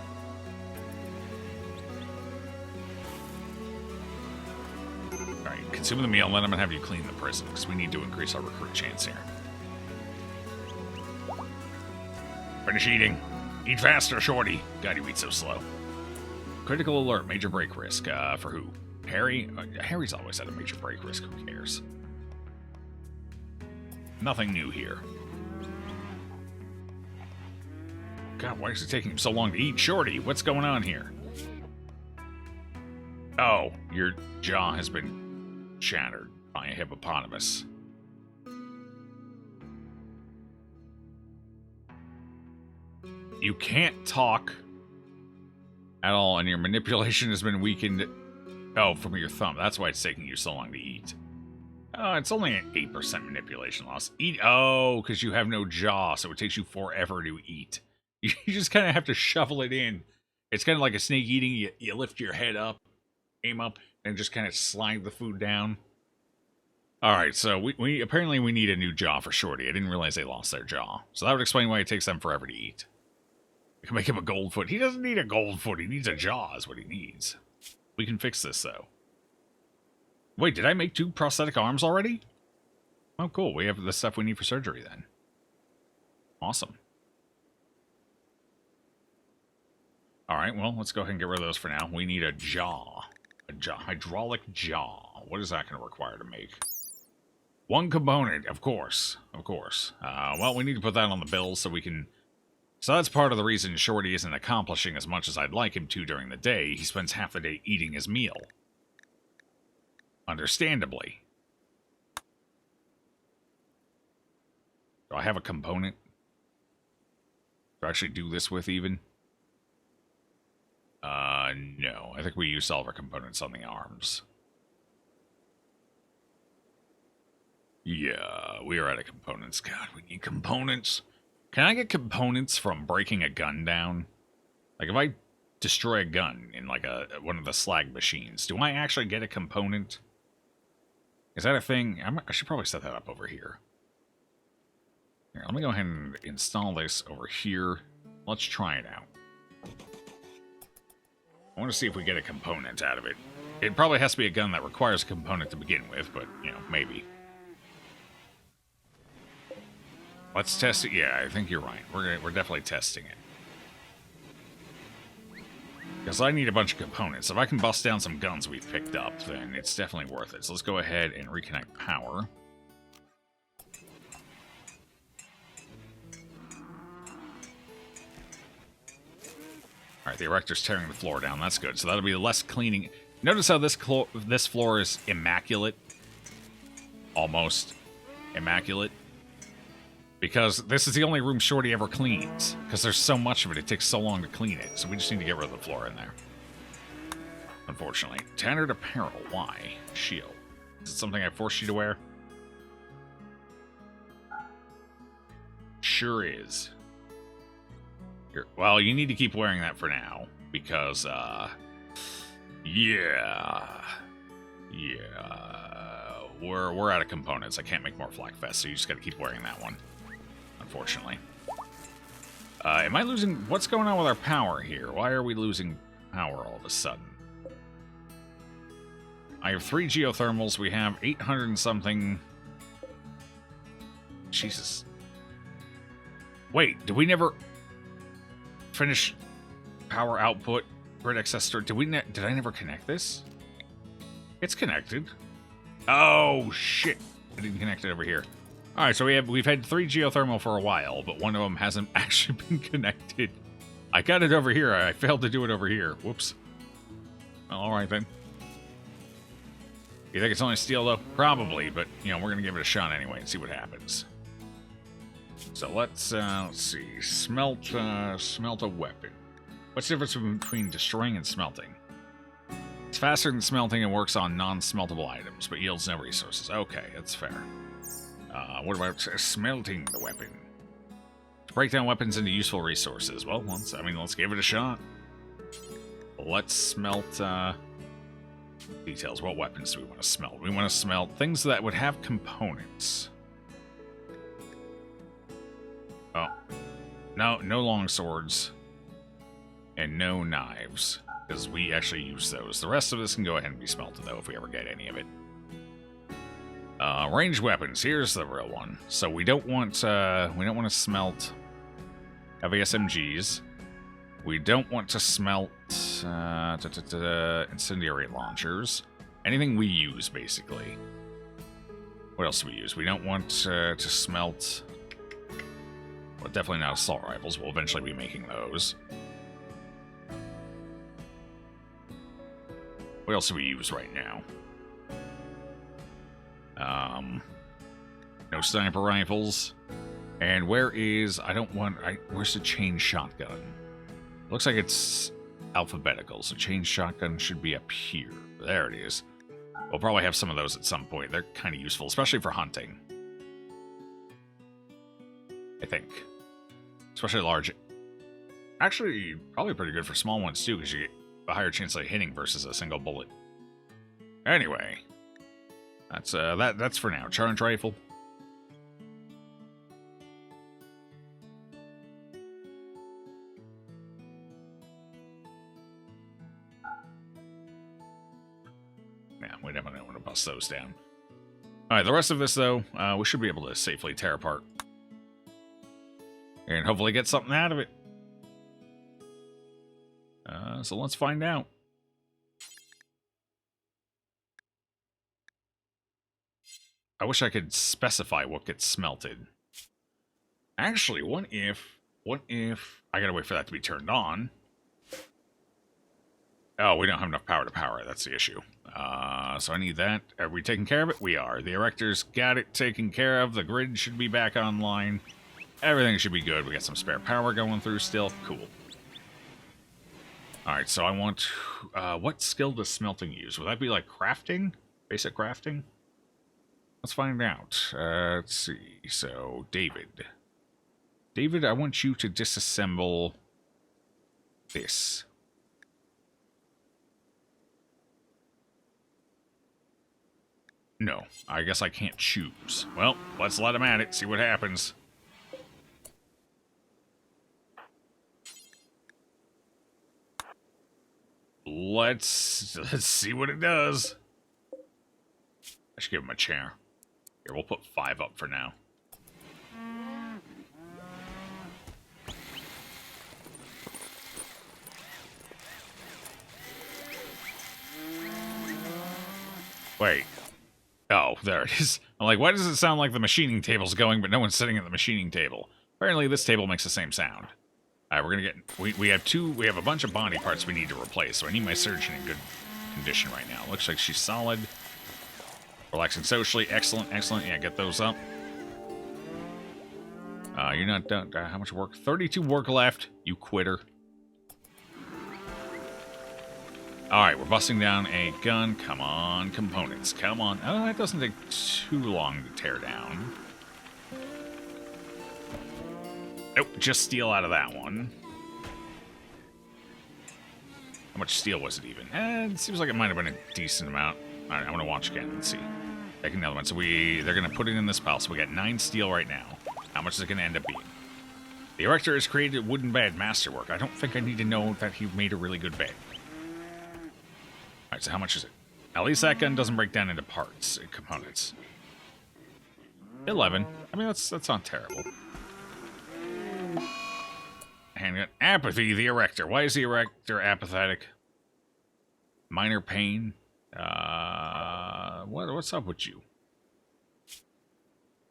Alright, consume the meal, let them have you clean the prison, because we need to increase our recruit chance here. Finish eating. Eat faster, Shorty. God, you eat so slow. Critical alert, major break risk. For who? Harry? Harry's always at a major break risk. Who cares? Nothing new here. God, why is it taking him so long to eat? Shorty, what's going on here? Oh, your jaw has been shattered by a hippopotamus. You can't talk at all, and your manipulation has been weakened. Oh, from your thumb. That's why it's taking you so long to eat. Oh, it's only an 8% manipulation loss. Eat. Oh, because you have no jaw, so it takes you forever to eat. You just kind of have to shovel it in. It's kind of like a snake eating. You lift your head up, aim up, and just kind of slide the food down. Alright, so we apparently we need a new jaw for Shorty. I didn't realize they lost their jaw. So that would explain why it takes them forever to eat. We can make him a gold foot. He doesn't need a gold foot. He needs a jaw is what he needs. We can fix this, though. Wait, did I make 2 prosthetic arms already? Oh, cool. We have the stuff we need for surgery, then. Awesome. Alright, well, let's go ahead and get rid of those for now. We need a jaw. Hydraulic jaw. What is that going to require to make? 1 component, of course. Of course. Well, we need to put that on the bill so we can... So that's part of the reason Shorty isn't accomplishing as much as I'd like him to during the day. He spends half the day eating his meal. Understandably. Do I have a component to actually do this with, even? No. I think we used all of our components on the arms. Yeah, we are out of components. God, we need components. Can I get components from breaking a gun down? Like, if I destroy a gun in, like, one of the slag machines, do I actually get a component? Is that a thing? I should probably set that up over here. Here, let me go ahead and install this over here. Let's try it out. I want to see if we get a component out of it. It probably has to be a gun that requires a component to begin with, but, you know, maybe. Let's test it. Yeah, I think you're right. We're definitely testing it. Because I need a bunch of components. If I can bust down some guns we've picked up, then it's definitely worth it. So let's go ahead and reconnect power. Alright, the erector's tearing the floor down. That's good. So that'll be less cleaning. Notice how this floor is immaculate. Almost immaculate. Because this is the only room Shorty ever cleans. Because there's so much of it, it takes so long to clean it. So we just need to get rid of the floor in there. Unfortunately. Tattered apparel. Why? Shield. Is it something I forced you to wear? Sure is. Here. Well, you need to keep wearing that for now. Because, yeah. We're out of components. I can't make more Flak Fest, so you just gotta keep wearing that one. Unfortunately. Am I losing... What's going on with our power here? Why are we losing power all of a sudden? I have 3 geothermals. We have 800 and something... Jesus. Wait, did we never finish power output grid excess store? Did I never connect this? It's connected. Oh shit! I didn't connect it over here. All right, so we've had 3 geothermal for a while, but one of them hasn't actually been connected. I got it over here. I failed to do it over here. Whoops. Well, all right then. You think it's only steel though? Probably, but you know we're gonna give it a shot anyway and see what happens. So let's see. Smelt a weapon. What's the difference between destroying and smelting? It's faster than smelting and works on non-smeltable items, but yields no resources. Okay, that's fair. What about smelting the weapon? To break down weapons into useful resources. Well, let's give it a shot. Let's smelt, details. What weapons do we want to smelt? We want to smelt things that would have components. Oh. No long swords. And no knives. Because we actually use those. The rest of this can go ahead and be smelted, though, if we ever get any of it. Ranged weapons. Here's the real one. So we don't want to smelt heavy SMGs. We don't want to smelt incendiary launchers. Anything we use, basically. What else do we use? We don't want to smelt... Well, definitely not assault rifles. We'll eventually be making those. What else do we use right now? No sniper rifles. And where is... where's the chain shotgun? Looks like it's alphabetical, so chain shotgun should be up here. There it is. We'll probably have some of those at some point. They're kind of useful, especially for hunting. I think. Especially large. Actually, probably pretty good for small ones, too, because you get a higher chance of hitting versus a single bullet. Anyway. That's for now. Charge rifle. Yeah, we definitely want to bust those down. Alright, the rest of this, though, we should be able to safely tear apart. And hopefully get something out of it. So let's find out. I wish I could specify what gets smelted. Actually, what if I gotta wait for that to be turned on? Oh, we don't have enough power to power it. That's the issue. So I need that. Are we taking care of it? We are. The erectors got it taken care of. The grid should be back online. Everything should be good. We got some spare power going through still. Cool. Alright, so I want... what skill does smelting use? Would that be like crafting? Basic crafting? Let's find out. Let's see. So, David. David, I want you to disassemble this. No, I guess I can't choose. Well, let's let him at it, see what happens. Let's see what it does. I should give him a chair. Here, we'll put 5 up for now. Wait. Oh, there it is. I'm like, why does it sound like the machining table's going, but no one's sitting at the machining table? Apparently, this table makes the same sound. All right, we're gonna get. We have a bunch of body parts we need to replace, so I need my surgeon in good condition right now. Looks like she's solid. Relaxing socially, excellent, excellent. Yeah, get those up. You're not done. How much work? 32 work left. You quitter. All right, we're busting down a gun. Come on, components. Come on. Oh, that doesn't take too long to tear down. Nope, just steel out of that one. How much steel was it even? It seems like it might have been a decent amount. All right, I'm gonna watch again and see. Take another one. So they're gonna put it in this pile. So we got 9 steel right now. How much is it gonna end up being? The erector has created a wooden bed masterwork. I don't think I need to know that he made a really good bed. Alright, so how much is it? At least that gun doesn't break down into parts, components. 11. I mean, that's not terrible. Handgun. Apathy, the erector. Why is the erector apathetic? Minor pain. What's up with you?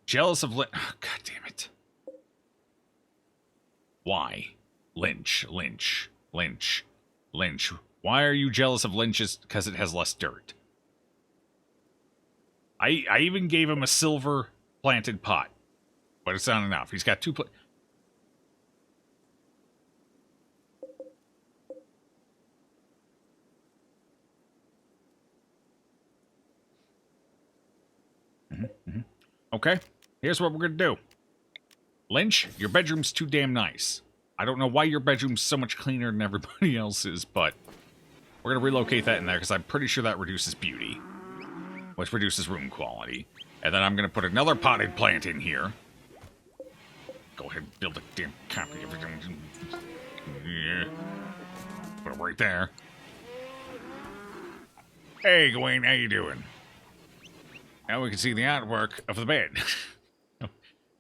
Jealous of Lynch. Oh, God damn it. Why? Lynch. Why are you jealous of Lynch's? Because it has less dirt. I even gave him a silver planted pot. But it's not enough. He's got 2 Okay, here's what we're gonna do. Lynch, your bedroom's too damn nice. I don't know why your bedroom's so much cleaner than everybody else's, but we're gonna relocate that in there because I'm pretty sure that reduces beauty, which reduces room quality. And then I'm gonna put another potted plant in here. Go ahead and build a damn copy of everything. Yeah. Put it right there. Hey, Gawain, how you doing? Now we can see the artwork of the bed.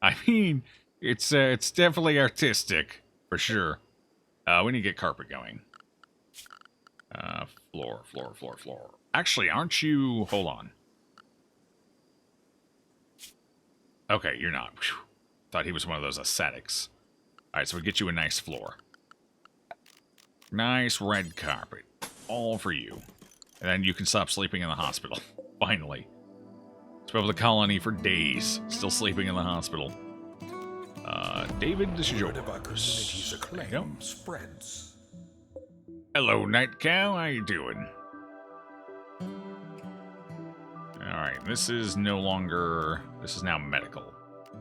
I mean, it's definitely artistic, for sure. We need to get carpet going. Floor. Actually, aren't you... Hold on. Okay, you're not. Whew. Thought he was one of those ascetics. Alright, so we get you a nice floor. Nice red carpet. All for you. And then you can stop sleeping in the hospital. Finally. Spent the colony for days, still sleeping in the hospital. David, this is yours. There you go. Spreads. Hello, Night Cow. How you doing? Alright, this is no longer... This is now medical.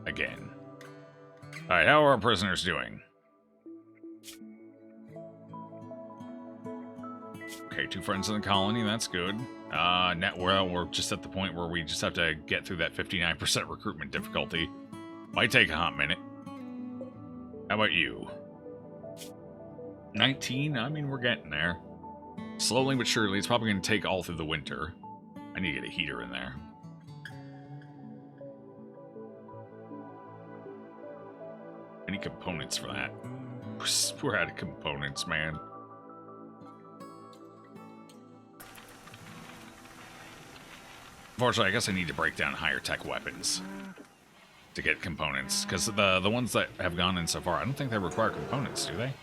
Again. Alright, how are our prisoners doing? Okay, 2 friends in the colony, that's good. Well, we're just at the point where we just have to get through that 59% recruitment difficulty. Might take a hot minute. How about you? 19? I mean, we're getting there. Slowly but surely, it's probably going to take all through the winter. I need to get a heater in there. Any components for that? We're out of components, man. Unfortunately, I guess I need to break down higher tech weapons to get components, because the ones that have gone in so far, I don't think they require components, do they?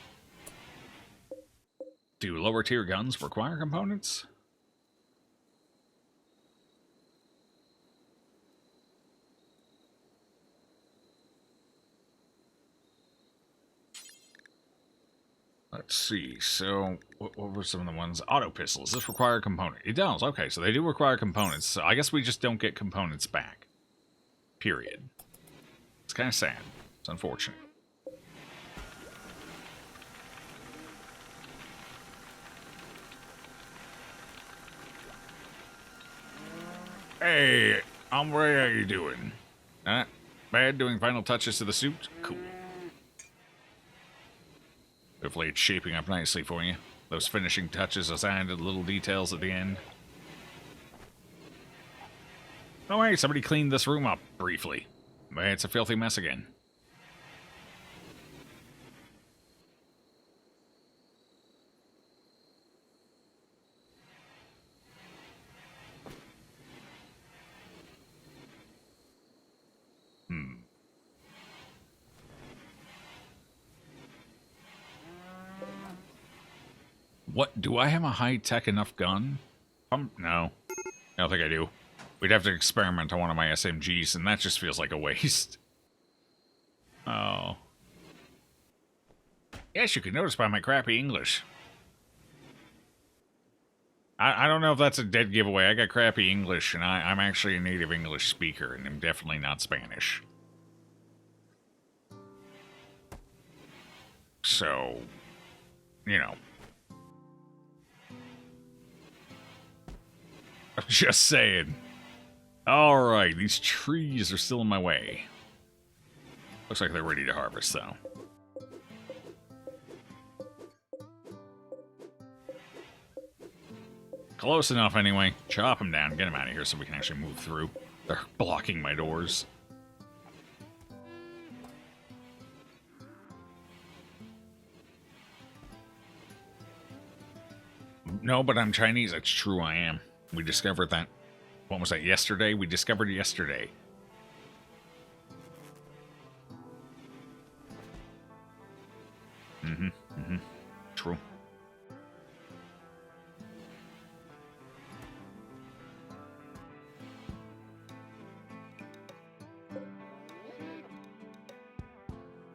Do lower tier guns require components? Let's see, so what were some of the ones? Auto pistols, does this require a component? It does, okay, so they do require components. So I guess we just don't get components back. Period. It's kind of sad. It's unfortunate. Hey, hombre, how you doing? Not bad, doing final touches to the suit? Cool. Hopefully it's shaping up nicely for you. Those finishing touches as I added little details at the end. Oh hey, somebody cleaned this room up briefly. But it's a filthy mess again. What, do I have a high-tech enough gun? No. I don't think I do. We'd have to experiment on one of my SMGs, and that just feels like a waste. Oh. Yes, you can notice by my crappy English. I don't know if that's a dead giveaway. I got crappy English, and I'm actually a native English speaker, and I'm definitely not Spanish. So, you know. I'm just saying. Alright, these trees are still in my way. Looks like they're ready to harvest, though. Close enough, anyway. Chop them down. Get them out of here so we can actually move through. They're blocking my doors. No, but I'm Chinese. That's true, I am. We discovered that. What was that, yesterday? We discovered yesterday. True.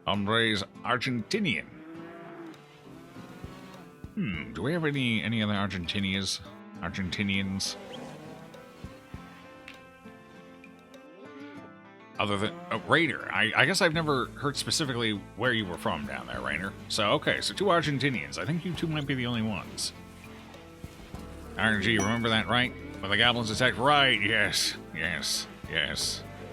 Hombre's Argentinian. Do we have any other Argentinians? Other than Raider. I guess I've never heard specifically where you were from down there, Rainer. So, okay, so 2 Argentinians. I think you 2 might be the only ones. RNG, remember that, right? When the goblins attacked? Right, yes.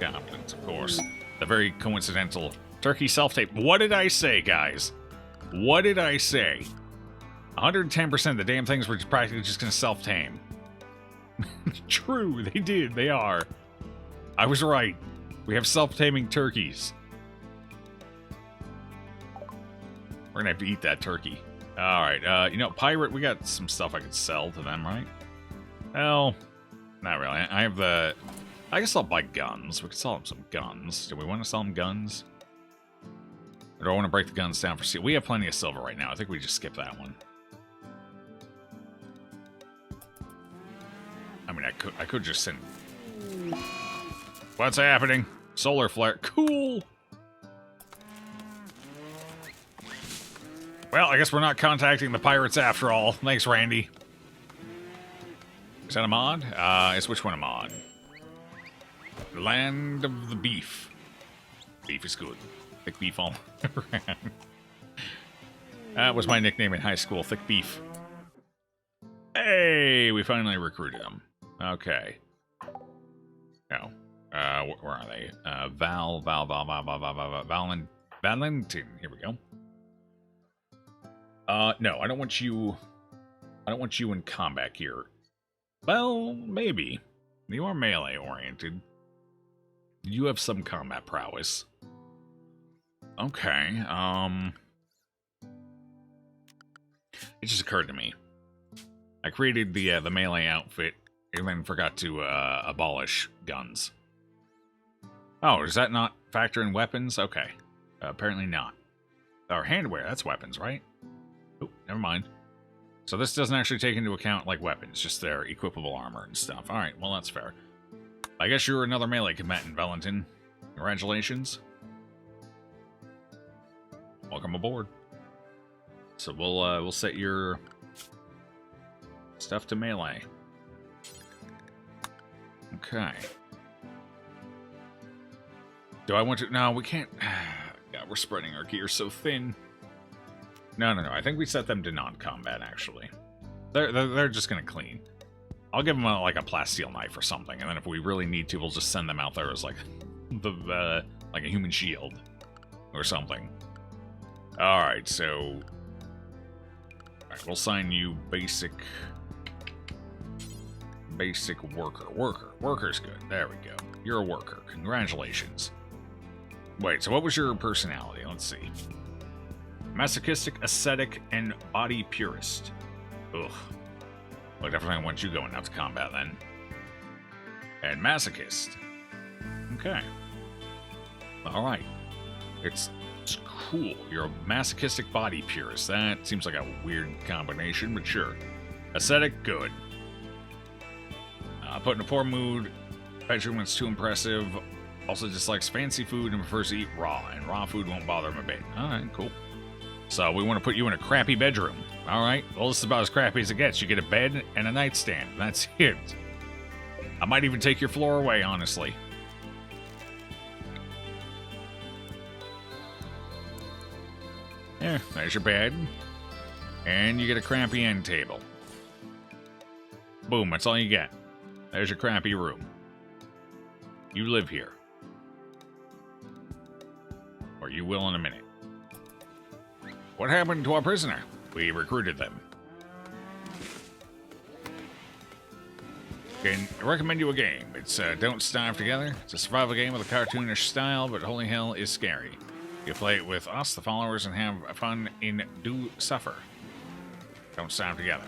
Goblins, of course. The very coincidental turkey self-tape. What did I say, guys? What did I say? 110% the damn things were practically just going to self-tame. True, they did. They are. I was right. We have self-taming turkeys. We're going to have to eat that turkey. Alright, you know, pirate, we got some stuff I could sell to them, right? Well, not really. I have the... I guess I'll buy guns. We could sell them some guns. Do we want to sell them guns? Or do I want to break the guns down for silver? We have plenty of silver right now. I think we just skip that one. I mean, I could just send... What's happening? Solar flare. Cool! Well, I guess we're not contacting the pirates after all. Thanks, Randy. Is that a mod? Is which one a mod? Land of the Beef. Beef is good. Thick beef all around. That was my nickname in high school, Thick Beef. Hey, we finally recruited them. Okay. No. Where are they? Valentin. Here we go. No, I don't want you... I don't want you in combat here. Well, maybe. You are melee-oriented. You have some combat prowess. Okay, it just occurred to me. I created the melee outfit and then forgot to abolish guns. Oh, does that not factor in weapons? Okay. Apparently not. Or handwear, that's weapons, right? Oh, never mind. So this doesn't actually take into account, like, weapons, just their equipable armor and stuff. Alright, well, that's fair. I guess you're another melee combatant, Valentin. Congratulations. Welcome aboard. So we'll set your stuff to melee. Okay. Do I want to... No, we can't... God, we're spreading our gear so thin. No. I think we set them to non-combat, actually. They're just gonna clean. I'll give them like a plasteel knife or something, and then if we really need to, we'll just send them out there as like like a human shield or something. All right, so we'll sign you basic worker. Worker's good. There we go. You're a worker. Congratulations. Wait, so what was your personality? Let's see. Masochistic, ascetic, and body purist. Ugh. Well, definitely want you going out to combat then. And masochist. Okay. Alright. It's cool. You're a masochistic body purist. That seems like a weird combination, but sure. Ascetic, good. Put in a poor mood. Bedroom when it's too impressive. Also dislikes fancy food and prefers to eat raw. And raw food won't bother him a bit. Alright, cool. So we want to put you in a crappy bedroom. Alright, well, this is about as crappy as it gets. You get a bed and a nightstand. That's it. I might even take your floor away, honestly. Yeah, there's your bed. And you get a crappy end table. Boom, that's all you get. There's your crappy room. You live here. Or you will in a minute. What happened to our prisoner? We recruited them. Can recommend you a game. It's Don't Starve Together. It's a survival game with a cartoonish style, but holy hell is scary. You play it with us, the followers, and have fun in Do Suffer. Don't Starve Together.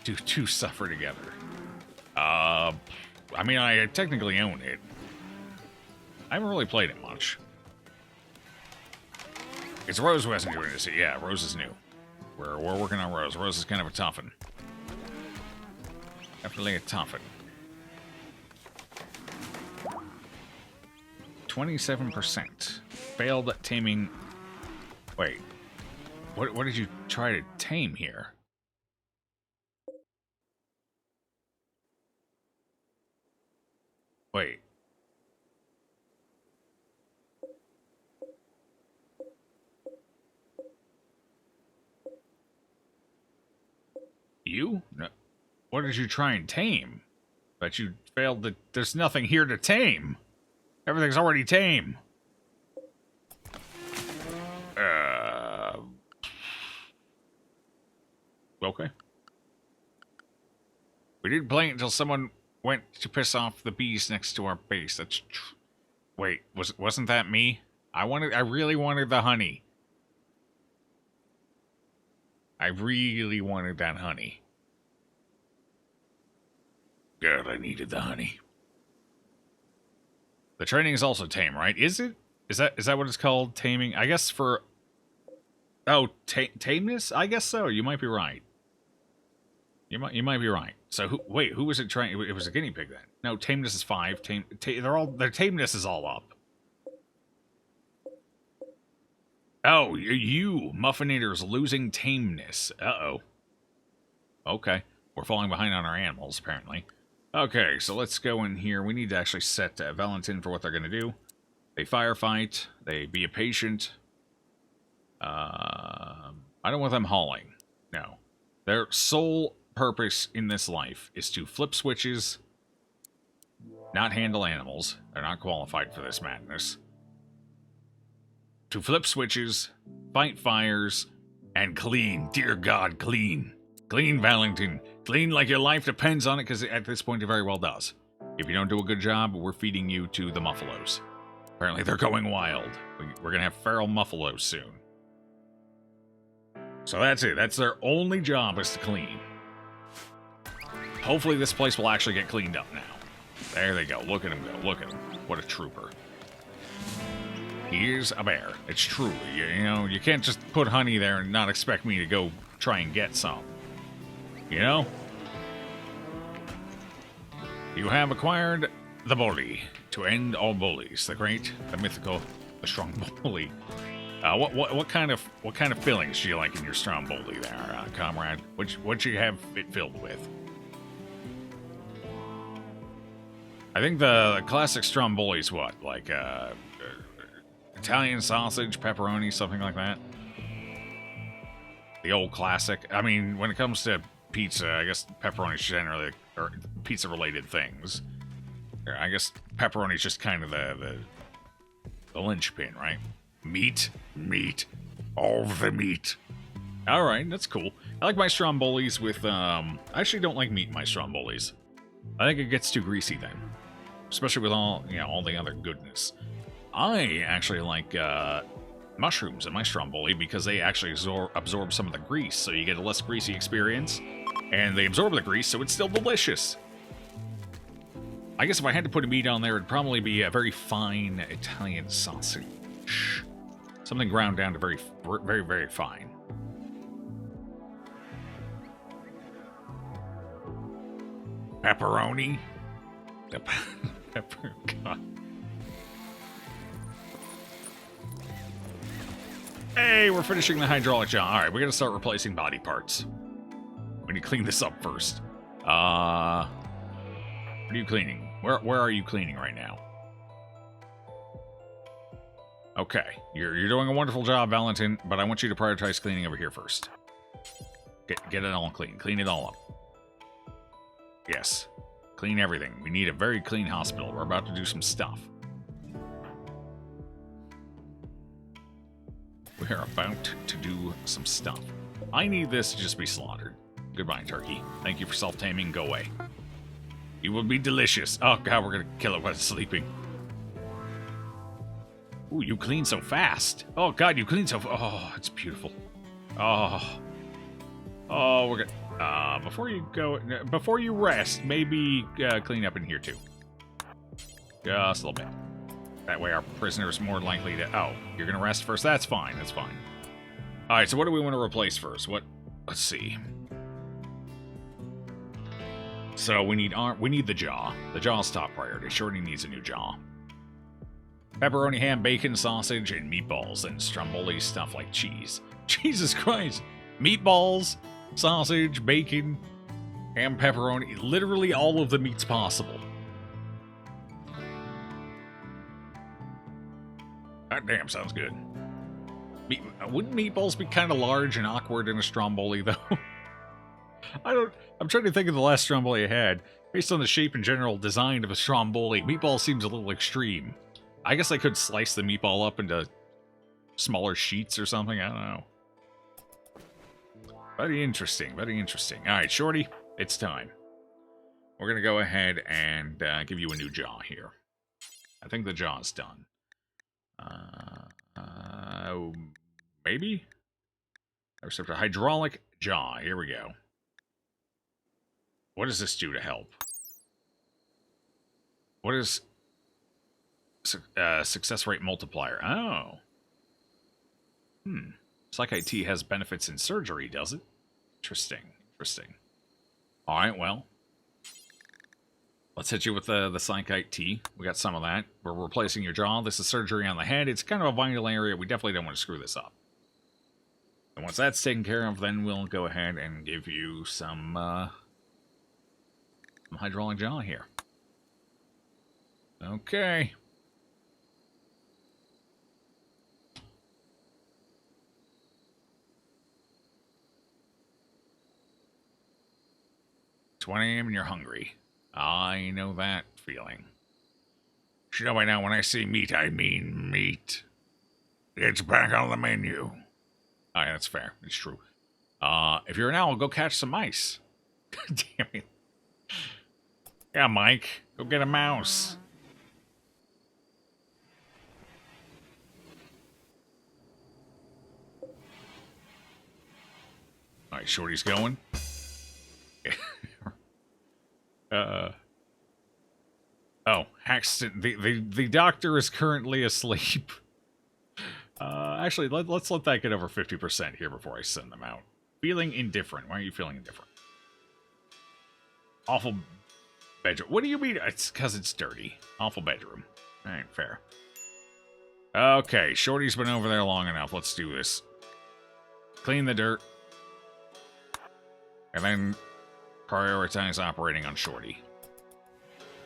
Do Suffer Together. I mean, I technically own it. I haven't really played it much. It's Rose who hasn't doing this. Yeah, Rose is new. We're working on Rose. Rose is kind of a toughin'. Definitely a toughin'. 27%. Failed taming... Wait. What did you try to tame here? Wait. You? No. What did you try and tame? But you failed to... There's nothing here to tame. Everything's already tame. Okay. We didn't play it until someone went to piss off the bees next to our base. That's Wait, wasn't that me? I really wanted the honey. I really wanted that honey. God, I needed the honey. The training is also tame, right? Is it? Is that what it's called? Taming? I guess for... Oh, tameness? I guess so. You might be right. You might be right. So who was it trying? It was a guinea pig then. No, tameness is 5. Their tameness is all up. Oh, you Muffinators losing tameness. Uh-oh. Okay. We're falling behind on our animals, apparently. Okay, so let's go in here. We need to actually set Valentin for what they're going to do. They firefight. They be a patient. I don't want them hauling. No. Their sole purpose in this life is to flip switches, not handle animals. They're not qualified for this madness. To flip switches, fight fires, and clean. Dear God, clean. Clean, Valentin. Clean like your life depends on it, because at this point it very well does. If you don't do a good job, we're feeding you to the muffalos. Apparently they're going wild. We're going to have feral muffalos soon. So that's it. That's their only job, is to clean. Hopefully this place will actually get cleaned up now. There they go. Look at him go. Look at him. What a trooper. He is a bear. It's truly, you know, you can't just put honey there and not expect me to go try and get some. You know? You have acquired the bully to end all bullies. The great, the mythical, the strong bully. What kind of fillings do you like in your strong bully there, comrade? What you have it filled with? I think the classic stromboli is what? Like, Italian sausage, pepperoni, something like that? The old classic. I mean, when it comes to pizza, I guess pepperoni is generally, or pizza-related things. I guess pepperoni is just kind of the linchpin, right? Meat. All the meat. Alright, that's cool. I like my strombolis with, I actually don't like meat in my strombolis. I think it gets too greasy then. Especially with all, you know, all the other goodness. I actually like mushrooms in my stromboli because they actually absorb some of the grease, so you get a less greasy experience. And they absorb the grease, so it's still delicious. I guess if I had to put a meat on there, it'd probably be a very fine Italian sausage. Something ground down to very, very, very fine. Pepperoni? God. Hey, we're finishing the hydraulic job. Alright, we're gonna start replacing body parts. We need to clean this up first. What are you cleaning? Where are you cleaning right now? Okay, you're doing a wonderful job, Valentin, but I want you to prioritize cleaning over here first. Get it all clean. Clean it all up. Yes. Clean everything. We need a very clean hospital. We're about to do some stuff. We're about to do some stuff. I need this to just be slaughtered. Goodbye, turkey. Thank you for self-taming. Go away. You will be delicious. Oh, God, we're going to kill it while it's sleeping. Ooh, you clean so fast. Oh, God, you clean so... Oh, it's beautiful. Oh. Oh, we're gonna... before you go... Before you rest, maybe clean up in here, too. Just a little bit. That way our prisoner's more likely to... Oh, you're gonna rest first? That's fine, that's fine. Alright, so what do we want to replace first? What... Let's see. So we need the jaw. The jaw's top priority. Shorty needs a new jaw. Pepperoni, ham, bacon, sausage, and meatballs, and stromboli stuff like cheese. Jesus Christ! Meatballs, sausage, bacon, ham, pepperoni. Literally all of the meats possible. God damn, sounds good. Wouldn't meatballs be kind of large and awkward in a stromboli, though? I'm trying to think of the last stromboli I had. Based on the shape and general design of a stromboli, meatball seems a little extreme. I guess I could slice the meatball up into smaller sheets or something. I don't know. Very interesting, very interesting. All right, Shorty, it's time. We're going to go ahead and give you a new jaw here. I think the jaw's done. Maybe? Receptor hydraulic jaw. Here we go. What does this do to help? What is success rate multiplier? Oh. Psych IT has benefits in surgery, does it? Interesting. Interesting. Alright, well. Let's hit you with the Psych IT. We got some of that. We're replacing your jaw. This is surgery on the head. It's kind of a vital area. We definitely don't want to screw this up. And once that's taken care of, then we'll go ahead and give you some hydraulic jaw here. Okay. It's 1 a.m. and you're hungry. I know that feeling. You know by now, when I say meat, I mean meat. It's back on the menu. Alright, that's fair. It's true. If you're an owl, go catch some mice. Damn it. Yeah, Mike. Go get a mouse. Alright, Shorty's going. Oh, Haxton. The doctor is currently asleep. Actually, let's let that get over 50% here before I send them out. Feeling indifferent. Why are you feeling indifferent? Awful bedroom. What do you mean? It's because it's dirty. Awful bedroom. Alright, fair. Okay, Shorty's been over there long enough. Let's do this. Clean the dirt. And then prioritize operating on Shorty.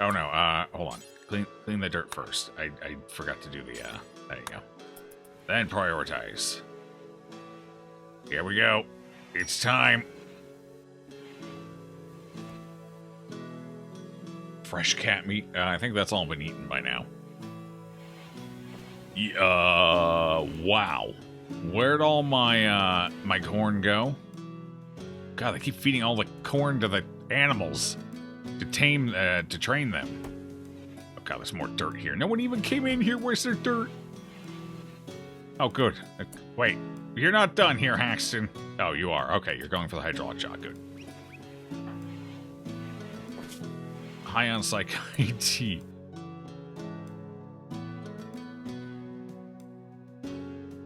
Oh no, hold on. Clean the dirt first. I forgot to do the, there you go. Then prioritize. Here we go. It's time. Fresh cat meat. I think that's all been eaten by now. Wow. Where'd all my, my corn go? God, they keep feeding all the corn to the animals to train them. Oh God, there's more dirt here. No one even came in here. Where's their dirt? Oh, good. Wait, you're not done here, Haxton. Oh, you are. Okay, you're going for the hydraulic jaw. Good. High on Psych IT.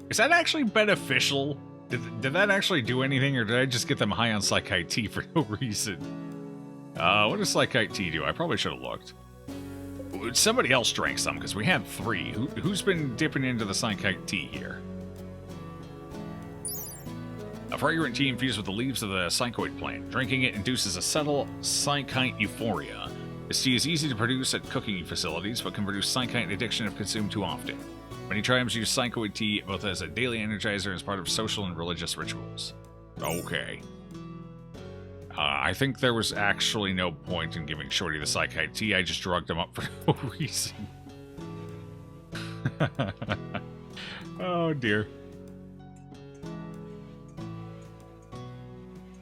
Is that actually beneficial? Did that actually do anything, or did I just get them high on Psych IT for no reason? What does Psych IT do? I probably should have looked. Somebody else drank some, because we had 3. Who's been dipping into the Psych IT here? A fragrant tea infused with the leaves of the psychoid plant. Drinking it induces a subtle psychite euphoria. This tea is easy to produce at cooking facilities, but can produce psychite addiction if consumed too often. Many tribes use psychoid tea both as a daily energizer and as part of social and religious rituals. Okay. I think there was actually no point in giving Shorty the psychite tea. I just drugged him up for no reason. Oh, dear.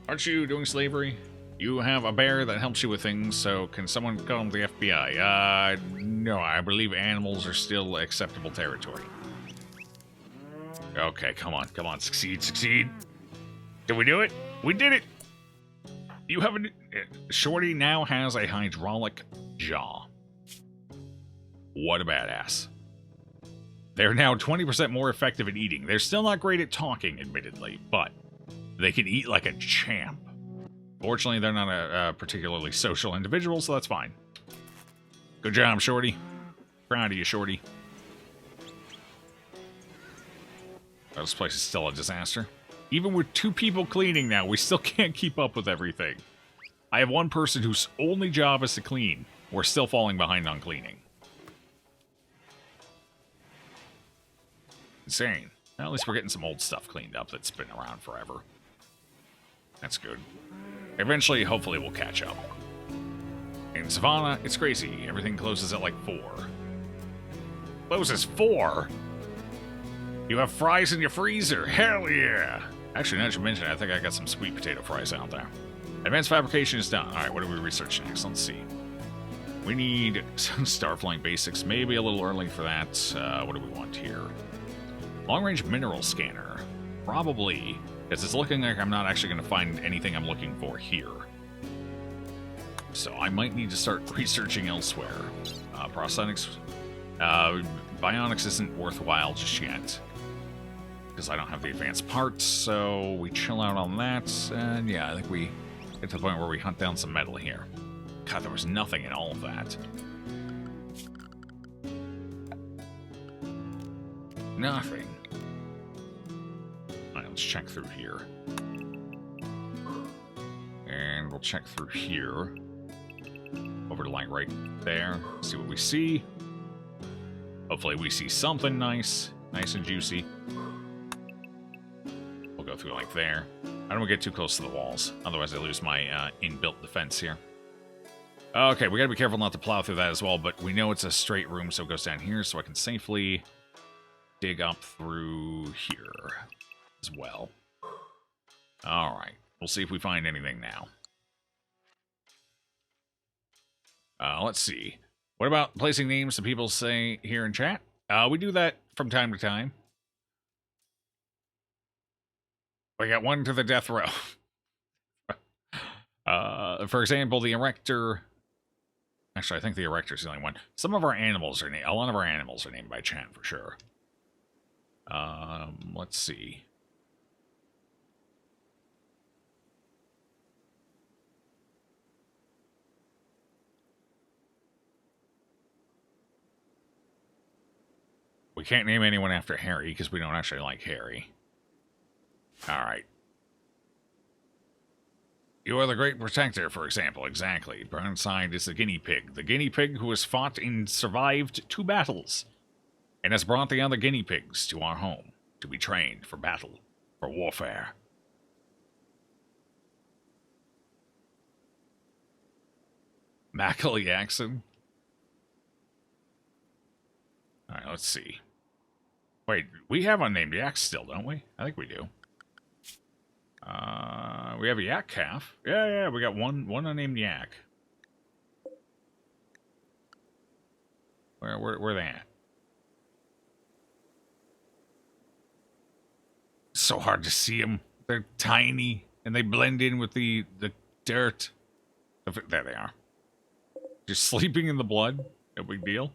Aren't you doing slavery? You have a bear that helps you with things, so can someone call the FBI? No, I believe animals are still acceptable territory. Okay, come on, succeed, succeed. Did we do it? We did it! You have a... Shorty now has a hydraulic jaw. What a badass. They're now 20% more effective at eating. They're still not great at talking, admittedly, but they can eat like a champ. Fortunately, they're not a particularly social individual, so that's fine. Good job, Shorty. Proud of you, Shorty. Oh, this place is still a disaster. Even with 2 people cleaning now, we still can't keep up with everything. I have 1 person whose only job is to clean. We're still falling behind on cleaning. Insane. Well, at least we're getting some old stuff cleaned up that's been around forever. That's good. Eventually, hopefully, we'll catch up. In Savannah, it's crazy. Everything closes at like 4. Closes 4? You have fries in your freezer. Hell yeah! Actually, now that you mention it, I think I got some sweet potato fries out there. Advanced fabrication is done. Alright, what do we research next? Let's see. We need some Starflying basics. Maybe a little early for that. What do we want here? Long-range mineral scanner. Probably, because it's looking like I'm not actually going to find anything I'm looking for here. So I might need to start researching elsewhere. Prosthetics. Bionics isn't worthwhile just yet. Because I don't have the advanced parts, so we chill out on that. And yeah, I think we get to the point where we hunt down some metal here. God, there was nothing in all of that. Nothing. Alright, let's check through here. And we'll check through here. Over to like right there. See what we see. Hopefully we see something nice. Nice and juicy. We'll go through like there. I don't want to get too close to the walls. Otherwise I lose my inbuilt defense here. Okay, we gotta be careful not to plow through that as well, but we know it's a straight room, so it goes down here, so I can safely dig up through here as well. Alright, we'll see if we find anything now. Let's see. What about placing names that people say here in chat? We do that from time to time. We got one to the death row. For example, the Erector... Actually, I think the Erector's the only one. Some of our animals are named... A lot of our animals are named by chat, for sure. Let's see. We can't name anyone after Harry, because we don't actually like Harry. Alright. You are the Great Protector, for example. Exactly. Burnside is the guinea pig. The guinea pig who has fought and survived 2 battles. And has brought the other guinea pigs to our home. To be trained for battle. For warfare. Mackle Jackson. Alright, let's see. Wait, we have unnamed yaks still, don't we? I think we do. We have a yak calf. Yeah, we got one unnamed yak. Where are they at? So hard to see them. They're tiny, and they blend in with the dirt. There they are. Just sleeping in the blood. No big deal.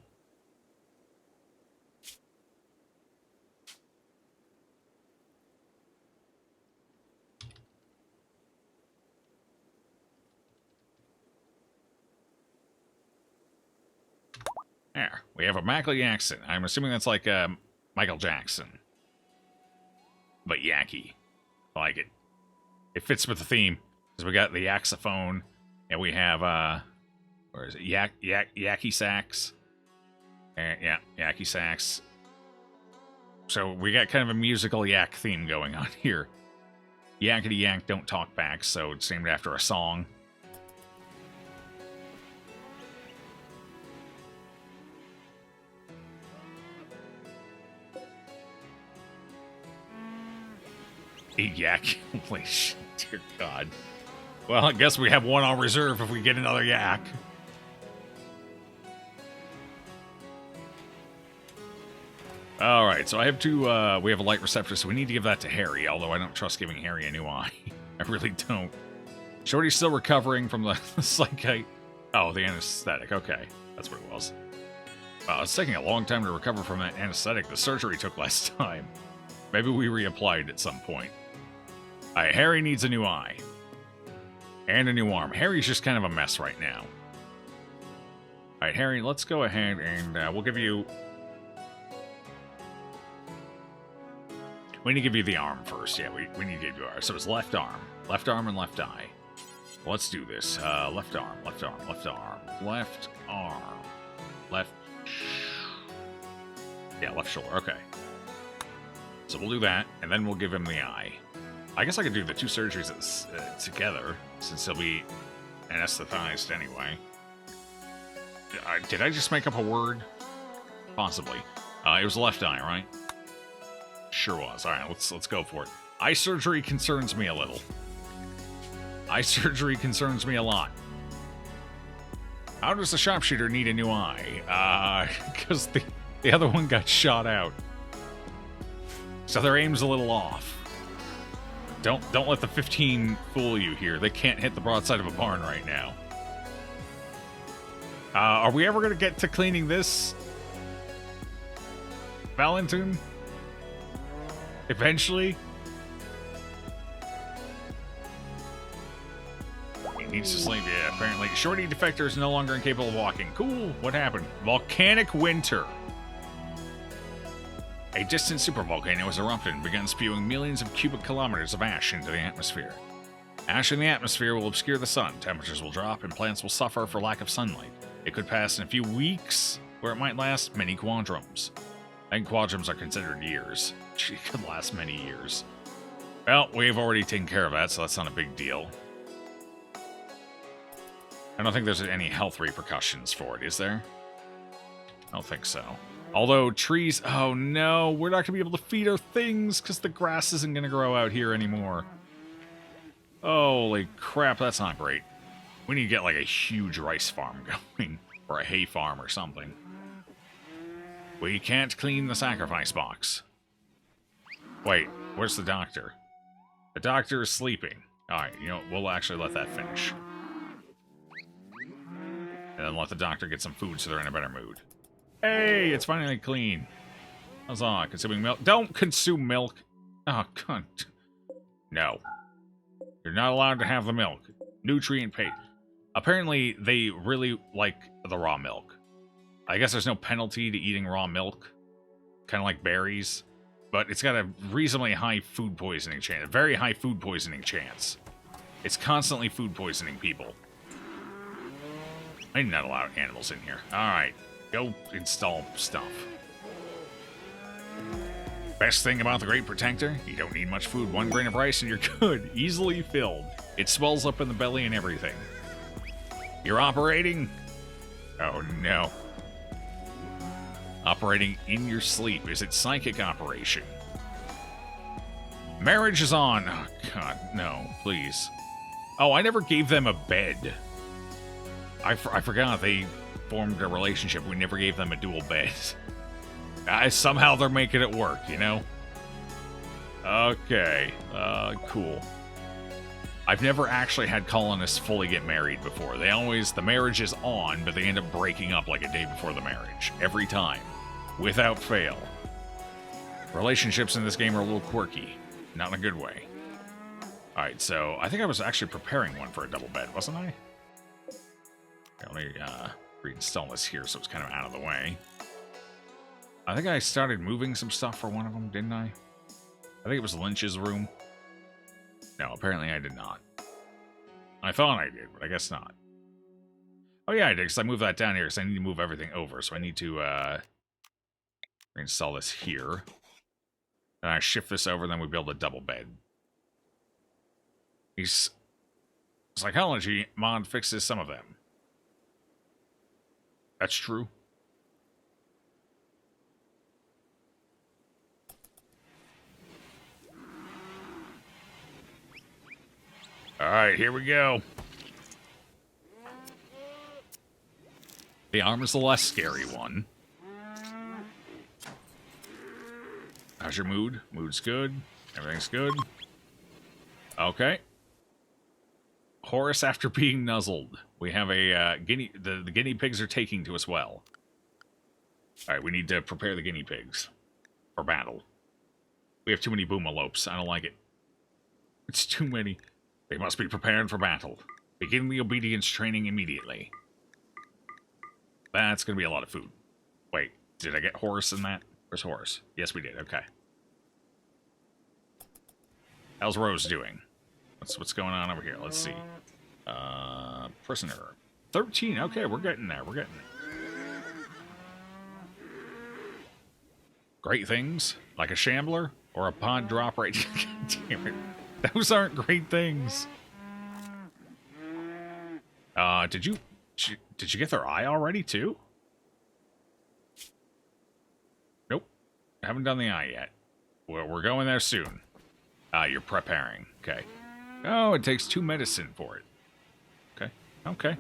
There, we have a Michael Jackson. I'm assuming that's like Michael Jackson. But Yacky. I like it. It fits with the theme. Because we got the yaxophone, and we have, where is it? Yacky sax. Yeah, Yacky sax. So we got kind of a musical yak theme going on here. Yakety yak don't talk back, so it's named after a song. A yak. Holy shit, dear God. Well, I guess we have one on reserve if we get another yak. Alright, so I have to, we have a light receptor, so we need to give that to Harry, although I don't trust giving Harry a new eye. I really don't. Shorty's still recovering from the psychite. Oh, the anesthetic, okay. That's what it was. It's taking a long time to recover from that anesthetic the surgery took last time. Maybe we reapplied at some point. Alright, Harry needs a new eye. And a new arm. Harry's just kind of a mess right now. Alright, Harry, let's go ahead and we'll give you... We need to give you the arm first. Yeah, we need to give you ours. So it's left arm. Left arm and left eye. Let's do this. Left arm, left arm, left arm. Left arm. Left... Yeah, left shoulder. Okay. So we'll do that, and then we'll give him the eye. I guess I could do the two surgeries together, since he'll be anesthetized anyway. Did I just make up a word? Possibly. It was left eye, right? Sure was. Alright, let's go for it. Eye surgery concerns me a little. Eye surgery concerns me a lot. How does the sharpshooter need a new eye? Because the other one got shot out. So their aim's a little off. Don't let the 15 fool you here. They can't hit the broadside of a barn right now. Are we ever going to get to cleaning this? Valentin? Eventually? He needs to sleep, yeah, apparently. Shorty Defector is no longer incapable of walking. Cool, what happened? Volcanic winter. A distant supervolcano has erupted and begun spewing millions of cubic kilometers of ash into the atmosphere. Ash in the atmosphere will obscure the sun, temperatures will drop, and plants will suffer for lack of sunlight. It could pass in a few weeks, where it might last many quadrums. And quadrums are considered years. It could last many years. Well, we've already taken care of that, so that's not a big deal. I don't think there's any health repercussions for it, is there? I don't think so. Although trees... Oh no, we're not going to be able to feed our things because the grass isn't going to grow out here anymore. Holy crap, that's not great. We need to get like a huge rice farm going. Or a hay farm or something. We can't clean the sacrifice box. Wait, where's the doctor? The doctor is sleeping. Alright, you know, we'll actually let that finish. And then let the doctor get some food so they're in a better mood. Hey, it's finally clean. Huzzah, consuming milk. Don't consume milk. Oh, cunt. No. You're not allowed to have the milk. Nutrient paste. Apparently, they really like the raw milk. I guess there's no penalty to eating raw milk. Kind of like berries. But it's got a reasonably high food poisoning chance. A very high food poisoning chance. It's constantly food poisoning people. I'm not allowed animals in here. Alright. Go install stuff. Best thing about the Great Protector, you don't need much food. 1 grain of rice and you're good. Easily filled. It swells up in the belly and everything. You're operating? Oh no. Operating in your sleep. Is it psychic operation? Marriage is on. Oh god, no, please. Oh, I never gave them a bed. I forgot they formed a relationship. We never gave them a dual bed. Somehow they're making it work, you know? Okay, cool. I've never actually had colonists fully get married before. They always, the marriage is on, but they end up breaking up like a day before the marriage. Every time. Without fail. Relationships in this game are a little quirky. Not in a good way. Alright, so I think I was actually preparing one for a double bed, wasn't I? Let me reinstall this here so it's kind of out of the way. I think I started moving some stuff for one of them, didn't I? I think it was Lynch's room. No, apparently I did not. I thought I did, but I guess not. Oh yeah, I did, because I moved that down here, because I need to move everything over. So I need to reinstall this here. Then I shift this over, then we build a double bed. Psychology mod fixes some of them. That's true. Alright, here we go. The arm is the less scary one. How's your mood? Mood's good. Everything's good. Okay. Horus after being nuzzled. We have a guinea... The guinea pigs are taking to us well. Alright, we need to prepare the guinea pigs. For battle. We have too many boomalopes. I don't like it. It's too many. They must be prepared for battle. Begin the obedience training immediately. That's going to be a lot of food. Wait, did I get Horus in that? Where's Horus? Yes, we did. Okay. How's Rose doing? What's going on over here? Let's see. Prisoner. 13. Okay, we're getting there. We're getting there. Great things? Like a shambler? Or a pod drop right... God damn it. Those aren't great things. Did you get their eye already, too? Nope. Haven't done the eye yet. We're going there soon. You're preparing. Okay. Oh, it takes 2 medicine for it. Okay. Okay.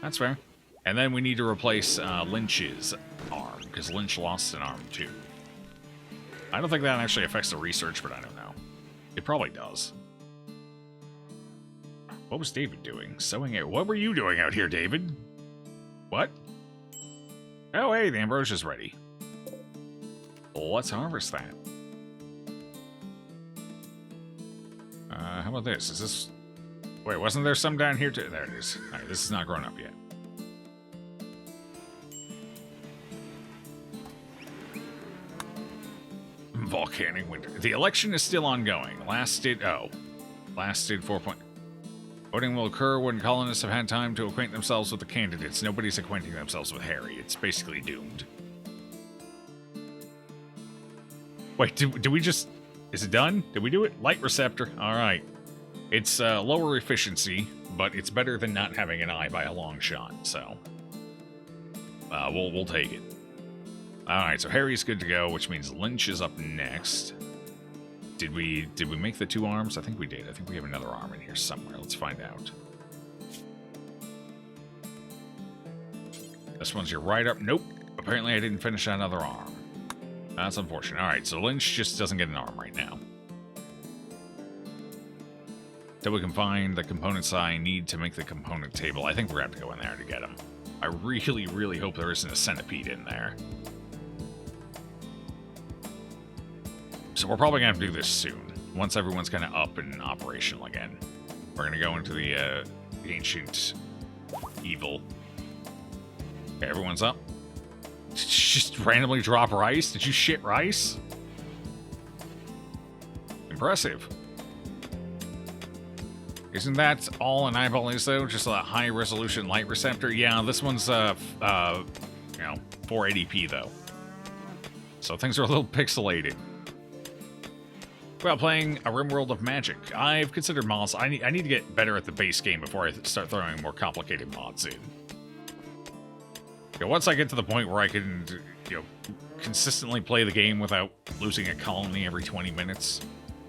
That's fair. And then we need to replace Lynch's arm, because Lynch lost an arm, too. I don't think that actually affects the research, but I don't know. It probably does. What was David doing? Sewing it. What were you doing out here, David? What? Oh, hey, the ambrosia's ready. Let's harvest that. How about this? Is this... Wait, wasn't there some down here too? There it is. Alright, this is not grown up yet. Volcanic winter. The election is still ongoing. Lasted 4 point... Voting will occur when colonists have had time to acquaint themselves with the candidates. Nobody's acquainting themselves with Harry. It's basically doomed. Wait, do we just... Is it done? Did we do it? Light receptor. Alright. It's lower efficiency, but it's better than not having an eye by a long shot, so... we'll take it. Alright, so Harry's good to go, which means Lynch is up next. Did we make the 2 arms? I think we did. I think we have another arm in here somewhere. Let's find out. This one's your right up. Nope. Apparently I didn't finish that other arm. That's unfortunate. Alright, so Lynch just doesn't get an arm right now. Till we can find the components I need to make the component table. I think we're going to have to go in there to get them. I really, really hope there isn't a centipede in there. So we're probably going to have to do this soon. Once everyone's kind of up and operational again. We're going to go into the ancient evil. Okay, everyone's up. Just randomly drop rice? Did you shit rice? Impressive. Isn't that all an eyeball is, though? Just a high-resolution light receptor? Yeah, this one's, 480p, though. So things are a little pixelated. About playing a RimWorld of Magic. I've considered mods. I need to get better at the base game before I start throwing more complicated mods in. Once I get to the point where I can, consistently play the game without losing a colony every 20 minutes,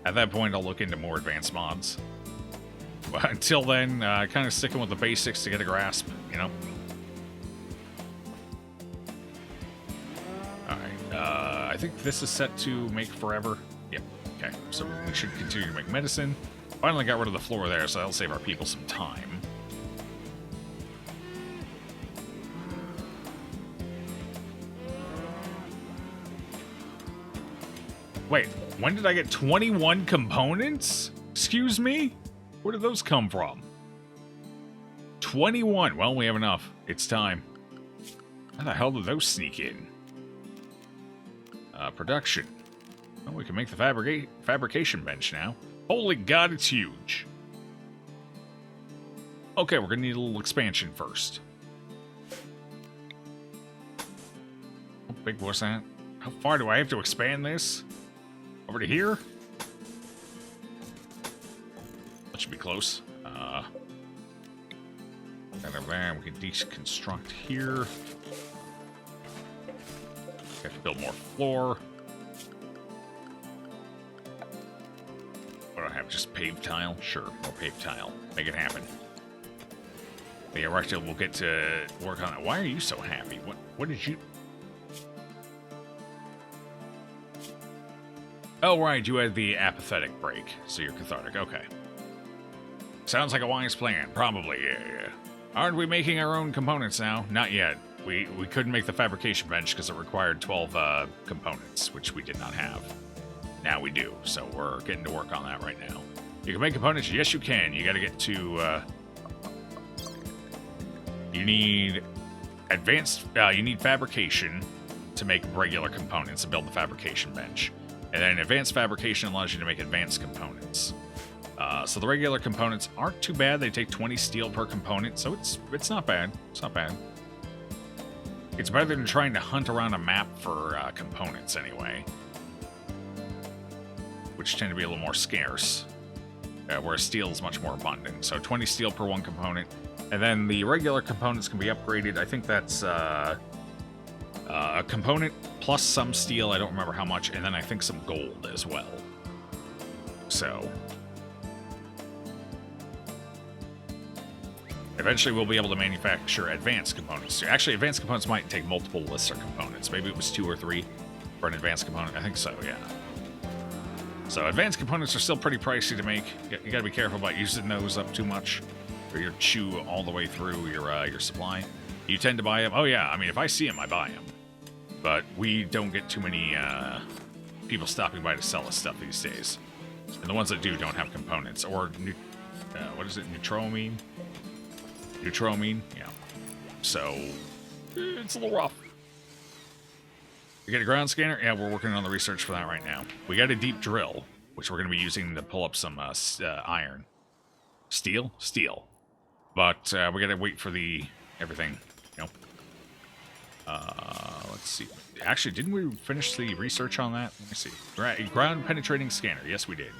at that point I'll look into more advanced mods. But until then, kind of sticking with the basics to get a grasp, Alright, I think this is set to make forever. Yep, okay, so we should continue to make medicine. Finally got rid of the floor there, so that'll save our people some time. Wait, when did I get 21 components? Excuse me? Where did those come from? 21. Well, we have enough. It's time. How the hell did those sneak in? Production. Well, we can make the fabrication bench now. Holy God, it's huge. Okay, we're gonna need a little expansion first. How big was that? How far do I have to expand this? Over to here? That should be close. And over there, we can deconstruct here. Got to build more floor. What do I have? just paved tile? Sure, more paved tile. Make it happen. The erector will get to work on it. Why are you so happy? What did you... Oh, right, you had the apathetic break, so you're cathartic. Okay. Sounds like a wise plan. Probably, yeah. Aren't we making our own components now? Not yet. We couldn't make the fabrication bench because it required 12 components, which we did not have. Now we do, so we're getting to work on that right now. You can make components? Yes, you can. You gotta get to, you need advanced, you need fabrication to make regular components and build the fabrication bench. And then advanced fabrication allows you to make advanced components. So the regular components aren't too bad. They take 20 steel per component, so it's not bad. It's not bad. It's better than trying to hunt around a map for components anyway, which tend to be a little more scarce, whereas steel is much more abundant. So 20 steel per one component, and then the regular components can be upgraded. I think that's a component plus some steel, I don't remember how much, and then I think some gold as well. So eventually we'll be able to manufacture advanced components. Actually, advanced components might take multiple lesser components. Maybe it was 2 or 3 for an advanced component. I think so, yeah. So advanced components are still pretty pricey to make. You gotta be careful about using those up too much, or you'll chew all the way through your supply. You tend to buy them. Oh yeah, I mean, if I see them, I buy them. But we don't get too many people stopping by to sell us stuff these days. And the ones that do don't have components. Or, what is it, neutroamine? Neutroamine, yeah. So, it's a little rough. You get a ground scanner? Yeah, we're working on the research for that right now. We got a deep drill, which we're going to be using to pull up some iron. Steel? Steel. But we got to wait for the everything, you know. Let's see. Actually, didn't we finish the research on that? Let me see. Ground penetrating scanner. Yes, we did.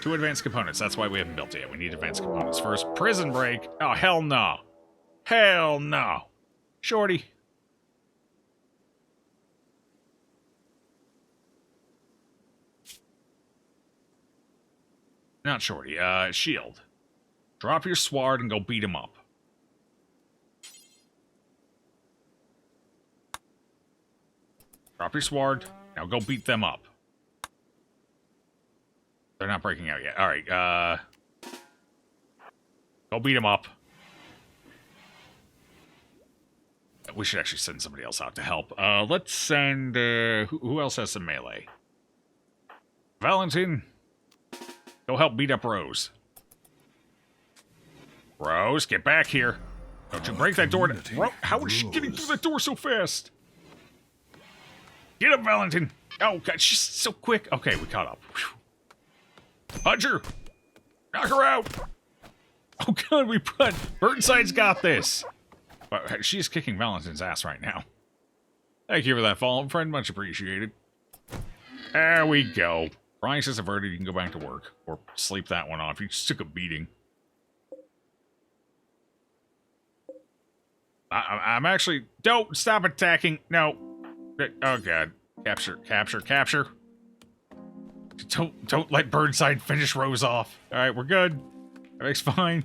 2 advanced components. That's why we haven't built it yet. We need advanced components first. Prison break. Oh, hell no. Hell no. Shorty. Not Shorty. Shield. Drop your sword and go beat him up. Drop your sword. Now go beat them up. They're not breaking out yet. Alright, go beat them up. We should actually send somebody else out to help. Let's send, who else has some melee? Valentin, go help beat up Rose. Rose, get back here. Don't you break that door. How is she getting through that door so fast? Get up, Valentin. Oh, God, she's so quick. Okay, we caught up. Whew. Punch her! Knock her out! Oh god, we put... Burnside's got this! But she's kicking Valentin's ass right now. Thank you for that follow, friend. Much appreciated. There we go. Crisis averted. You can go back to work. Or sleep that one off. You just took a beating. I'm actually... Don't stop attacking. No. Oh god. Capture, capture, capture. Don't let Burnside finish Rose off. Alright, we're good. Everything's fine.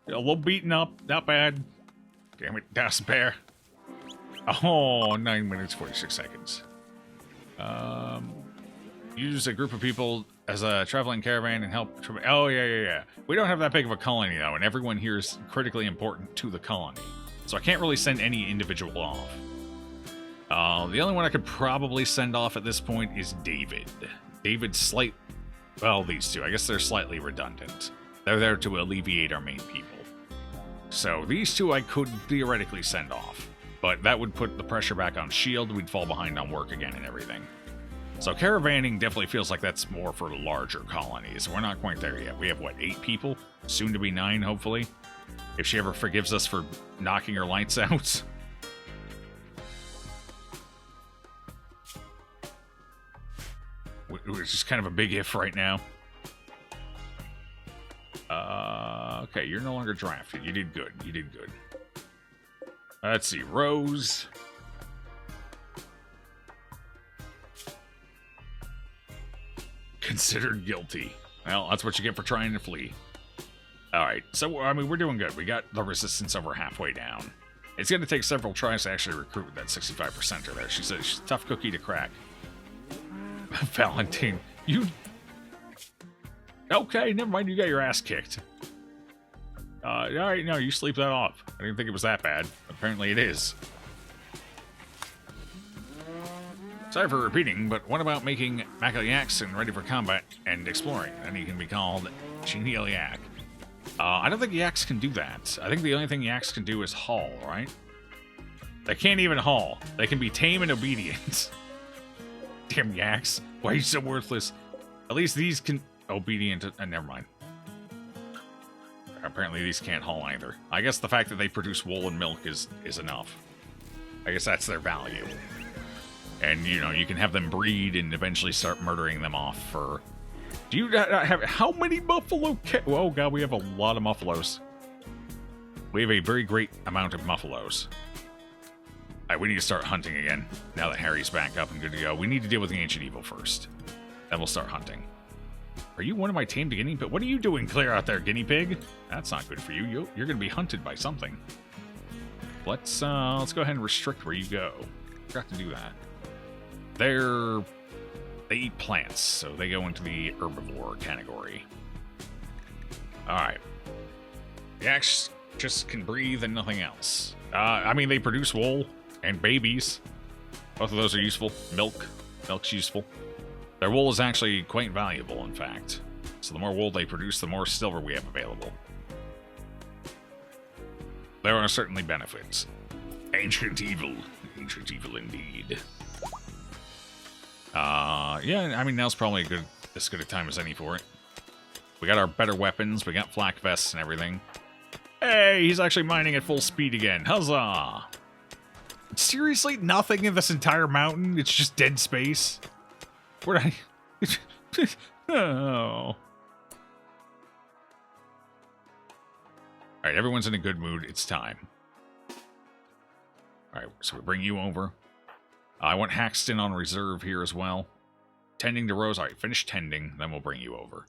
A little beaten up. Not bad. Damn it, Das Bear. Oh, 9 minutes, 46 seconds. Use a group of people as a traveling caravan and help... Oh, yeah. We don't have that big of a colony, though, and everyone here is critically important to the colony. So I can't really send any individual off. The only one I could probably send off at this point is David. David's well, these two. I guess they're slightly redundant. They're there to alleviate our main people. So these two I could theoretically send off. But that would put the pressure back on S.H.I.E.L.D. We'd fall behind on work again and everything. So caravanning definitely feels like that's more for larger colonies. We're not quite there yet. We have, what, 8 people? Soon to be 9, hopefully. If she ever forgives us for knocking her lights out. Which is kind of a big if right now. Okay, you're no longer drafted. You did good. You did good. Let's see. Rose. Considered guilty. Well, that's what you get for trying to flee. Alright, so, I mean, we're doing good. We got the resistance over halfway down. It's going to take several tries to actually recruit that 65%er there. She says she's a tough cookie to crack. Valentine, you... Okay, never mind, you got your ass kicked. Alright, no, you sleep that off. I didn't think it was that bad. Apparently it is. Sorry for repeating, but what about making Makaliakson ready for combat and exploring? Then he can be called Genial Yak. I don't think yaks can do that. I think the only thing yaks can do is haul, right? They can't even haul. They can be tame and obedient. Damn yaks. Why are you so worthless? At least these can... Obedient... never mind. Apparently these can't haul either. I guess the fact that they produce wool and milk is enough. I guess that's their value. And, you know, you can have them breed and eventually start murdering them off for... Do you have... How many buffalo... Oh, God, we have a lot of muffalos. We have a very great amount of muffalos. Alright, we need to start hunting again. Now that Harry's back up and good to go. We need to deal with the ancient evil first. Then we'll start hunting. Are you one of my tamed guinea pigs? What are you doing clear out there, guinea pig? That's not good for you. You're going to be hunted by something. Let's go ahead and restrict where you go. Forgot to do that. They eat plants, so they go into the herbivore category. Alright. The yaks just can breathe and nothing else. I mean, they produce wool and babies. Both of those are useful. Milk's useful. Their wool is actually quite valuable, in fact. So the more wool they produce, the more silver we have available. There are certainly benefits. Ancient evil. Ancient evil indeed. Yeah, I mean, now's probably as good a time as any for it. We got our better weapons, we got flak vests and everything. Hey, he's actually mining at full speed again. Huzzah! Seriously? Nothing in this entire mountain? It's just dead space? Where'd I... Oh. Alright, everyone's in a good mood. It's time. Alright, so we bring you over. I want Haxton on reserve here as well. Tending to rows. Alright, finish tending, then we'll bring you over.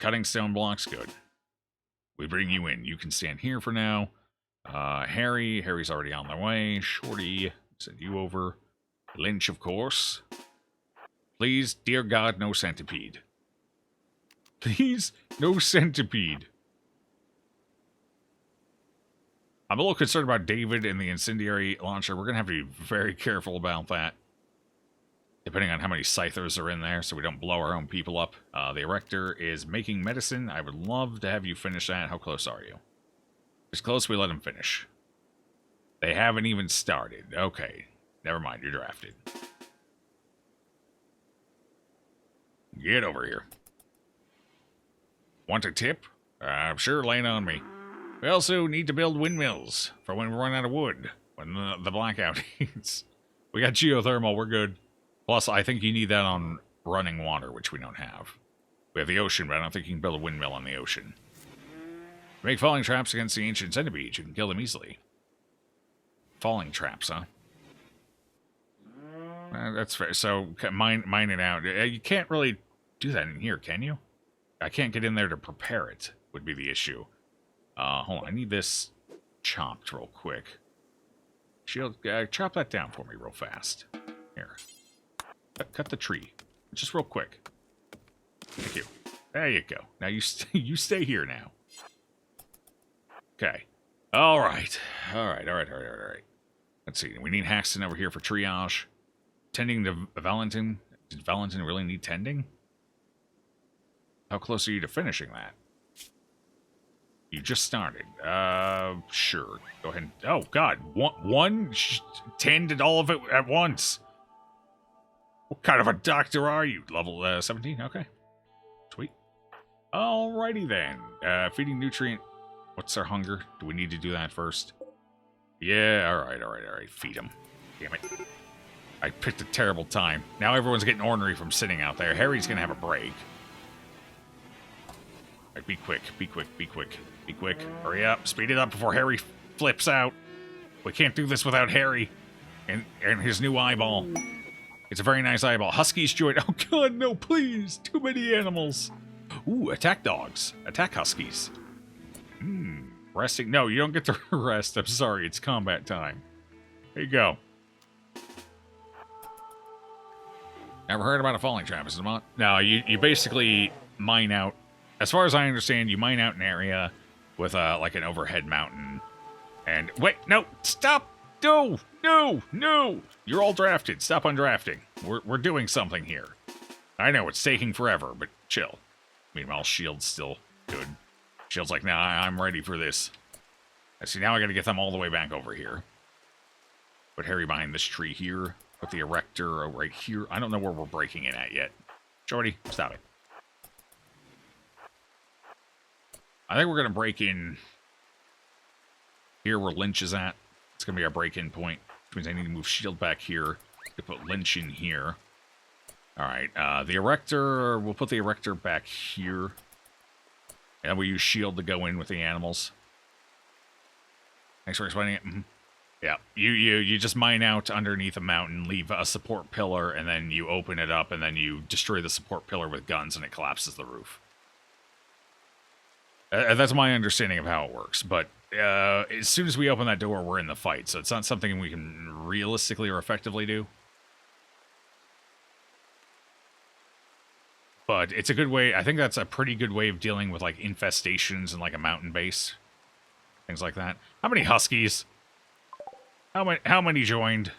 Cutting stone blocks, good. We bring you in. You can stand here for now. Harry's already on the way. Shorty, send you over. Lynch, of course. Please, dear God, no centipede. Please, no centipede. I'm a little concerned about David and the incendiary launcher. We're going to have to be very careful about that. Depending on how many scythers are in there, so we don't blow our own people up. The erector is making medicine. I would love to have you finish that. How close are you? As close we let him finish. They haven't even started. Okay. Never mind, you're drafted. Get over here. Want a tip? Sure, lay it on me. We also need to build windmills for when we run out of wood. When the blackout hits. We got geothermal, we're good. Plus, I think you need that on running water, which we don't have. We have the ocean, but I don't think you can build a windmill on the ocean. Make falling traps against the ancient centipedes. You can kill them easily. Falling traps, huh? That's fair. So, mine it out. You can't really do that in here, can you? I can't get in there to prepare it, would be the issue. Hold on. I need this chopped real quick. Shield, chop that down for me real fast. Here. Cut the tree. Just real quick. Thank you. There you go. Now you stay here now. Okay. All right. All right. Let's see. We need Haxton over here for triage. Tending to Valentin. Did Valentin really need tending? How close are you to finishing that? You just started. Sure. Go ahead. Oh, God. One? Tended all of it at once. What kind of a doctor are you? Level 17? Okay. Sweet. Alrighty then. Feeding nutrient. What's their hunger? Do we need to do that first? Yeah, alright. Feed them. Damn it. I picked a terrible time. Now everyone's getting ornery from sitting out there. Harry's gonna have a break. Alright, be quick. Hurry up. Speed it up before Harry flips out. We can't do this without Harry and his new eyeball. It's a very nice eyeball. Huskies join. Oh god, no, please. Too many animals. Ooh, attack dogs. Attack huskies. Resting. No, you don't get to rest. I'm sorry, it's combat time. There you go. Never heard about a falling trap, is it not? No, you basically mine out. As far as I understand, you mine out an area with like an overhead mountain. And wait, no, stop! No, no, no! You're all drafted. Stop undrafting. We're doing something here. I know it's taking forever, but chill. Meanwhile, Shield's still good. Shield's like, nah, I'm ready for this. I see. Now I got to get them all the way back over here. Put Harry behind this tree here. Put the erector right here. I don't know where we're breaking in at yet. Jordy, stop it. I think we're going to break in here where Lynch is at. It's going to be our break-in point. Which means I need to move Shield back here to put Lynch in here. Alright, the erector, we'll put the erector back here. And we use Shield to go in with the animals. Thanks for explaining it. Yeah, you just mine out underneath a mountain, leave a support pillar, and then you open it up, and then you destroy the support pillar with guns, and it collapses the roof. That's my understanding of how it works, but as soon as we open that door, we're in the fight, so it's not something we can realistically or effectively do. But it's a good way, I think that's a pretty good way of dealing with, like, infestations and, like, a mountain base. Things like that. How many huskies? How many joined?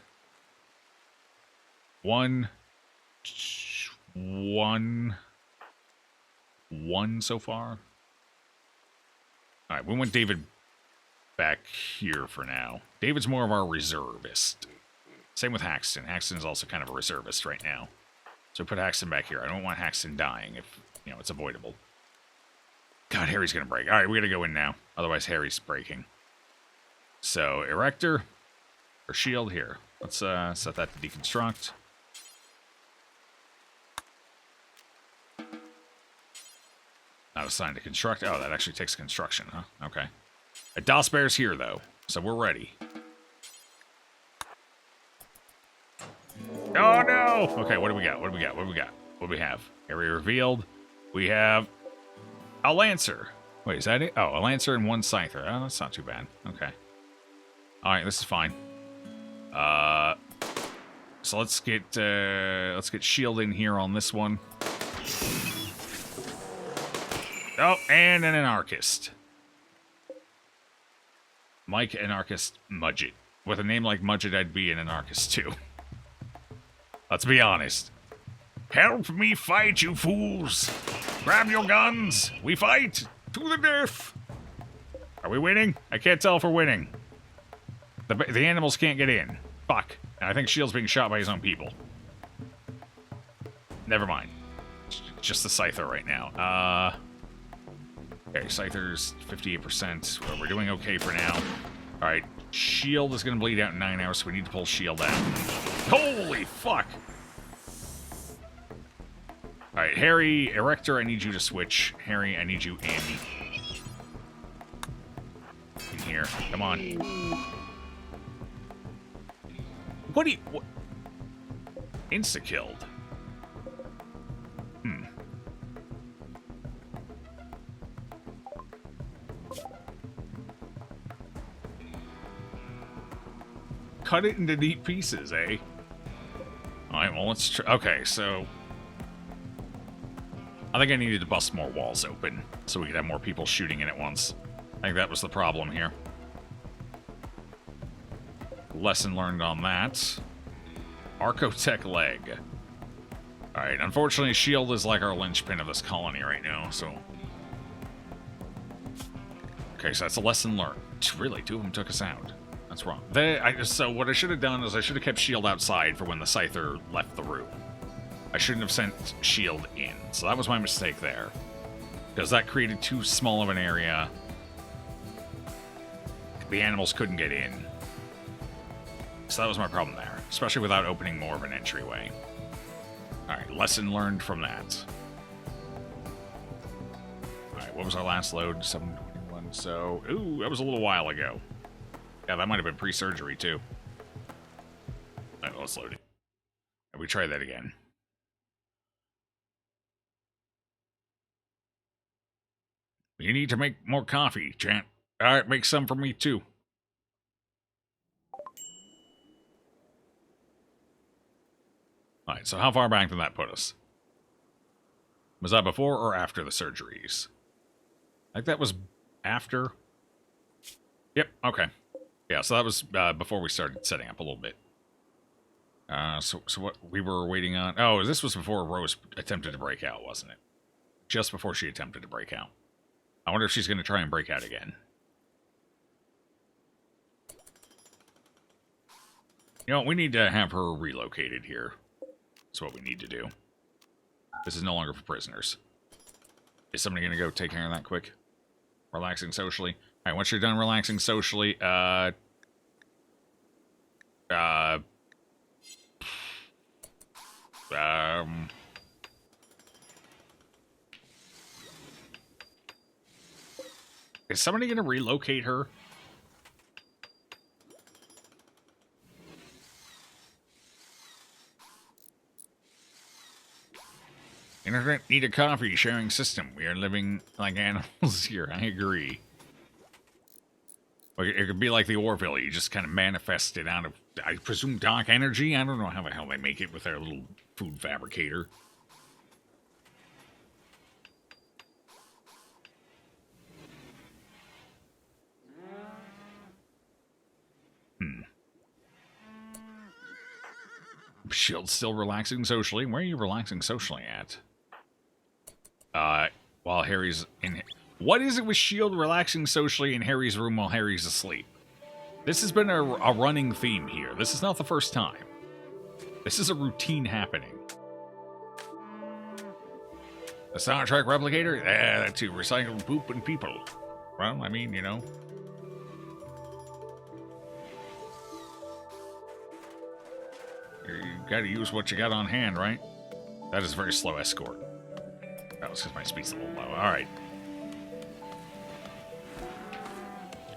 One so far. Alright, we want David back here for now. David's more of our reservist. Same with Haxton. Haxton is also kind of a reservist right now. So put Haxton back here. I don't want Haxton dying if, you know, it's avoidable. God, Harry's gonna break. Alright, we gotta go in now. Otherwise, Harry's breaking. So, Erector or Shield here. Let's set that to deconstruct. Not assigned to construct. Oh, that actually takes construction, huh? Okay. A DOS Bear's here, though, so we're ready. Oh, no! Okay, what do we got? What do we got? What do we got? What do we have? Area revealed. We have a Lancer. Wait, is that it? Oh, a Lancer and one Scyther. Oh, that's not too bad. Okay. Alright, this is fine. So let's get Shield in here on this one. Oh, and an Anarchist. Mike Anarchist Mudget. With a name like Mudget, I'd be an Anarchist too. Let's be honest. Help me fight, you fools! Grab your guns! We fight! To the death! Are we winning? I can't tell if we're winning. The animals can't get in. Fuck. And I think Shield's being shot by his own people. Never mind. Just the Scyther right now. Okay, Scyther's 58%. Well, we're doing okay for now. Alright, Shield is going to bleed out in 9 hours, so we need to pull Shield out. Holy fuck! Alright, Harry, Erector, I need you to switch. Harry, I need you in here. Come on. What do you... What? Insta-killed. Cut it into neat pieces, eh? Alright, well, let's try... Okay, so... I think I needed to bust more walls open so we could have more people shooting in at once. I think that was the problem here. Lesson learned on that. Archotech leg. Alright, unfortunately, Shield is like our linchpin of this colony right now, so... Okay, so that's a lesson learned. Really, 2 of them took us out. That's wrong. So what I should have done is I should have kept Shield outside for when the Scyther left the room. I shouldn't have sent Shield in. So that was my mistake there. Because that created too small of an area. The animals couldn't get in. So that was my problem there. Especially without opening more of an entryway. Alright, lesson learned from that. Alright, what was our last load? 721. So, ooh, that was a little while ago. Yeah, that might have been pre-surgery, too. Alright, let's load it. We try that again. You need to make more coffee, Chant. Alright, make some for me too. Alright, so how far back did that put us? Was that before or after the surgeries? I think that was after. Yep, okay. Yeah, so that was before we started setting up a little bit. So what we were waiting on... Oh, this was before Rose attempted to break out, wasn't it? Just before she attempted to break out. I wonder if she's going to try and break out again. You know, we need to have her relocated here. That's what we need to do. This is no longer for prisoners. Is somebody going to go take care of that quick? Relaxing socially. Alright, once you're done relaxing socially, is somebody going to relocate her? Internet need a coffee sharing system. We are living like animals here. I agree. It could be like the Orville. You just kind of manifest it out of, I presume, dark energy? I don't know how the hell they make it with their little food fabricator. Shield's still relaxing socially. Where are you relaxing socially at? While Harry's in... What is it with Shield relaxing socially in Harry's room while Harry's asleep? This has been a running theme here. This is not the first time. This is a routine happening. The Star Trek replicator? Yeah, that too. Recycled poop and people. Well, I mean, you know. You gotta use what you got on hand, right? That is a very slow escort. That was because my speed's a little low. Alright.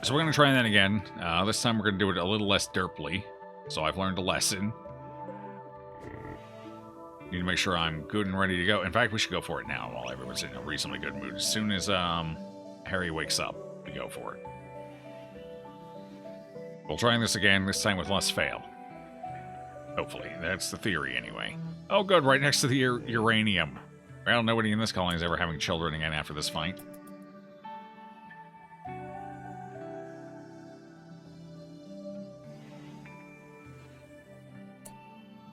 So we're going to try that again. This time we're going to do it a little less derply. So I've learned a lesson. Need to make sure I'm good and ready to go. In fact, we should go for it now while everyone's in a reasonably good mood. As soon as Harry wakes up, we go for it. We'll try this again, this time with less fail. Hopefully. That's the theory, anyway. Oh, good. Right next to the uranium. Well, nobody in this colony is ever having children again after this fight.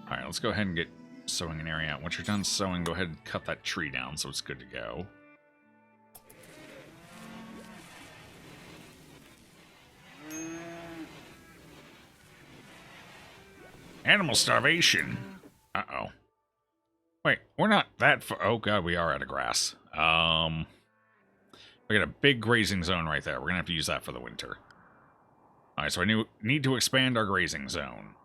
Alright, let's go ahead and get sowing an area out. Once you're done sowing, go ahead and cut that tree down so it's good to go. Animal starvation. Uh-oh. Wait, we're not that far. Oh, God, we are out of grass. We got a big grazing zone right there. We're going to have to use that for the winter. Alright, so I need to expand our grazing zone.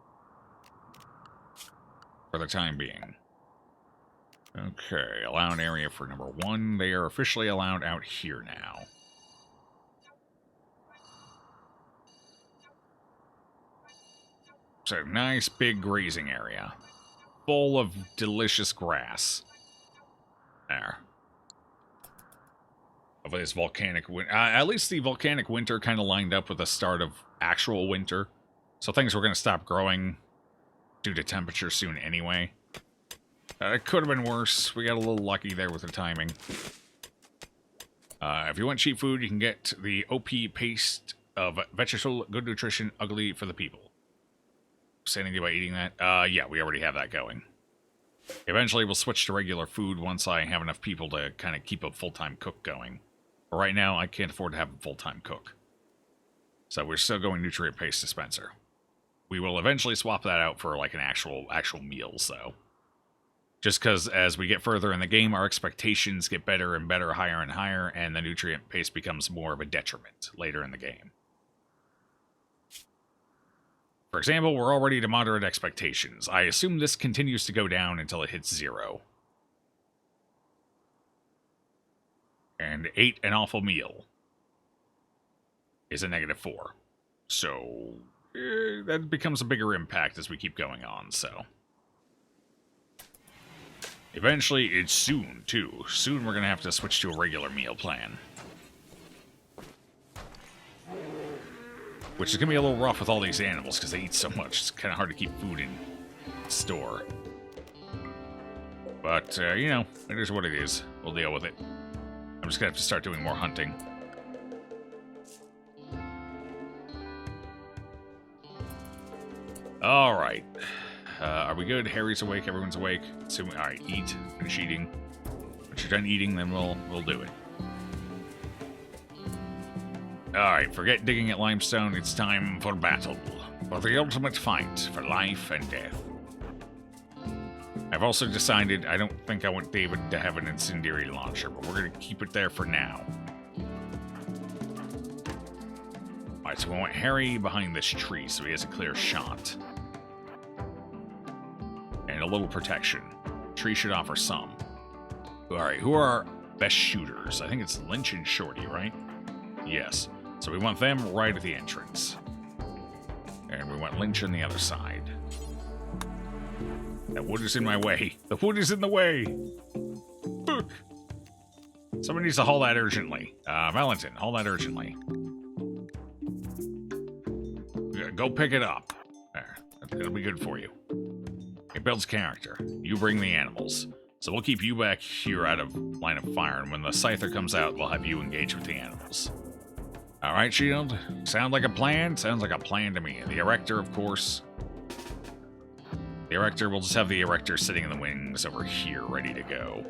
For the time being. Okay, allowed area for number 1. They are officially allowed out here now. So, nice big grazing area. Full of delicious grass. There. Hopefully this volcanic winter... at least the volcanic winter kind of lined up with the start of actual winter. So things were going to stop growing due to temperature soon anyway. It could have been worse. We got a little lucky there with the timing. If you want cheap food, you can get the OP paste of vegetable, good nutrition, ugly for the people. Say anything about eating that? Yeah, we already have that going. Eventually, we'll switch to regular food once I have enough people to kind of keep a full-time cook going. But right now, I can't afford to have a full-time cook. So we're still going nutrient paste dispenser. We will eventually swap that out for like an actual meals, though. Just because as we get further in the game, our expectations get better and better, higher and higher, and the nutrient paste becomes more of a detriment later in the game. For example, we're already to moderate expectations. I assume this continues to go down until it hits 0. And 8 an awful meal is a -4. So, that becomes a bigger impact as we keep going on, so. Eventually, it's soon, too. Soon we're gonna have to switch to a regular meal plan. Which is gonna be a little rough with all these animals, because they eat so much. It's kind of hard to keep food in store. But, you know, it is what it is. We'll deal with it. I'm just gonna have to start doing more hunting. Alright. Are we good? Harry's awake, everyone's awake. Alright, eat. Finish eating. Once you're done eating, then we'll do it. Alright, forget digging at limestone. It's time for battle. For the ultimate fight for life and death. I've also decided I don't think I want David to have an incendiary launcher, but we're going to keep it there for now. Alright, so we want Harry behind this tree so he has a clear shot. And a little protection. Tree should offer some. Alright, who are our best shooters? I think it's Lynch and Shorty, right? Yes. So we want them right at the entrance. And we want Lynch on the other side. That wood is in my way. The wood is in the way! Look! Someone needs to haul that urgently. Valentin, haul that urgently. Go pick it up. There. It'll be good for you. It builds character. You bring the animals. So we'll keep you back here out of line of fire, and when the Scyther comes out, we'll have you engage with the animals. Alright, Shield. Sound like a plan? Sounds like a plan to me. The Erector, of course. The Erector, we'll just have the Erector sitting in the wings over here, ready to go.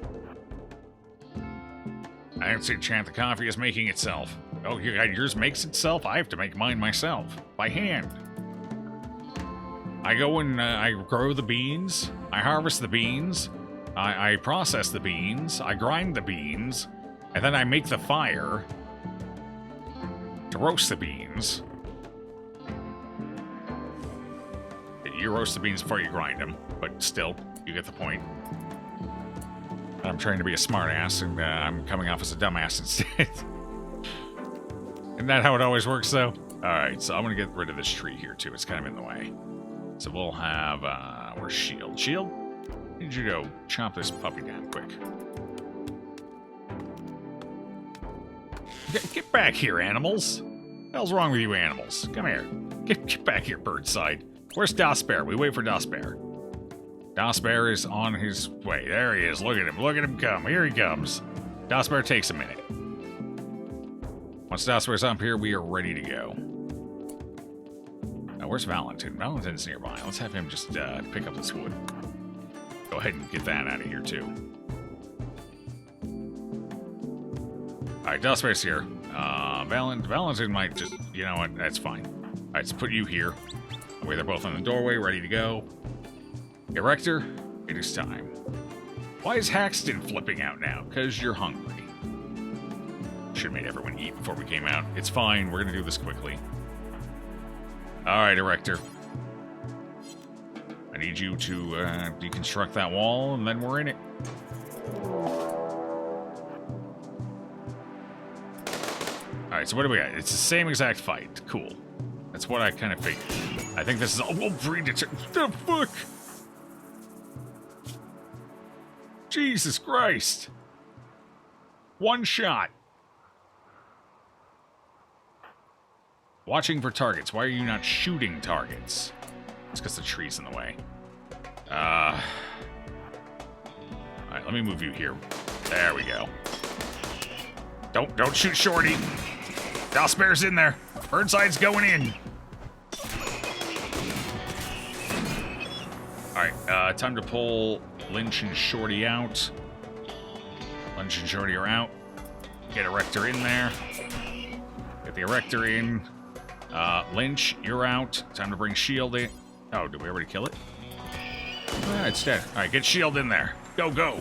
I don't see Chant the coffee is making itself. Oh, yours makes itself? I have to make mine myself. By hand. I go and I grow the beans. I harvest the beans. I process the beans. I grind the beans. And then I make the fire to roast the beans. You roast the beans before you grind them, but still, you get the point. I'm trying to be a smart ass, and I'm coming off as a dumbass instead. Isn't that how it always works, though? Alright, so I'm gonna get rid of this tree here, too. It's kind of in the way. So we'll have, where's Shield? Shield? I need you to go chop this puppy down quick. Get back here, animals. What the hell's wrong with you animals? Come here. Get back here, birdside. Where's Dasbear? We wait for Dasbear. Dasbear is on his way. There he is. Look at him. Look at him come. Here he comes. Dasbear takes a minute. Once Dasbear's up here, we are ready to go. Now, where's Valentin? Valentin's nearby. Let's have him just pick up this wood. Go ahead and get that out of here, too. Alright, Dasbear's here. Valentin might just... You know what? That's fine. Alright, let's put you here. They're both in the doorway, ready to go. Erector, it is time. Why is Haxton flipping out now? Because you're hungry. Should have made everyone eat before we came out. It's fine, we're going to do this quickly. Alright, Erector. I need you to deconstruct that wall, and then we're in it. Alright, so what do we got? It's the same exact fight. Cool. That's what I kind of figured. I think this is all predetermined. The fuck? Jesus Christ. One shot. Watching for targets. Why are you not shooting targets? It's because the tree's in the way. Alright, let me move you here. There we go. Don't shoot Shorty. Dasbear's in there. Birdside's going in. Alright, time to pull Lynch and Shorty out. Lynch and Shorty are out. Get Erector in there. Get the Erector in. Lynch, you're out. Time to bring Shield in. Oh, did we already kill it? Ah, it's dead. Alright, get Shield in there. Go, go.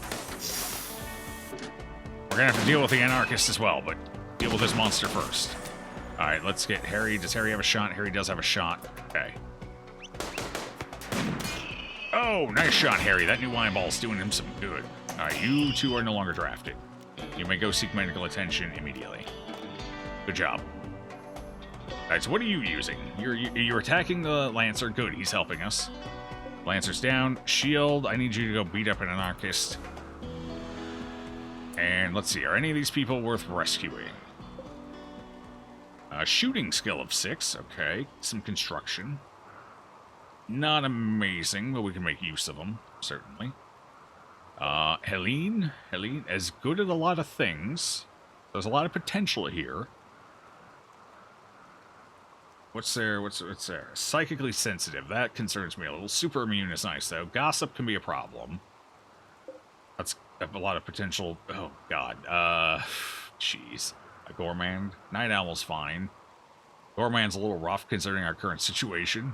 We're gonna have to deal with the Anarchist as well, but deal with this monster first. Alright, let's get Harry. Does Harry have a shot? Harry does have a shot. Okay. Oh, nice shot, Harry. That new wine ball's doing him some good. Alright, you two are no longer drafted. You may go seek medical attention immediately. Good job. Alright, so what are you using? You're attacking the Lancer. Good, he's helping us. Lancer's down. Shield, I need you to go beat up an anarchist. And let's see, are any of these people worth rescuing? Shooting skill of 6, okay. Some construction. Not amazing, but we can make use of them, certainly. Helene, as good at a lot of things. There's a lot of potential here. What's there? What's there? Psychically sensitive. That concerns me a little. Super immune is nice, though. Gossip can be a problem. That's a lot of potential. Oh, God. Jeez. A Gourmand. Night Owl's fine. Gourmand's a little rough considering our current situation.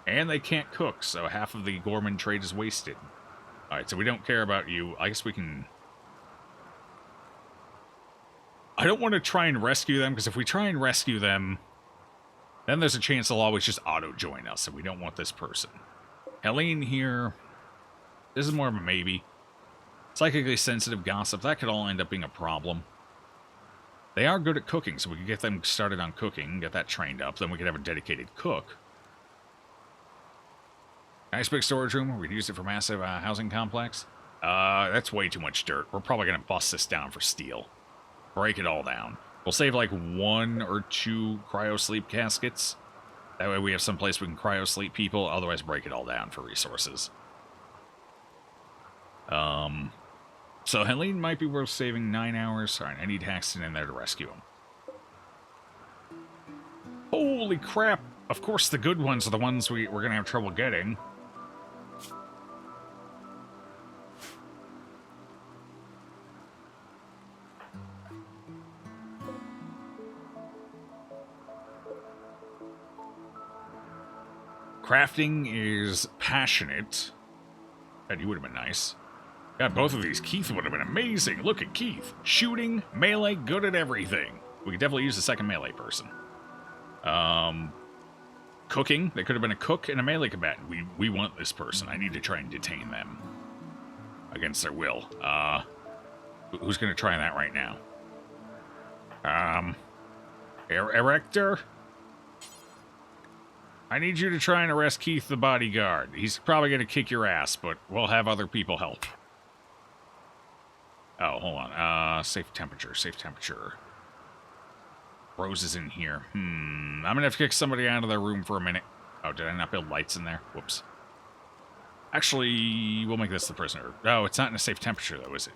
And they can't cook, so half of the Gourmand trade is wasted. Alright, so we don't care about you. I guess we can... I don't want to try and rescue them, because if we try and rescue them... then there's a chance they'll always just auto-join us, and we don't want this person. Helene here... this is more of a maybe. Psychically sensitive gossip, that could all end up being a problem. They are good at cooking, so we could get them started on cooking, get that trained up, then we could have a dedicated cook. Nice big storage room, we'd use it for massive housing complex. That's way too much dirt. We're probably going to bust this down for steel. Break it all down. We'll save like 1 or 2 cryo-sleep caskets. That way we have some place we can cryo-sleep people, otherwise break it all down for resources. So Helene might be worth saving 9 hours. Alright, I need Haxton in there to rescue him. Holy crap! Of course the good ones are the ones we're going to have trouble getting. Crafting is passionate. That would have been nice. God, both of these. Keith would have been amazing. Look at Keith. Shooting, melee, good at everything. We could definitely use a second melee person. Cooking. They could have been a cook and a melee combatant. We want this person. I need to try and detain them. Against their will. Who's going to try that right now? Erector? I need you to try and arrest Keith the bodyguard. He's probably going to kick your ass, but we'll have other people help. Oh, hold on. Safe temperature, safe temperature. Rose is in here. I'm going to have to kick somebody out of their room for a minute. Oh, did I not build lights in there? Whoops. Actually, we'll make this the prisoner. Oh, it's not in a safe temperature, though, is it?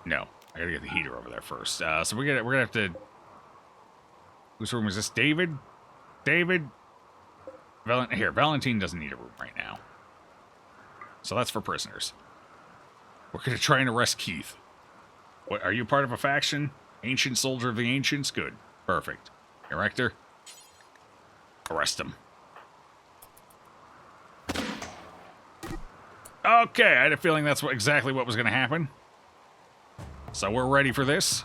No. I got to get the heater over there first. So we're going to have to... Whose room is this? David? David? Here, Valentine doesn't need a room right now. So that's for prisoners. We're going to try and arrest Keith. What, are you part of a faction? Ancient soldier of the ancients? Good. Perfect. Erector? Arrest him. Okay, I had a feeling that's exactly what was going to happen. So we're ready for this.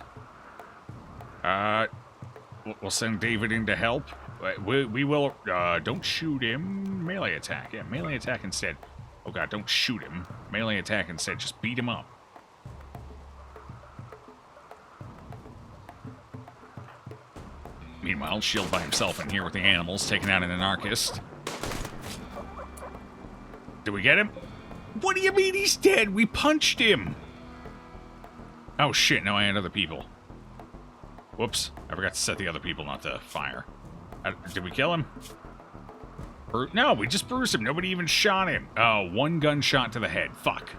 We'll send David in to help. We will, don't shoot him. Melee attack. Yeah, melee attack instead. Oh god, don't shoot him. Melee attack instead. Just beat him up. Meanwhile, Shield by himself in here with the animals, taking out an anarchist. Did we get him? What do you mean he's dead? We punched him! Oh shit, no, I had other people. Whoops, I forgot to set the other people not to fire. Did we kill him? No, we just bruised him. Nobody even shot him. Oh, 1 gunshot to the head. Fuck.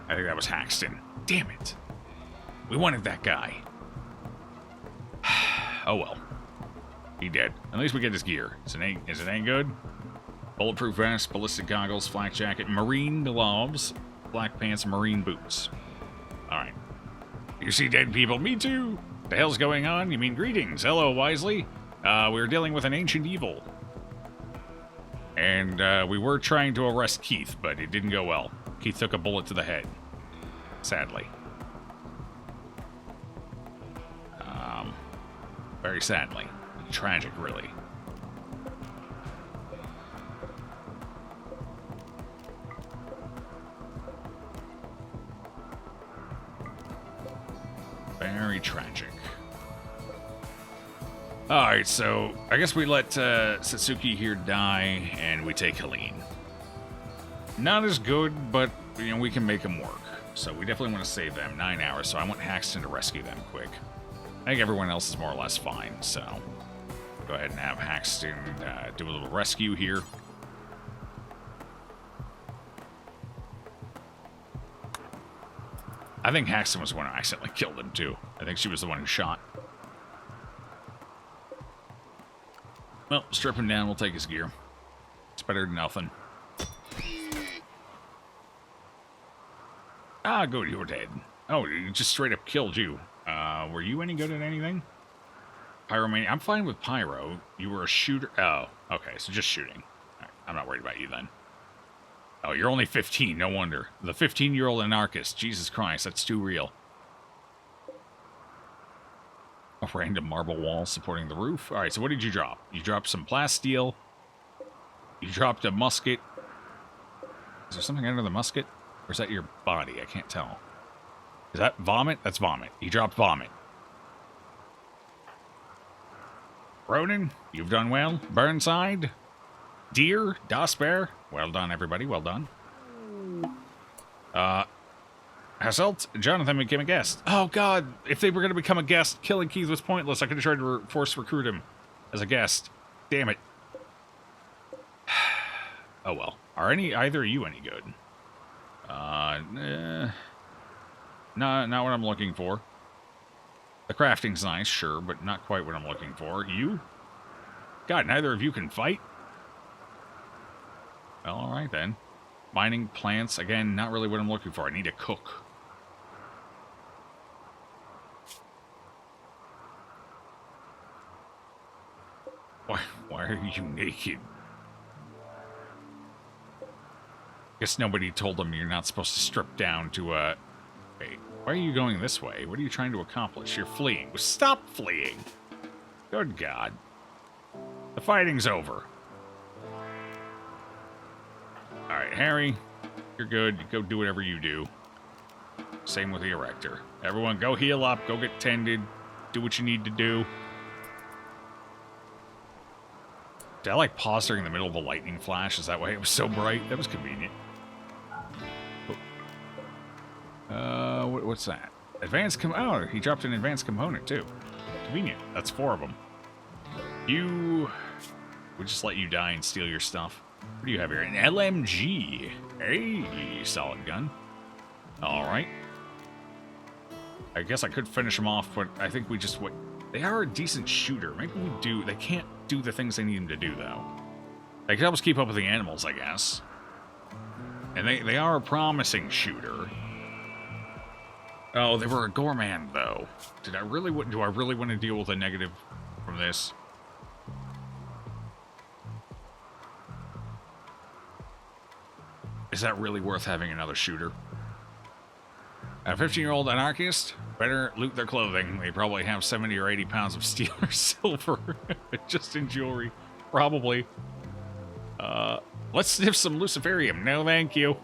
I think that was Haxton. Damn it. We wanted that guy. Oh well. He dead. At least we get his gear. Is it any good? Bulletproof vest, ballistic goggles, flak jacket, marine gloves, black pants, marine boots. Alright. You see dead people? Me too! The hell's going on? You mean greetings. Hello, Wisely. We're dealing with an ancient evil. And we were trying to arrest Keith, but it didn't go well. Keith took a bullet to the head. Sadly. Very sadly. Tragic, really. Very tragic. Alright, so I guess we let Satsuki here die, and we take Helene. Not as good, but, you know, we can make them work. So we definitely want to save them. 9 hours, so I want Haxton to rescue them quick. I think everyone else is more or less fine, so... Go ahead and have Haxton do a little rescue here. I think Haxton was the one who accidentally killed him, too. I think she was the one who shot. Well, strip him down, we'll take his gear. It's better than nothing. Ah, good, you're dead. Oh, he just straight up killed you. Were you any good at anything? Pyromania. I'm fine with pyro. You were a shooter. Oh, okay, so just shooting. Right, I'm not worried about you then. Oh, you're only 15, no wonder. The 15-year-old anarchist. Jesus Christ, that's too real. A random marble wall supporting the roof. All right, so what did you drop? You dropped some plasteel. You dropped a musket. Is there something under the musket? Or is that your body? I can't tell. Is that vomit? That's vomit. You dropped vomit. Ronan, you've done well. Burnside. Deer. Dasper. Well done, everybody. Well done. Hasselt. Jonathan became a guest. Oh, God. If they were going to become a guest, killing Keith was pointless. I could have tried to force recruit him as a guest. Damn it. Oh, well. Are either of you any good? Not what I'm looking for. The crafting's nice, sure, but not quite what I'm looking for. You? God, neither of you can fight? Well, alright then. Mining plants, again, not really what I'm looking for. I need a cook. Why are you naked? Guess nobody told them you're not supposed to strip down to Wait, why are you going this way? What are you trying to accomplish? You're fleeing. Stop fleeing! Good God. The fighting's over. Alright, Harry. You're good. Go do whatever you do. Same with the Erector. Everyone, go heal up. Go get tended. Do what you need to do. Did I, like, pause during the middle of a lightning flash? Is that why it was so bright? That was convenient. What's that? Oh, he dropped an advanced component, too. Convenient. That's 4 of them. We just let you die and steal your stuff. What do you have here? An LMG. Hey, solid gun. Alright. I guess I could finish them off, but I think we just... They are a decent shooter. Maybe we do... They can't do the things they need them to do, though. They can help us keep up with the animals, I guess. And they are a promising shooter. Oh, they were a gourmand, though. Do I really want to deal with a negative from this? Is that really worth having another shooter? A 15-year-old anarchist? Better loot their clothing. They probably have 70 or 80 pounds of steel or silver just in jewelry. Probably. Let's sniff some luciferium. No, thank you.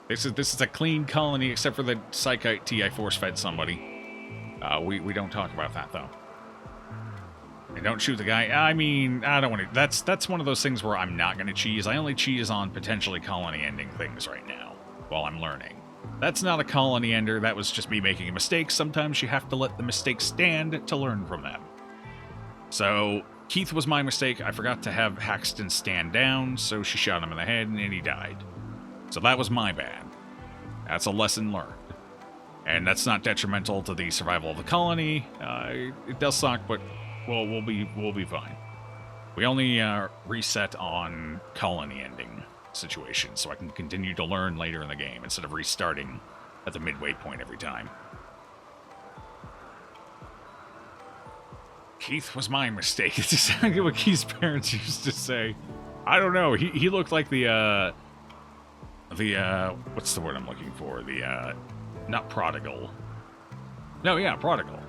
This is a clean colony, except for the psychite tea I force-fed somebody. We don't talk about that, though. And don't shoot the guy. I mean, I don't want to... That's one of those things where I'm not going to cheese. I only cheese on potentially colony-ending things right now, while I'm learning. That's not a colony ender. That was just me making a mistake. Sometimes you have to let the mistake stand to learn from them. So, Keith was my mistake. I forgot to have Haxton stand down, so she shot him in the head, and he died. So that was my bad. That's a lesson learned. And that's not detrimental to the survival of the colony. It does suck, but we'll be fine. We only reset on colony ending situations, so I can continue to learn later in the game instead of restarting at the midway point every time. Keith was my mistake. It's exactly what Keith's parents used to say. I don't know. He looked like the what's the word I'm looking for? Not prodigal. No, yeah, prodigal.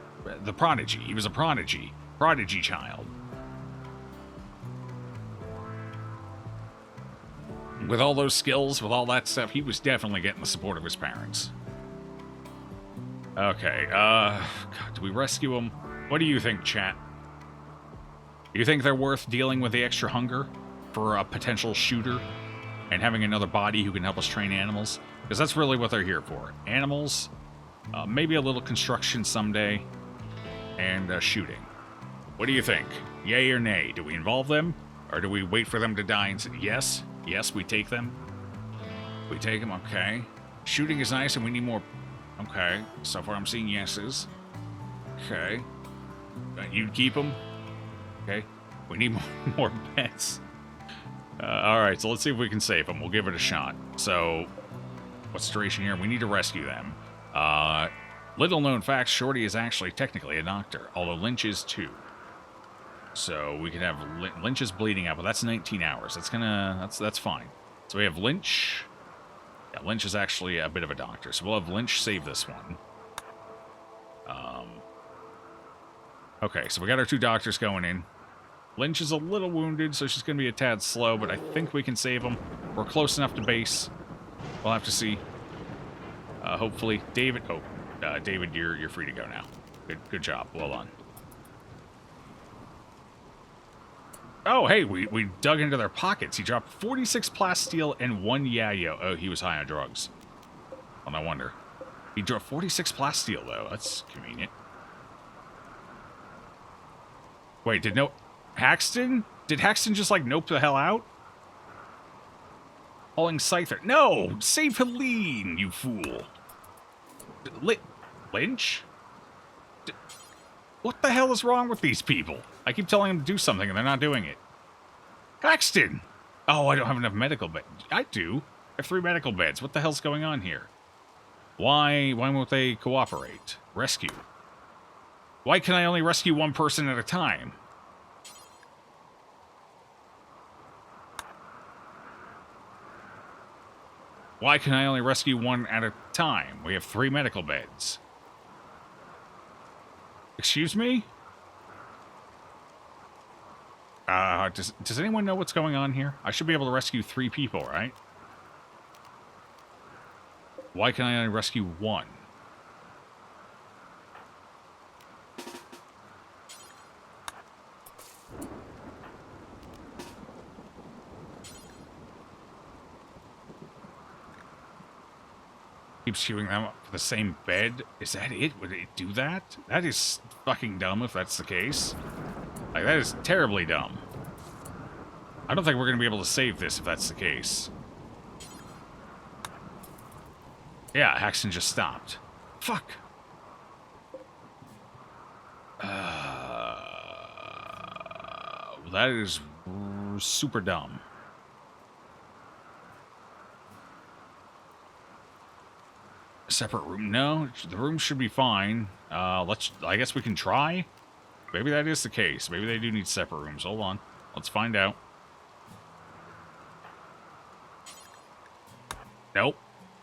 The prodigy. He was a prodigy. Prodigy child. With all those skills, with all that stuff, he was definitely getting the support of his parents. Okay, God, do we rescue him? What do you think, chat? Do you think they're worth dealing with the extra hunger for a potential shooter and having another body who can help us train animals? Because that's really what they're here for. Animals, maybe a little construction someday, and shooting. What do you think? Yay or nay? Do we involve them? Or do we wait for them to die and say, yes? Yes, we take them? We take them, okay. Shooting is nice and we need more... Okay, so far I'm seeing yeses. Okay. You'd keep them? Okay. We need more beds. Alright, so let's see if we can save them. We'll give it a shot. So, what's the duration here? We need to rescue them. Little known fact, Shorty is actually technically a doctor, although Lynch is too. So we could have Lynch is bleeding out, but that's 19 hours. That's fine. So we have Lynch. Yeah, Lynch is actually a bit of a doctor, so we'll have Lynch save this one. Okay, so we got our 2 doctors going in. Lynch is a little wounded, so she's going to be a tad slow, but I think we can save him. We're close enough to base. We'll have to see. Hopefully, David. Oh, David, you're free to go now. Good job. Well done. Oh, hey, we dug into their pockets. He dropped 46 plasteel and 1 yayo. Oh, he was high on drugs. Well, no wonder. He dropped 46 plasteel, though. That's convenient. Wait, did Haxton? Did Haxton just, like, nope the hell out? Hauling Scyther. No! Save Helene, you fool! Lynch? What the hell is wrong with these people? I keep telling them to do something and they're not doing it. Haxton! Oh, I don't have enough medical beds. I do. I have 3 medical beds. What the hell's going on here? Why won't they cooperate? Rescue. Why can I only rescue 1 person at a time? Why can I only rescue 1 at a time? We have 3 medical beds. Excuse me? Does anyone know what's going on here? I should be able to rescue 3 people, right? Why can I only rescue 1? Keeps queuing them up for the same bed? Is that it? Would it do that? That is fucking dumb if that's the case. Like, that is terribly dumb. I don't think we're going to be able to save this if that's the case. Yeah, Haxton just stopped. Fuck. That is super dumb. Separate room? No, the room should be fine. I guess we can try. Maybe that is the case. Maybe they do need separate rooms. Hold on. Let's find out. Nope.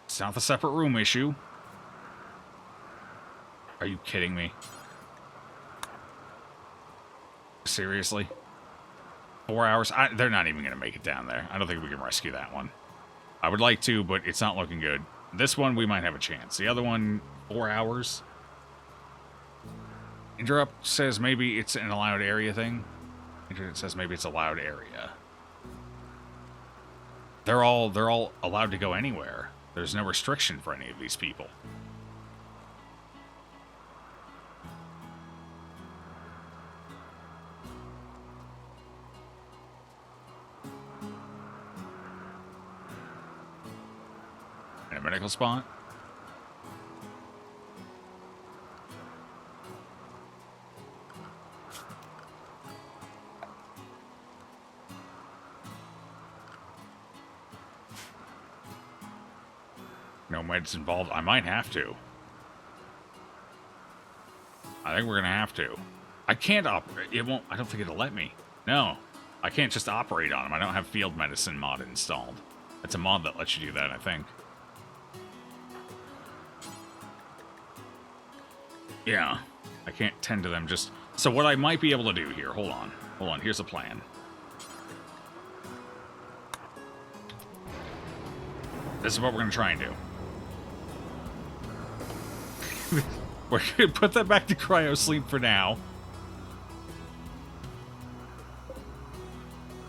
It's not the separate room issue. Are you kidding me? Seriously? 4 hours? They're not even going to make it down there. I don't think we can rescue that one. I would like to, but it's not looking good. This one, we might have a chance. The other one, 4 hours. Interrupt says maybe it's an allowed area thing. Internet says maybe it's a allowed area. They're all allowed to go anywhere. There's no restriction for any of these people. In a medical spot? No meds involved. I might have to. I think we're gonna have to. I can't operate. It won't. I don't think it'll let me. No, I can't just operate on them. I don't have field medicine mod installed. It's a mod that lets you do that, I think. Yeah, I can't tend to them just... So what I might be able to do here... Hold on. Here's a plan. This is what we're gonna try and do. We're gonna put that back to cryo sleep for now.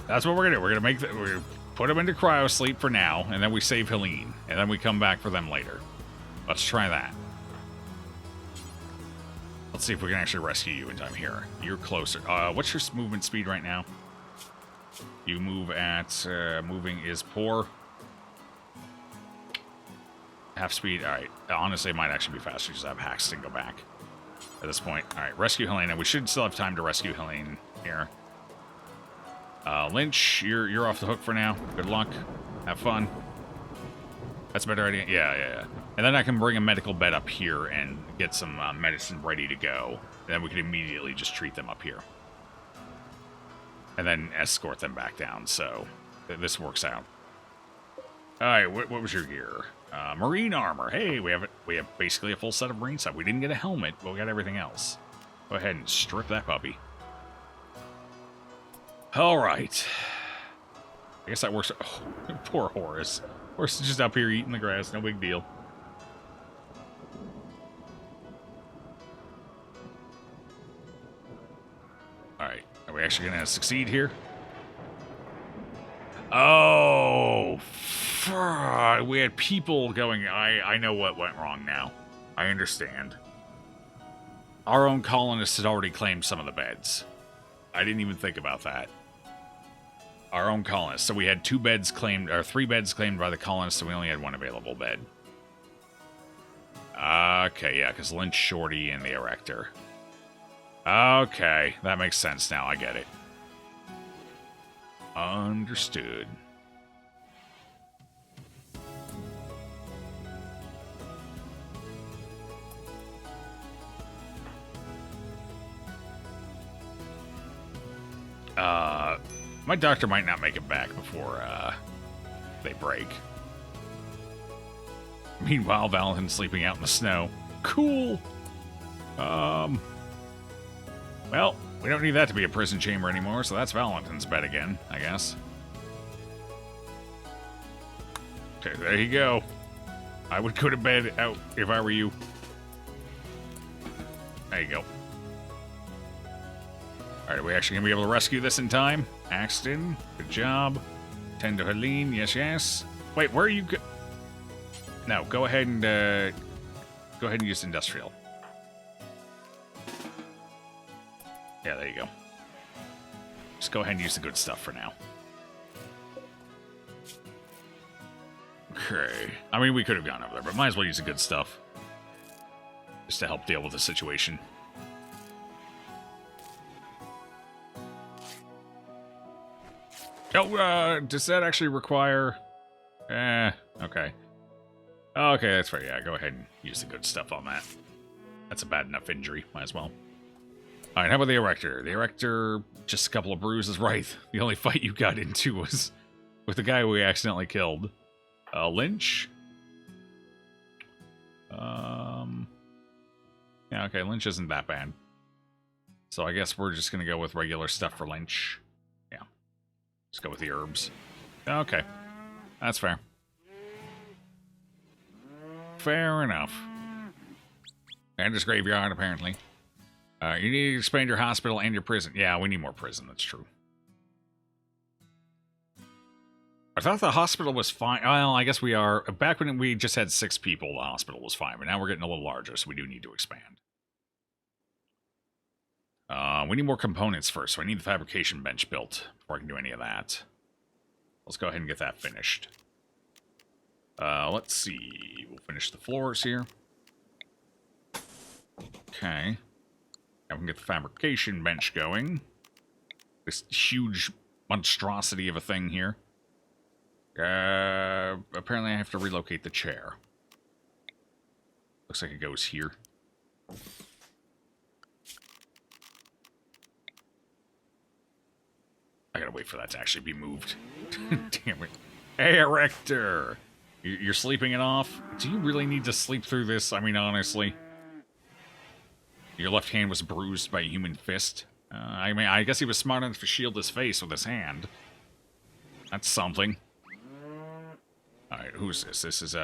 That's what we're gonna do. We're gonna put them into cryo sleep for now, and then we save Helene, and then we come back for them later. Let's try that. Let's see if we can actually rescue you in time here. You're closer. What's your movement speed right now? You move at, moving is poor. Half speed, alright. Honestly, it might actually be faster just have Haxton go back at this point. Alright, rescue Helene, and we should still have time to rescue Helene here. Lynch, you're off the hook for now. Good luck. Have fun. That's a better idea. Yeah. And then I can bring a medical bed up here and get some medicine ready to go. And then we can immediately just treat them up here. And then escort them back down, so this works out. Alright, what was your gear? Marine armor. Hey, we have basically a full set of marine stuff. We didn't get a helmet, but we got everything else. Go ahead and strip that puppy. Alright. I guess that works. Oh, poor Horace. Horace is just up here eating the grass, no big deal. Alright, are we actually gonna succeed here? Oh, we had people going. I know what went wrong now. I understand. Our own colonists had already claimed some of the beds. I didn't even think about that. Our own colonists. So we had 2 beds claimed, or 3 beds claimed by the colonists, and we only had 1 available bed. Okay, yeah, because Lynch, Shorty, and the Erector. Okay, that makes sense now. I get it. Understood. My doctor might not make it back before, they break. Meanwhile, Valentin's sleeping out in the snow. Cool! Well, we don't need that to be a prison chamber anymore, so that's Valentin's bed again, I guess. Okay, there you go. I would go to bed out if I were you. There you go. Alright, are we actually going to be able to rescue this in time? Axton, good job. Tend to Helene, yes. Wait, where are you No, go ahead and use industrial. Yeah, there you go. Just go ahead and use the good stuff for now. Okay. I mean, we could have gone over there, but might as well use the good stuff. Just to help deal with the situation. Oh, does that actually require... okay. Okay, that's fair. Yeah, go ahead and use the good stuff on that. That's a bad enough injury. Might as well. Alright, how about the Erector? The Erector, just a couple of bruises, right? The only fight you got into was with the guy we accidentally killed. Lynch? Yeah, okay, Lynch isn't that bad. So I guess we're just gonna go with regular stuff for Lynch. Yeah. Let's go with the herbs. Okay. That's fair. Fair enough. And this graveyard, apparently. You need to expand your hospital and your prison. Yeah, we need more prison, that's true. I thought the hospital was fine. Well, I guess we are. Back when we just had 6 people, the hospital was fine. But now we're getting a little larger, so we do need to expand. We need more components first, so I need the fabrication bench built before I can do any of that. Let's go ahead and get that finished. Let's see. We'll finish the floors here. Okay. Now we can get the fabrication bench going. This huge monstrosity of a thing here. Apparently I have to relocate the chair. Looks like it goes here. I gotta wait for that to actually be moved. Damn it. Hey, Erector! You're sleeping it off? Do you really need to sleep through this? I mean, honestly. Your left hand was bruised by a human fist. I mean, I guess he was smart enough to shield his face with his hand. That's something. Alright, who's this? This is,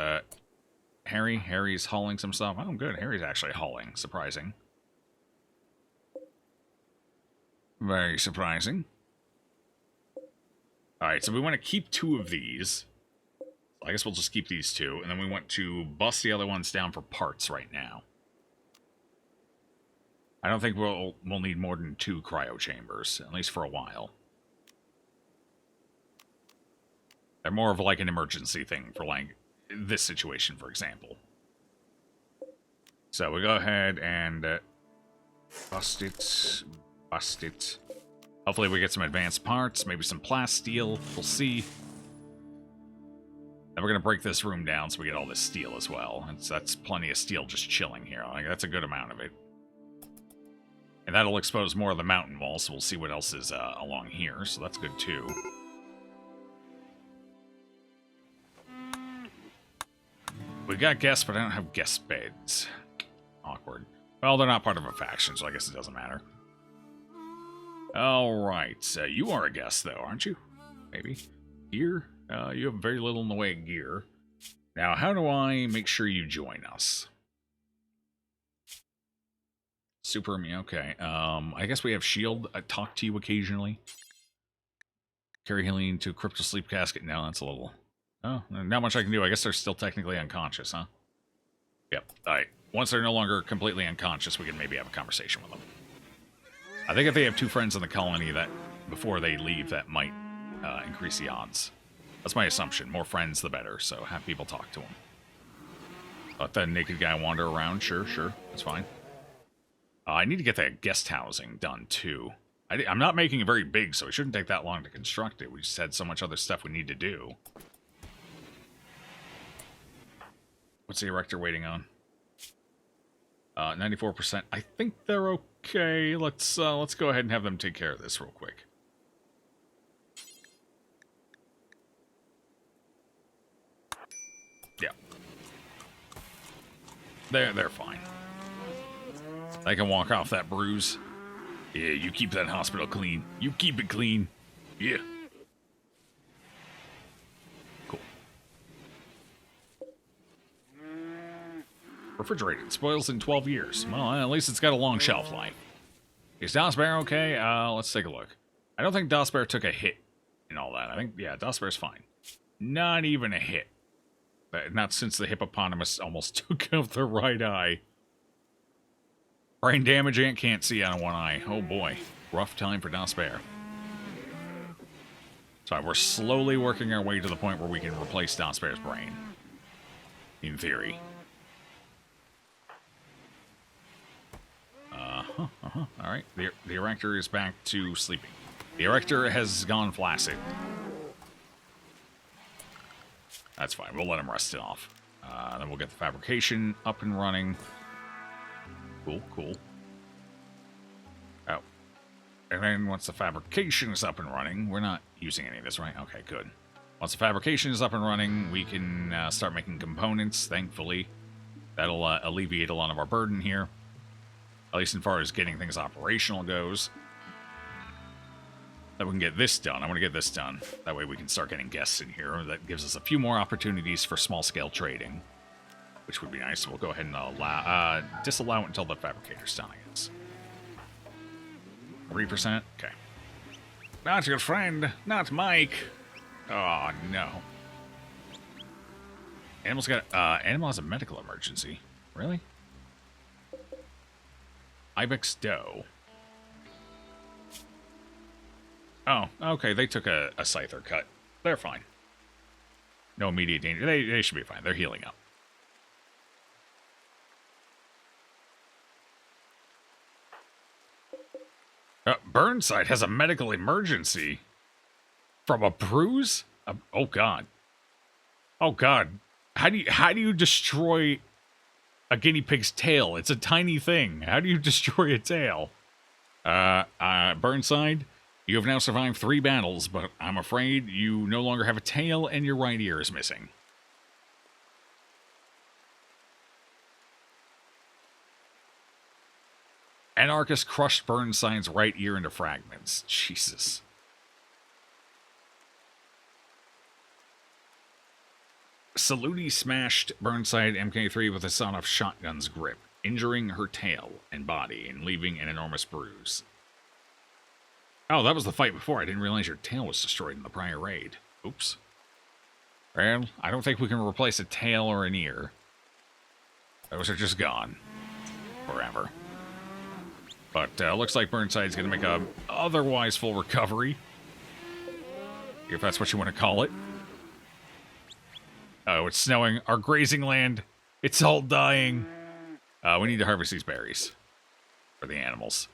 Harry. Harry's hauling some stuff. Oh, good. Harry's actually hauling. Surprising. Very surprising. Alright, so we want to keep 2 of these. I guess we'll just keep these 2, and then we want to bust the other ones down for parts right now. I don't think we'll need more than 2 cryo chambers, at least for a while. They're more of like an emergency thing for like this situation, for example. So we go ahead and bust it. Hopefully we get some advanced parts, maybe some plasteel. We'll see. Then we're going to break this room down so we get all this steel as well. That's plenty of steel just chilling here. Like, that's a good amount of it. And that'll expose more of the mountain wall, so we'll see what else is along here. So that's good too. We got guests, but I don't have guest beds. Awkward. Well, they're not part of a faction, so I guess it doesn't matter. Alright, you are a guest, though, aren't you? Maybe. Gear? You have very little in the way of gear. Now, how do I make sure you join us? Super me, okay. I guess we have shield. I talk to you occasionally. Carry healing to crypto sleep casket. No, that's a little... Oh, not much I can do. I guess they're still technically unconscious, huh? Yep. Alright. Once they're no longer completely unconscious, we can maybe have a conversation with them. I think if they have 2 friends in the colony that before they leave, that might increase the odds. That's my assumption. More friends, the better. So have people talk to them. Let the naked guy wander around. Sure. That's fine. I need to get that guest housing done, too. I'm not making it very big, so it shouldn't take that long to construct it. We just had so much other stuff we need to do. What's the erector waiting on? 94%. I think they're okay. Let's go ahead and have them take care of this real quick. Yeah. They're fine. I can walk off that bruise. Yeah, you keep that hospital clean. You keep it clean. Yeah. Cool. Refrigerated. Spoils in 12 years. Well, at least it's got a long shelf life. Is Das Bear okay? Let's take a look. I don't think Das Bear took a hit and all that. I think, yeah, Das Bear's fine. Not even a hit. Not since the hippopotamus almost took out the right eye. Brain damage and can't see out of one eye. Oh boy. Rough time for Das Bear. So we're slowly working our way to the point where we can replace Das Bear's brain. In theory. Alright. The erector is back to sleeping. The erector has gone flaccid. That's fine. We'll let him rest it off. Then we'll get the fabrication up and running. Cool. Oh. And then once the fabrication is up and running, we're not using any of this, right? Okay, good. Once the fabrication is up and running, we can start making components, thankfully. That'll alleviate a lot of our burden here. At least as far as getting things operational goes. That we can get this done. I want to get this done. That way we can start getting guests in here. That gives us a few more opportunities for small-scale trading. Which would be nice. We'll go ahead and disallow it until the fabricator's done, I guess. 3%? Okay. Not your friend. Not Mike. Oh, no. Animal has a medical emergency. Really? Ibex doe. Oh, okay. They took a scyther cut. They're fine. No immediate danger. They should be fine. They're healing up. Burnside has a medical emergency. From a bruise? Oh, God. Oh, God. How do you destroy a guinea pig's tail? It's a tiny thing. How do you destroy a tail? Burnside, you have now survived 3 battles, but I'm afraid you no longer have a tail and your right ear is missing. Anarchist crushed Burnside's right ear into fragments. Jesus. Saludi smashed Burnside MK3 with a sawed-off shotgun's grip, injuring her tail and body and leaving an enormous bruise. Oh, that was the fight before. I didn't realize your tail was destroyed in the prior raid. Oops. Well, I don't think we can replace a tail or an ear. Those are just gone. Forever. But looks like Burnside's going to make a otherwise full recovery. If that's what you want to call it. Oh, it's snowing. Our grazing land, it's all dying. We need to harvest these berries for the animals.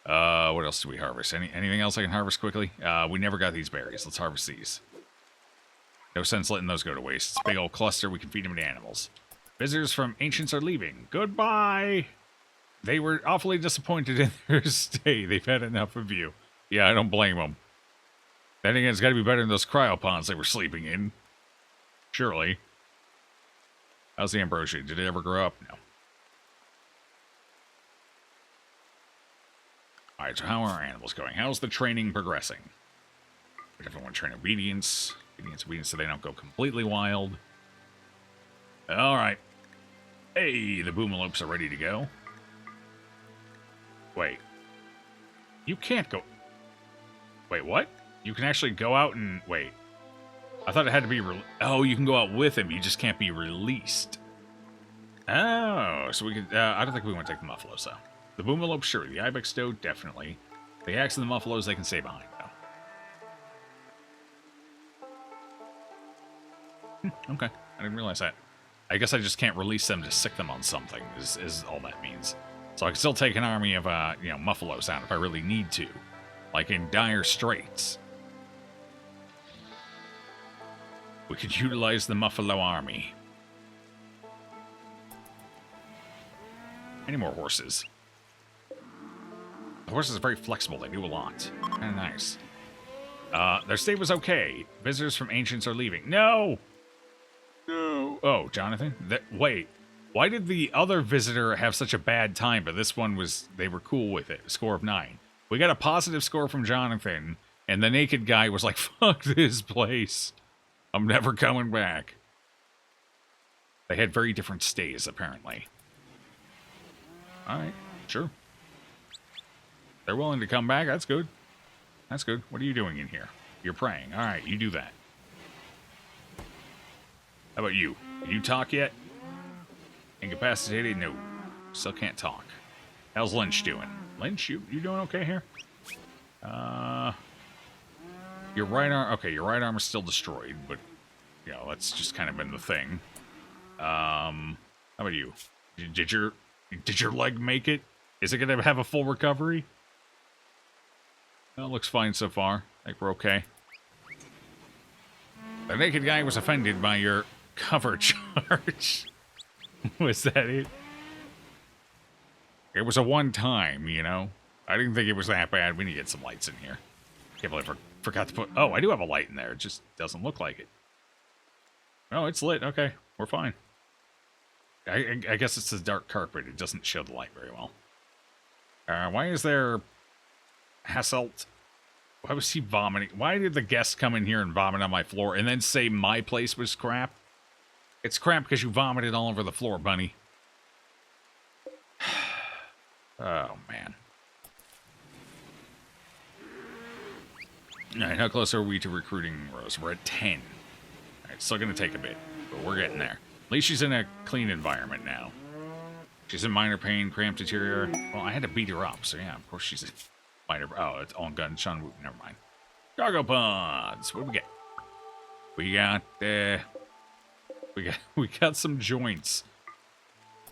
What else do we harvest? Anything else I can harvest quickly? We never got these berries. Let's harvest these. No sense letting those go to waste. It's a big old cluster. We can feed them to animals. Visitors from Ancients are leaving. Goodbye. They were awfully disappointed in their stay. They've had enough of you. Yeah, I don't blame them. Then again, it's got to be better than those cryoponds they were sleeping in. Surely. How's the ambrosia? Did it ever grow up? No. Alright, so how are our animals going? How's the training progressing? We definitely want to train obedience. Obedience so they don't go completely wild. Alright. Hey, the boomalopes are ready to go. Wait. You can't go... Wait, what? You can actually go out and... Wait. I thought it had to be... Oh, you can go out with him. You just can't be released. Oh, so we could... I don't think we want to take the muffalos, though. The boomalope, sure. The ibex doe, definitely. The axe and the muffalos, they can stay behind, though. Okay. I didn't realize that. I guess I just can't release them to sick them on something, is all that means. So I can still take an army of, muffalos out if I really need to. Like in dire straits. We could utilize the Muffalo army. Any more horses? The horses are very flexible. They do a lot. Kind of nice. Their stay was okay. Visitors from Ancients are leaving. No! No. Oh, Jonathan? Wait. Why did the other visitor have such a bad time, but this one they were cool with it? A score of 9. We got a positive score from Jonathan, and the naked guy was like, fuck this place. I'm never coming back. They had very different stays, apparently. Alright, sure. They're willing to come back, that's good. That's good. What are you doing in here? You're praying. Alright, you do that. How about you? Can you talk yet? Incapacitated? No. Still can't talk. How's Lynch doing? Lynch, you doing okay here? Your right arm... Okay, your right arm is still destroyed, but... You know, that's just kind of been the thing. How about you? Did your leg make it? Is it going to have a full recovery? Well, it looks fine so far. I think we're okay. The naked guy was offended by your cover charge. Was that it? It was a one-time, you know? I didn't think it was that bad. We need to get some lights in here. Can't believe I forgot to put... Oh, I do have a light in there. It just doesn't look like it. Oh, it's lit. Okay, we're fine. I guess it's the dark carpet. It doesn't show the light very well. Why is there... Hasselt? Why was he vomiting? Why did the guest come in here and vomit on my floor and then say my place was crap? It's crap because you vomited all over the floor, bunny. Oh, man. Alright, how close are we to recruiting Rose? We're at 10. Alright, still gonna take a bit, but we're getting there. At least she's in a clean environment now. She's in minor pain, cramped interior. Well, I had to beat her up, so yeah, of course she's in minor... Oh, it's on gun, Sean Woo. Never mind. Cargo pods. What do we get? We got some joints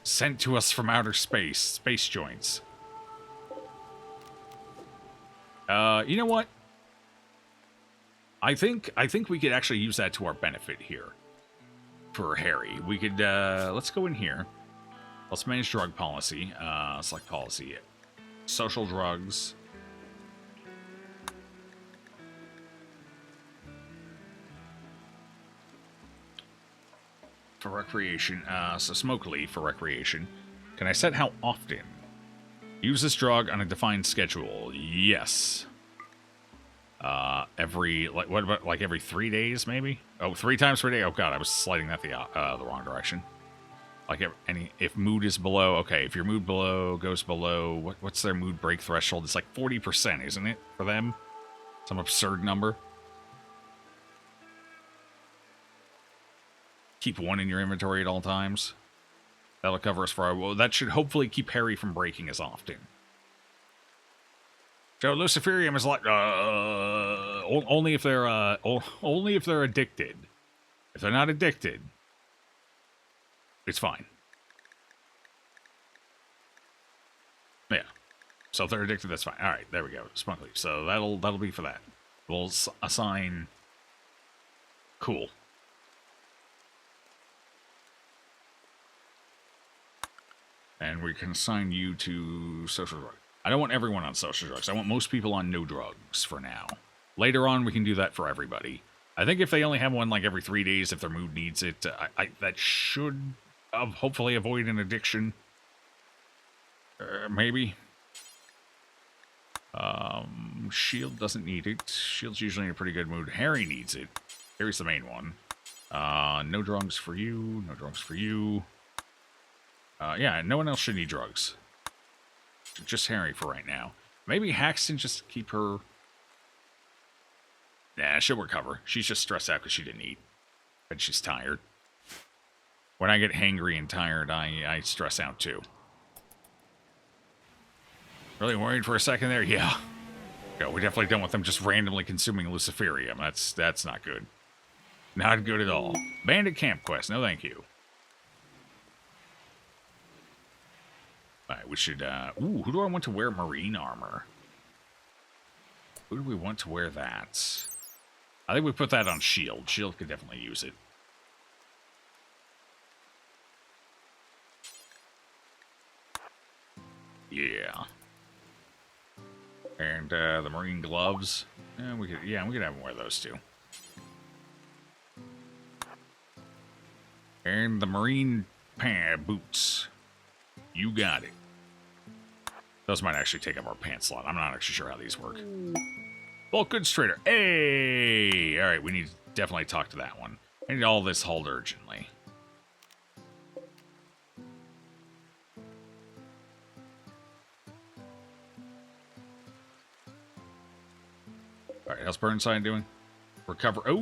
sent to us from outer space. Space joints. You know what? I think we could actually use that to our benefit here. For Harry. We could, let's go in here. Let's manage drug policy. Select policy. Social drugs. For recreation. So smoke leaf for recreation. Can I set how often? Use this drug on a defined schedule. Yes. What about, like, every 3 days, maybe? Oh, 3 times per day? Oh, God, I was sliding that the wrong direction. Like if mood is below, okay, if your mood goes below, what's their mood break threshold? It's like 40%, isn't it, for them? Some absurd number. Keep one in your inventory at all times. That'll cover us for well, that should hopefully keep Harry from breaking as often. So Luciferium is like only if they're only if they're addicted. If they're not addicted, it's fine. Yeah. So if they're addicted, that's fine. All right, there we go. Smuggling. So that'll be for that. We'll assign. Cool. And we can assign you to social drugs. I don't want everyone on social drugs. I want most people on no drugs for now. Later on, we can do that for everybody. I think if they only have one like every 3 days, if their mood needs it, that should hopefully avoid an addiction. Maybe. Shield doesn't need it. Shield's usually in a pretty good mood. Harry needs it. Harry's the main one. No drugs for you. No drugs for you. Yeah, no one else should need drugs. Just Harry for right now. Maybe Haxton just keep her... Nah, she'll recover. She's just stressed out because she didn't eat. And she's tired. When I get hangry and tired, I stress out too. Really worried for a second there? Yeah. Yeah, we definitely don't want them just randomly consuming Luciferium. That's not good. Not good at all. Bandit camp quest. No thank you. Alright, we should, ooh, who do I want to wear marine armor? Who do we want to wear that? I think we put that on Shield. Shield could definitely use it. Yeah. And, the marine gloves. We could have him wear those too. And the marine boots. You got it. Those might actually take up our pants slot. I'm not actually sure how these work. Bulk goods trader. Hey! Alright, we need to definitely talk to that one. I need all this hauled urgently. Alright, how's Burnside doing? Recover. Oh,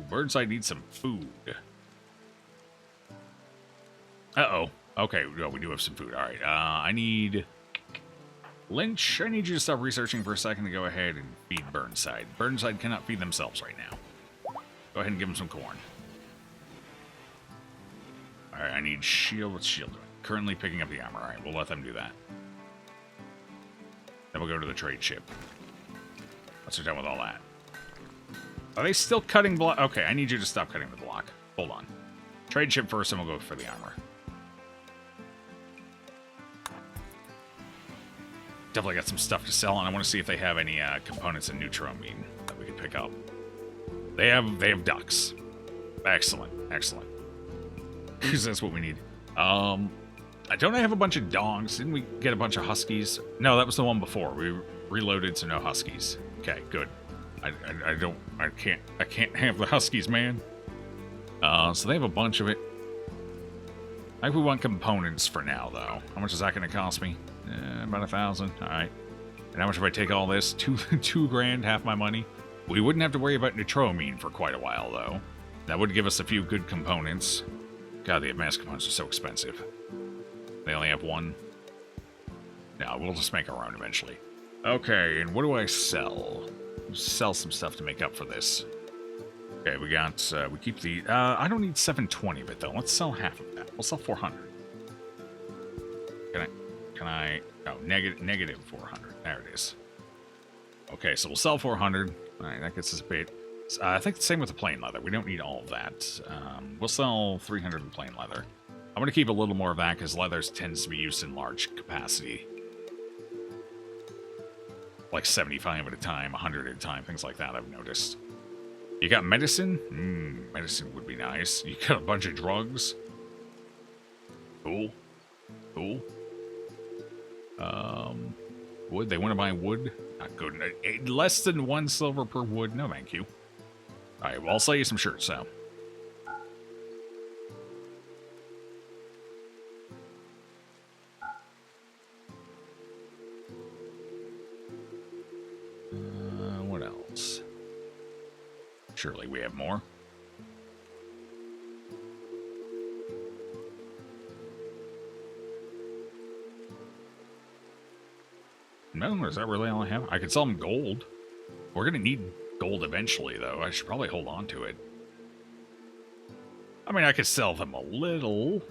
Burnside needs some food. Uh-oh. Okay, well, we do have some food. All right, I need... Lynch, I need you to stop researching for a second to go ahead and feed Burnside. Burnside cannot feed themselves right now. Go ahead and give them some corn. All right, I need Shield. What's Shield doing? Currently picking up the armor. All right, we'll let them do that. Then we'll go to the trade ship. Once we're done with all that. Are they still cutting block? Okay, I need you to stop cutting the block. Hold on. Trade ship first, and we'll go for the armor. Definitely got some stuff to sell, and I want to see if they have any components in Neutramine that we can pick up. They have ducks. Excellent, excellent. Because that's what we need. Don't I have a bunch of dogs? Didn't we get a bunch of huskies? No, that was the one before. We reloaded, so no huskies. Okay, good. I can't have the huskies, man. So they have a bunch of it. I think we want components for now, though. How much is that going to cost me? About 1,000. All right. And how much if I take all this? Two grand, half my money. We wouldn't have to worry about Neutramine for quite a while, though. That would give us a few good components. God, the advanced components are so expensive. They only have one. No, we'll just make our own eventually. Okay, and what do I sell? Sell some stuff to make up for this. Okay, we got, we keep the, I don't need 720 of it, though. Let's sell half of that. We'll sell 400. Can I, oh, negative 400. There it is. Okay, so we'll sell 400. All right, that gets us a bit. I think the same with the plain leather. We don't need all of that. We'll sell 300 in plain leather. I'm going to keep a little more of that because leather tends to be used in large capacity. Like 75 at a time, 100 at a time, things like that I've noticed. You got medicine? Medicine would be nice. You got a bunch of drugs? Cool. Cool. Wood? They want to buy wood? Not good. Less than 1 silver per wood? No, thank you. Alright, well, I'll sell you some shirts, so. Surely we have more. No, is that really all I have? I could sell them gold. We're gonna need gold eventually, though. I should probably hold on to it. I mean, I could sell them a little.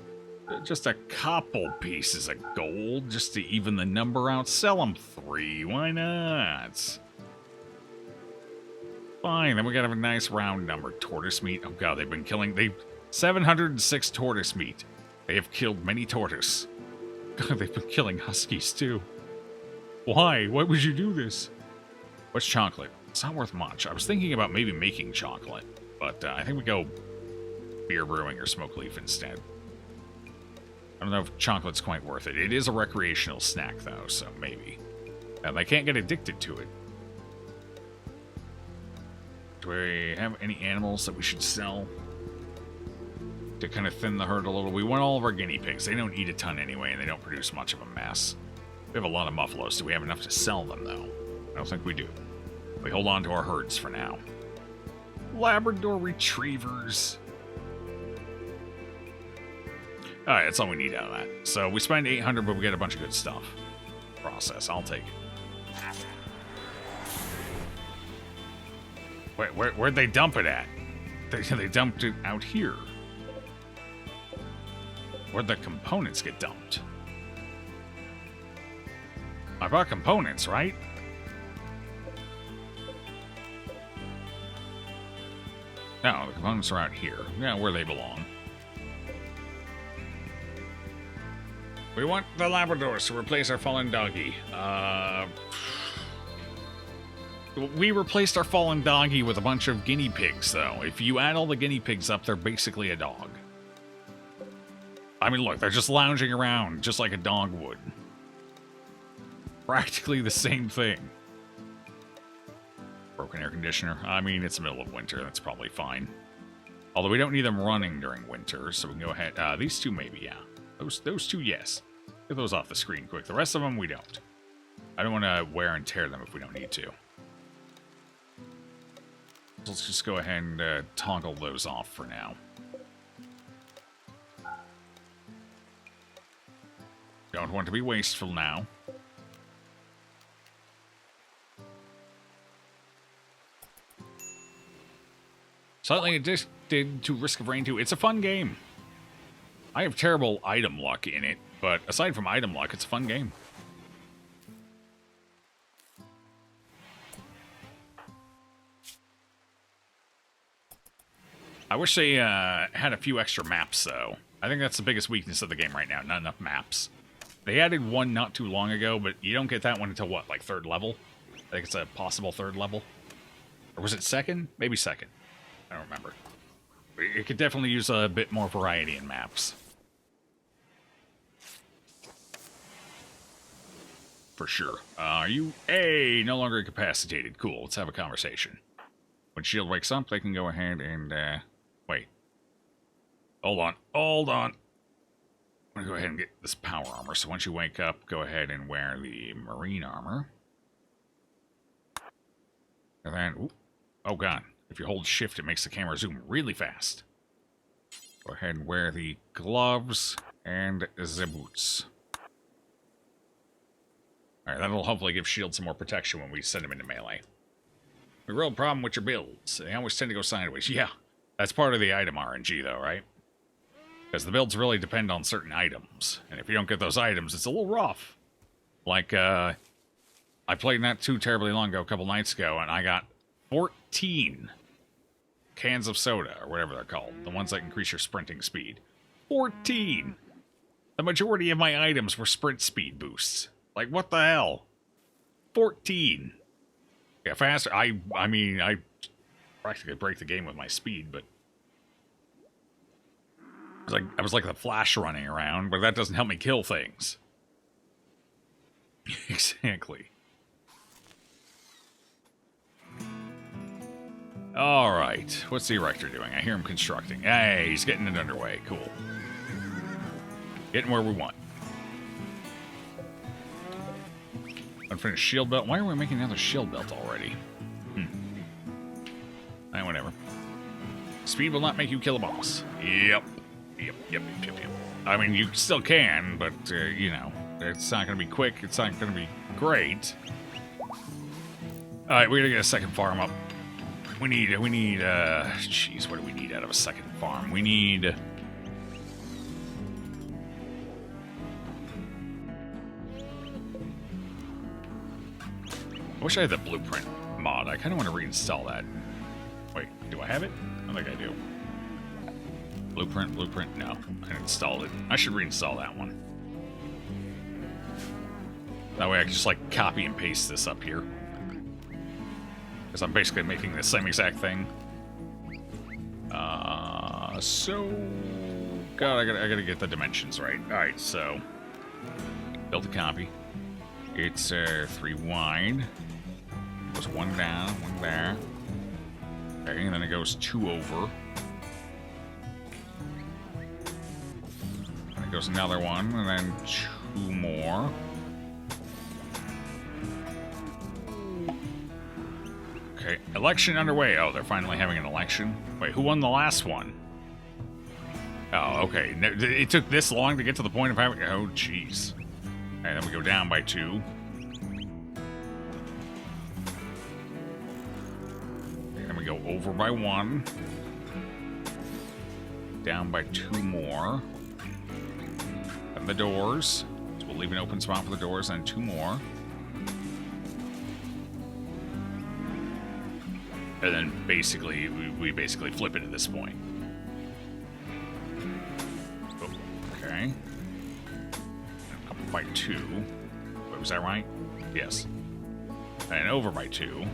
Just a couple pieces of gold, just to even the number out. Sell them 3. Why not? Fine, then we gotta have a nice round number. Tortoise meat. Oh god, they've been killing... 706 tortoise meat. They have killed many tortoise. God, they've been killing huskies, too. Why? Why would you do this? What's chocolate? It's not worth much. I was thinking about maybe making chocolate, but I think we go beer brewing or smoke leaf instead. I don't know if chocolate's quite worth it. It is a recreational snack, though, so maybe. I can't get addicted to it. Do we have any animals that we should sell to kind of thin the herd a little? We want all of our guinea pigs. They don't eat a ton anyway, and they don't produce much of a mess. We have a lot of buffaloes. Do we have enough to sell them, though? I don't think we do. We hold on to our herds for now. Labrador retrievers. Alright, that's all we need out of that. So we spend 800, but we get a bunch of good stuff. Process, I'll take it. Wait, where'd they dump it at? They dumped it out here. Where'd the components get dumped? I bought components, right? No, the components are out here. Yeah, where they belong. We want the Labradors to replace our fallen doggy. We replaced our fallen doggy with a bunch of guinea pigs, though. If you add all the guinea pigs up, they're basically a dog. I mean, look, they're just lounging around, just like a dog would. Practically the same thing. Broken air conditioner. I mean, it's the middle of winter. That's probably fine. Although we don't need them running during winter, so we can go ahead. These two, maybe, yeah. Those two, yes. Get those off the screen quick. The rest of them, we don't. I don't want to wear and tear them if we don't need to. So let's just go ahead and toggle those off for now. Don't want to be wasteful now. Slightly addicted to Risk of Rain 2. It's a fun game. I have terrible item luck in it, but aside from item luck, it's a fun game. I wish they had a few extra maps, though. I think that's the biggest weakness of the game right now, not enough maps. They added one not too long ago, but you don't get that one until, what, like 3rd level? I think it's a possible 3rd level. Or was it 2nd? Maybe 2nd. I don't remember. It could definitely use a bit more variety in maps. For sure. Are you... Hey, no longer incapacitated. Cool, let's have a conversation. When Shield wakes up, they can go ahead and, wait. Hold on. Hold on. I'm gonna go ahead and get this power armor. So once you wake up, go ahead and wear the marine armor. And then... Ooh, oh, God. If you hold shift, it makes the camera zoom really fast. Go ahead and wear the gloves and the boots. Alright, that'll hopefully give Shield some more protection when we send him into melee. The real problem with your builds, they always tend to go sideways. Yeah, that's part of the item RNG, though, right? Because the builds really depend on certain items. And if you don't get those items, it's a little rough. Like, I played not too terribly long ago, a couple nights ago, and I got 14 cans of soda, or whatever they're called. The ones that increase your sprinting speed. 14! The majority of my items were sprint speed boosts. Like, what the hell? 14! Yeah, faster. I mean, I practically break the game with my speed, but... I was like the Flash running around, but that doesn't help me kill things. Exactly. Alright, what's the Erector doing? I hear him constructing. Hey, he's getting it underway. Cool. Getting where we want. Unfinished shield belt. Why are we making another shield belt already? Alright, whatever. Speed will not make you kill a boss. Yep. I mean, you still can, but, you know, it's not going to be quick. It's not going to be great. Alright, we're going to get a second farm up. We need, jeez, what do we need out of a second farm? We need... I wish I had the blueprint mod. I kind of want to reinstall that. Wait, do I have it? I think I do. Blueprint, no. I installed it. I should reinstall that one. That way I can just, like, copy and paste this up here. Because I'm basically making the same exact thing. So... God, I gotta get the dimensions right. Alright, so... Build a copy. It's 3 wide. It goes 1 down, 1 there. Okay, and then it goes 2 over. And it goes another 1, and then 2 more. Okay, election underway. Oh, they're finally having an election. Wait, who won the last one? Oh, okay. It took this long to get to the point of having... Oh, jeez. Okay, then we go down by 2. And then we go over by 1. Down by 2 more. And the doors. So we'll leave an open spot for the doors, and 2 more. And then basically, we basically flip it at this point. Oh, okay. Up by 2. Wait, was that right? Yes. And over by 2.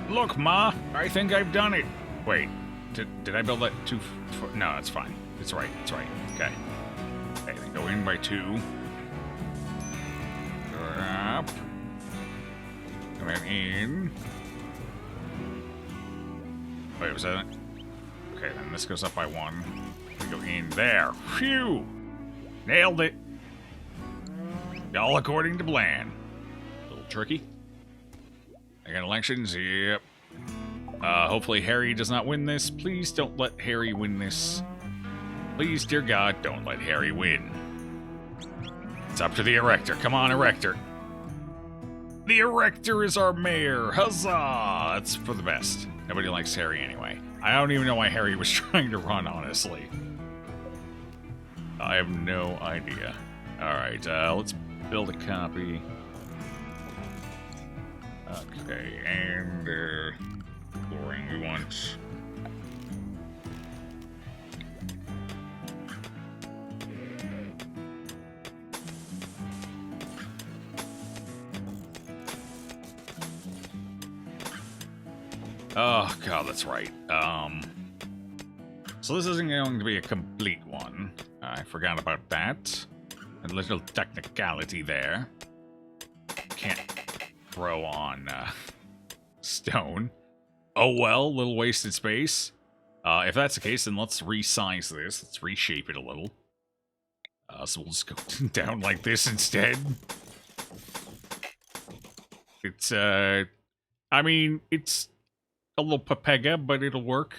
Look, Ma, I think I've done it. Wait, did I build that too? No, it's fine. It's right. It's right. Okay. Okay, then go in by 2. Go up. And then in. Wait, was that it? Okay, then this goes up by 1. We go in there. Phew! Nailed it. All according to plan. A little tricky. I got elections, yep. Hopefully Harry does not win this. Please don't let Harry win this. Please, dear God, don't let Harry win. It's up to the Erector. Come on, Erector. The Erector is our mayor. Huzzah! It's for the best. Nobody likes Harry anyway. I don't even know why Harry was trying to run, honestly. I have no idea. Alright, let's build a copy. Okay, and flooring we want. Oh god, that's right. So this isn't going to be a complete one. I forgot about that. A little technicality there. Can't throw on stone. Oh well, little wasted space. If that's the case, then let's resize this. Let's reshape it a little. So we'll just go down like this instead. It's, I mean, it's a little papega, but it'll work.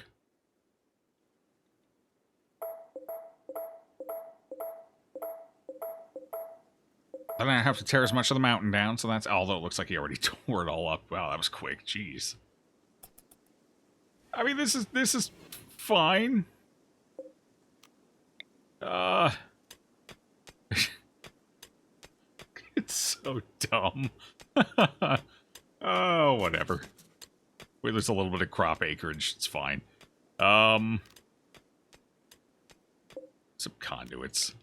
I don't have to tear as much of the mountain down, so that's... Although it looks like he already tore it all up. Wow, that was quick. Jeez. I mean, this is fine. It's so dumb. Oh, whatever. We lose a little bit of crop acreage. It's fine. Some conduits.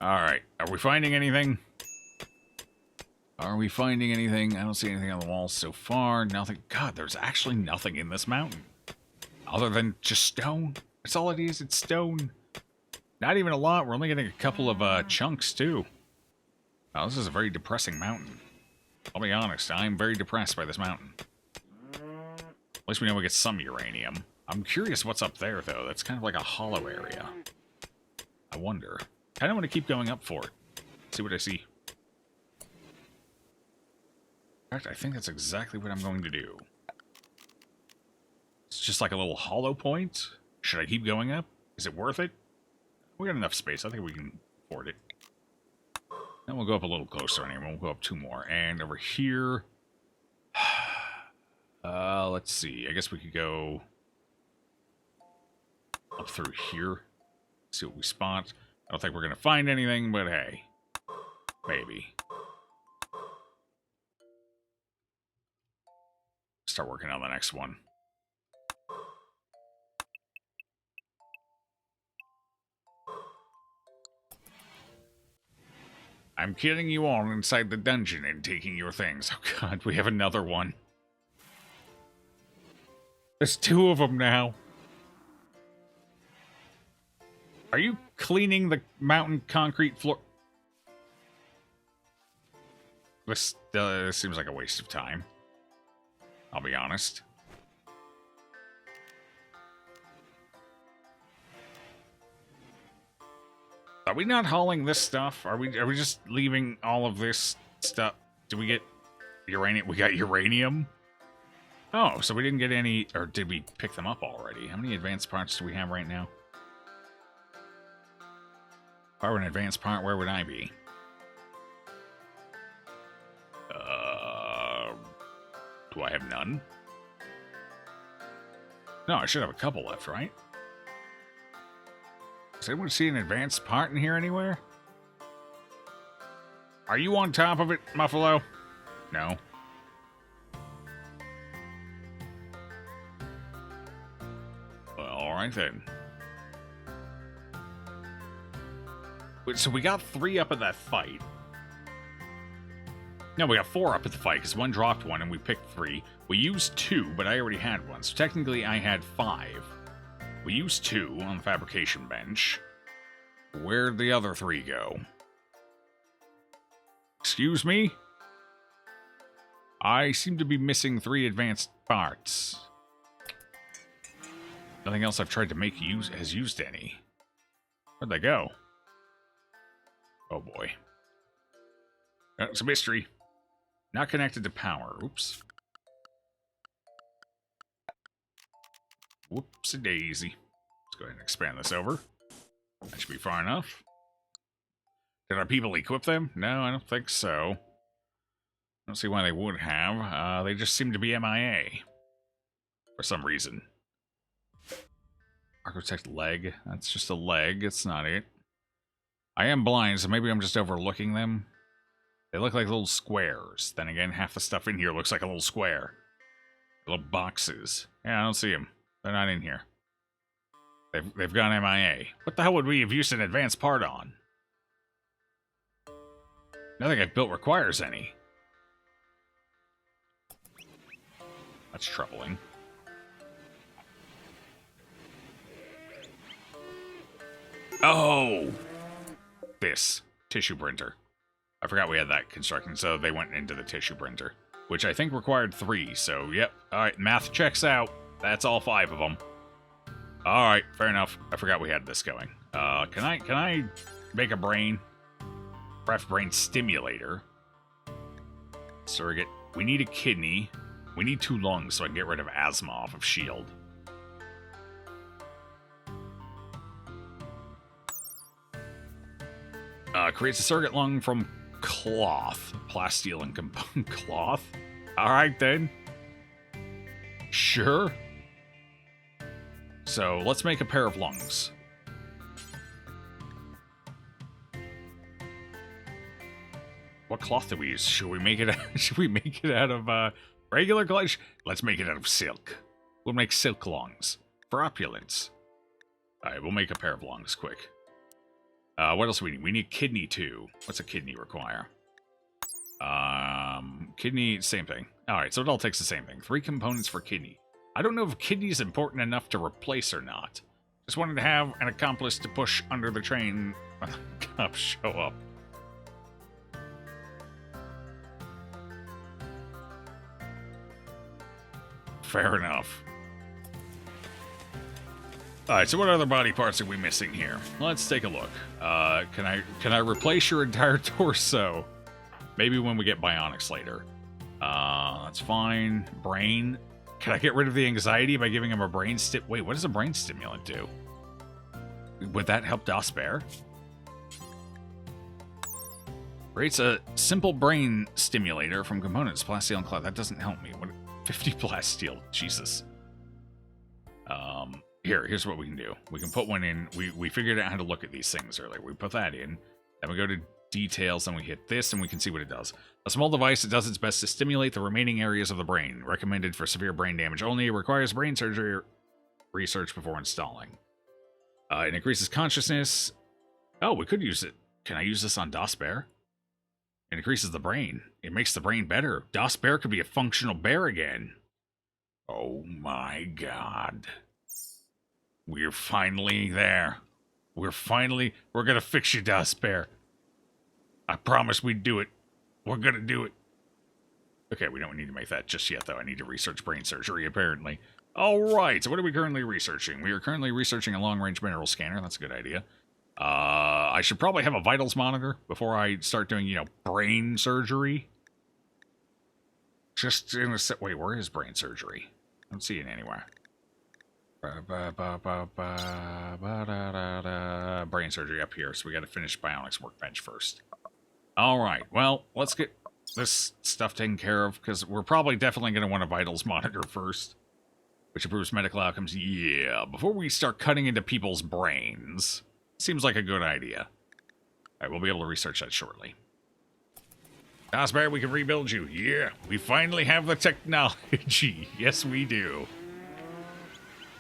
Alright, are we finding anything? Are we finding anything? I don't see anything on the walls so far. Nothing. God, there's actually nothing in this mountain. Other than just stone. That's all it is, it's stone. Not even a lot, we're only getting a couple of chunks too. Oh, this is a very depressing mountain. I'll be honest, I'm very depressed by this mountain. At least we know we get some uranium. I'm curious what's up there, though. That's kind of like a hollow area. I wonder. I kind of want to keep going up for it. See what I see. In fact, I think that's exactly what I'm going to do. It's just like a little hollow point. Should I keep going up? Is it worth it? We got enough space. I think we can afford it. Then we'll go up a little closer anyway. We'll go up 2 more. And over here... let's see. I guess we could go up through here. See what we spot. I don't think we're going to find anything, but hey. Maybe. Start working on the next one. I'm killing you all inside the dungeon and taking your things. Oh god, we have another one. There's 2 of them now. Are you cleaning the mountain concrete floor? This seems like a waste of time. I'll be honest. Are we not hauling this stuff? Are we just leaving all of this stuff? Did we get uranium? We got uranium? Oh, so we didn't get any, or did we pick them up already? How many advanced parts do we have right now? If I were an advanced part, where would I be? Do I have none? No, I should have a couple left, right? Does anyone see an advanced part in here anywhere? Are you on top of it, Muffalo? No. Well, alright then. So we got 3 up at that fight. No, we got 4 up at the fight, because one dropped one and we picked 3. We used 2, but I already had one, so technically I had 5. We used 2 on the fabrication bench. Where'd the other 3 go? Excuse me? I seem to be missing 3 advanced parts. Nothing else I've tried to make has used any. Where'd they go? Oh boy. It's a mystery. Not connected to power. Oops. Whoopsie-daisy. Let's go ahead and expand this over. That should be far enough. Did our people equip them? No, I don't think so. I don't see why they would have. They just seem to be MIA. For some reason. Architect leg. That's just a leg. It's not it. I am blind, so maybe I'm just overlooking them. They look like little squares. Then again, half the stuff in here looks like a little square. Little boxes. Yeah, I don't see them. They're not in here. They've gone MIA. What the hell would we have used an advanced part on? Nothing I've built requires any. That's troubling. Oh! This. Tissue printer. I forgot we had that construction, so they went into the tissue printer. Which I think required 3, so yep. Alright, math checks out. That's all 5 of them. Alright, fair enough. I forgot we had this going. Can I make a brain? Craft brain stimulator. Surrogate. We need a kidney. We need 2 lungs so I can get rid of asthma off of S.H.I.E.L.D. Creates a surrogate lung from cloth. Plasteel and component cloth. Alright then. Sure. So let's make a pair of lungs. What cloth do we use? Should we make it out of regular cloth? Let's make it out of silk. We'll make silk lungs. For opulence. Alright, we'll make a pair of lungs quick. What else do we need? We need kidney too. What's a kidney require? Kidney, same thing. Alright, so it all takes the same thing. 3 components for kidney. I don't know if kidney is important enough to replace or not. Just wanted to have an accomplice to push under the train when the cops show up. Fair enough. Alright, so what other body parts are we missing here? Let's take a look. Can I replace your entire torso? Maybe when we get bionics later. That's fine. Brain. Can I get rid of the anxiety by giving him a brain Wait, what does a brain stimulant do? Would that help Das Bear? Creates a simple brain stimulator from components, plasteel and cloth. That doesn't help me. What? 50 plasteel. Jesus. Here's what we can do. We can put one in. We figured out how to look at these things earlier. We put that in. Then we go to details, and we hit this, and we can see what it does. A small device that does its best to stimulate the remaining areas of the brain. Recommended for severe brain damage only. Requires brain surgery or research before installing. It increases consciousness. Oh, we could use it. Can I use this on Das Bear? It increases the brain. It makes the brain better. Das Bear could be a functional bear again. Oh my god. We're finally there. We're gonna fix you, Das Bear. I promise we'd do it. We're gonna do it. Okay, we don't need to make that just yet, though. I need to research brain surgery, apparently. Alright, so what are we currently researching? We are currently researching a long-range mineral scanner. That's a good idea. I should probably have a vitals monitor before I start doing, brain surgery. Just in a sec. Wait, where is brain surgery? I don't see it anywhere. Brain surgery up here, so we got to finish bionics workbench first. Alright, well, let's get this stuff taken care of, because we're probably definitely going to want a vitals monitor first, which improves medical outcomes. Yeah, before we start cutting into people's brains. Seems like a good idea. Alright, we'll be able to research that shortly. Das Bear, we can rebuild you. Yeah, we finally have the technology. Yes, we do.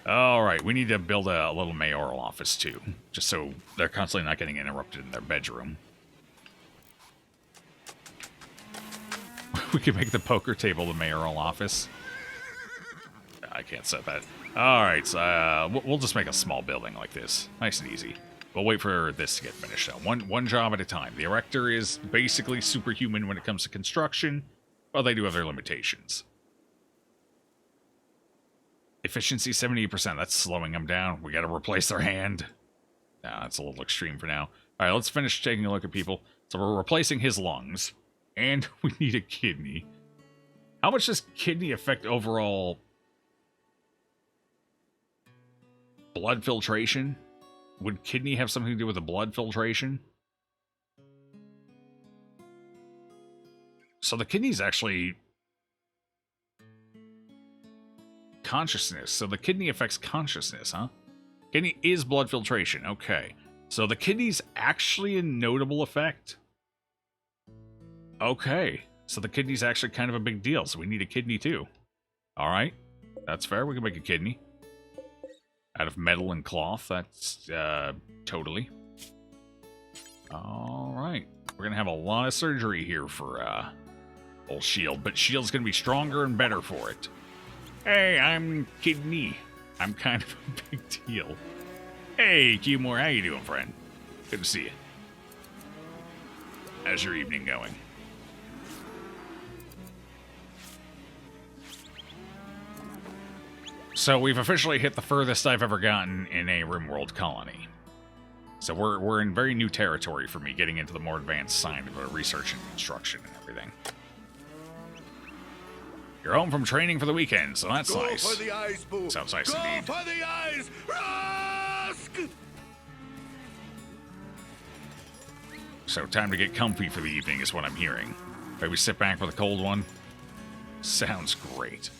Alright, we need to build a little mayoral office, too. Just so they're constantly not getting interrupted in their bedroom. We can make the poker table the mayoral office. I can't set that. Alright, so we'll just make a small building like this. Nice and easy. We'll wait for this to get finished, though. One job at a time. The Erector is basically superhuman when it comes to construction, but they do have their limitations. Efficiency 78%. That's slowing them down. We gotta replace their hand. Nah, that's a little extreme for now. Alright, let's finish taking a look at people. So we're replacing his lungs. And we need a kidney. How much does kidney affect overall blood filtration? Would kidney have something to do with the blood filtration? So the kidney's actually consciousness. So the kidney affects consciousness, huh? Kidney is blood filtration. Okay. So the kidney's actually a notable effect. Okay. So the kidney's actually kind of a big deal. So we need a kidney too. Alright. That's fair. We can make a kidney. Out of metal and cloth. That's, totally. Alright. We're gonna have a lot of surgery here for, old Shield. But Shield's gonna be stronger and better for it. Hey, I'm Kidney. I'm kind of a big deal. Hey, Q-More, how you doing, friend? Good to see you. How's your evening going? So we've officially hit the furthest I've ever gotten in a RimWorld colony. So we're in very new territory for me, getting into the more advanced side of research and construction and everything. You're home from training for the weekend, so that's nice. Go for the eyes, Boo. Sounds nice Go indeed. for the eyes. Rusk! So time to get comfy for the evening is what I'm hearing. Maybe sit back with a cold one. Sounds great.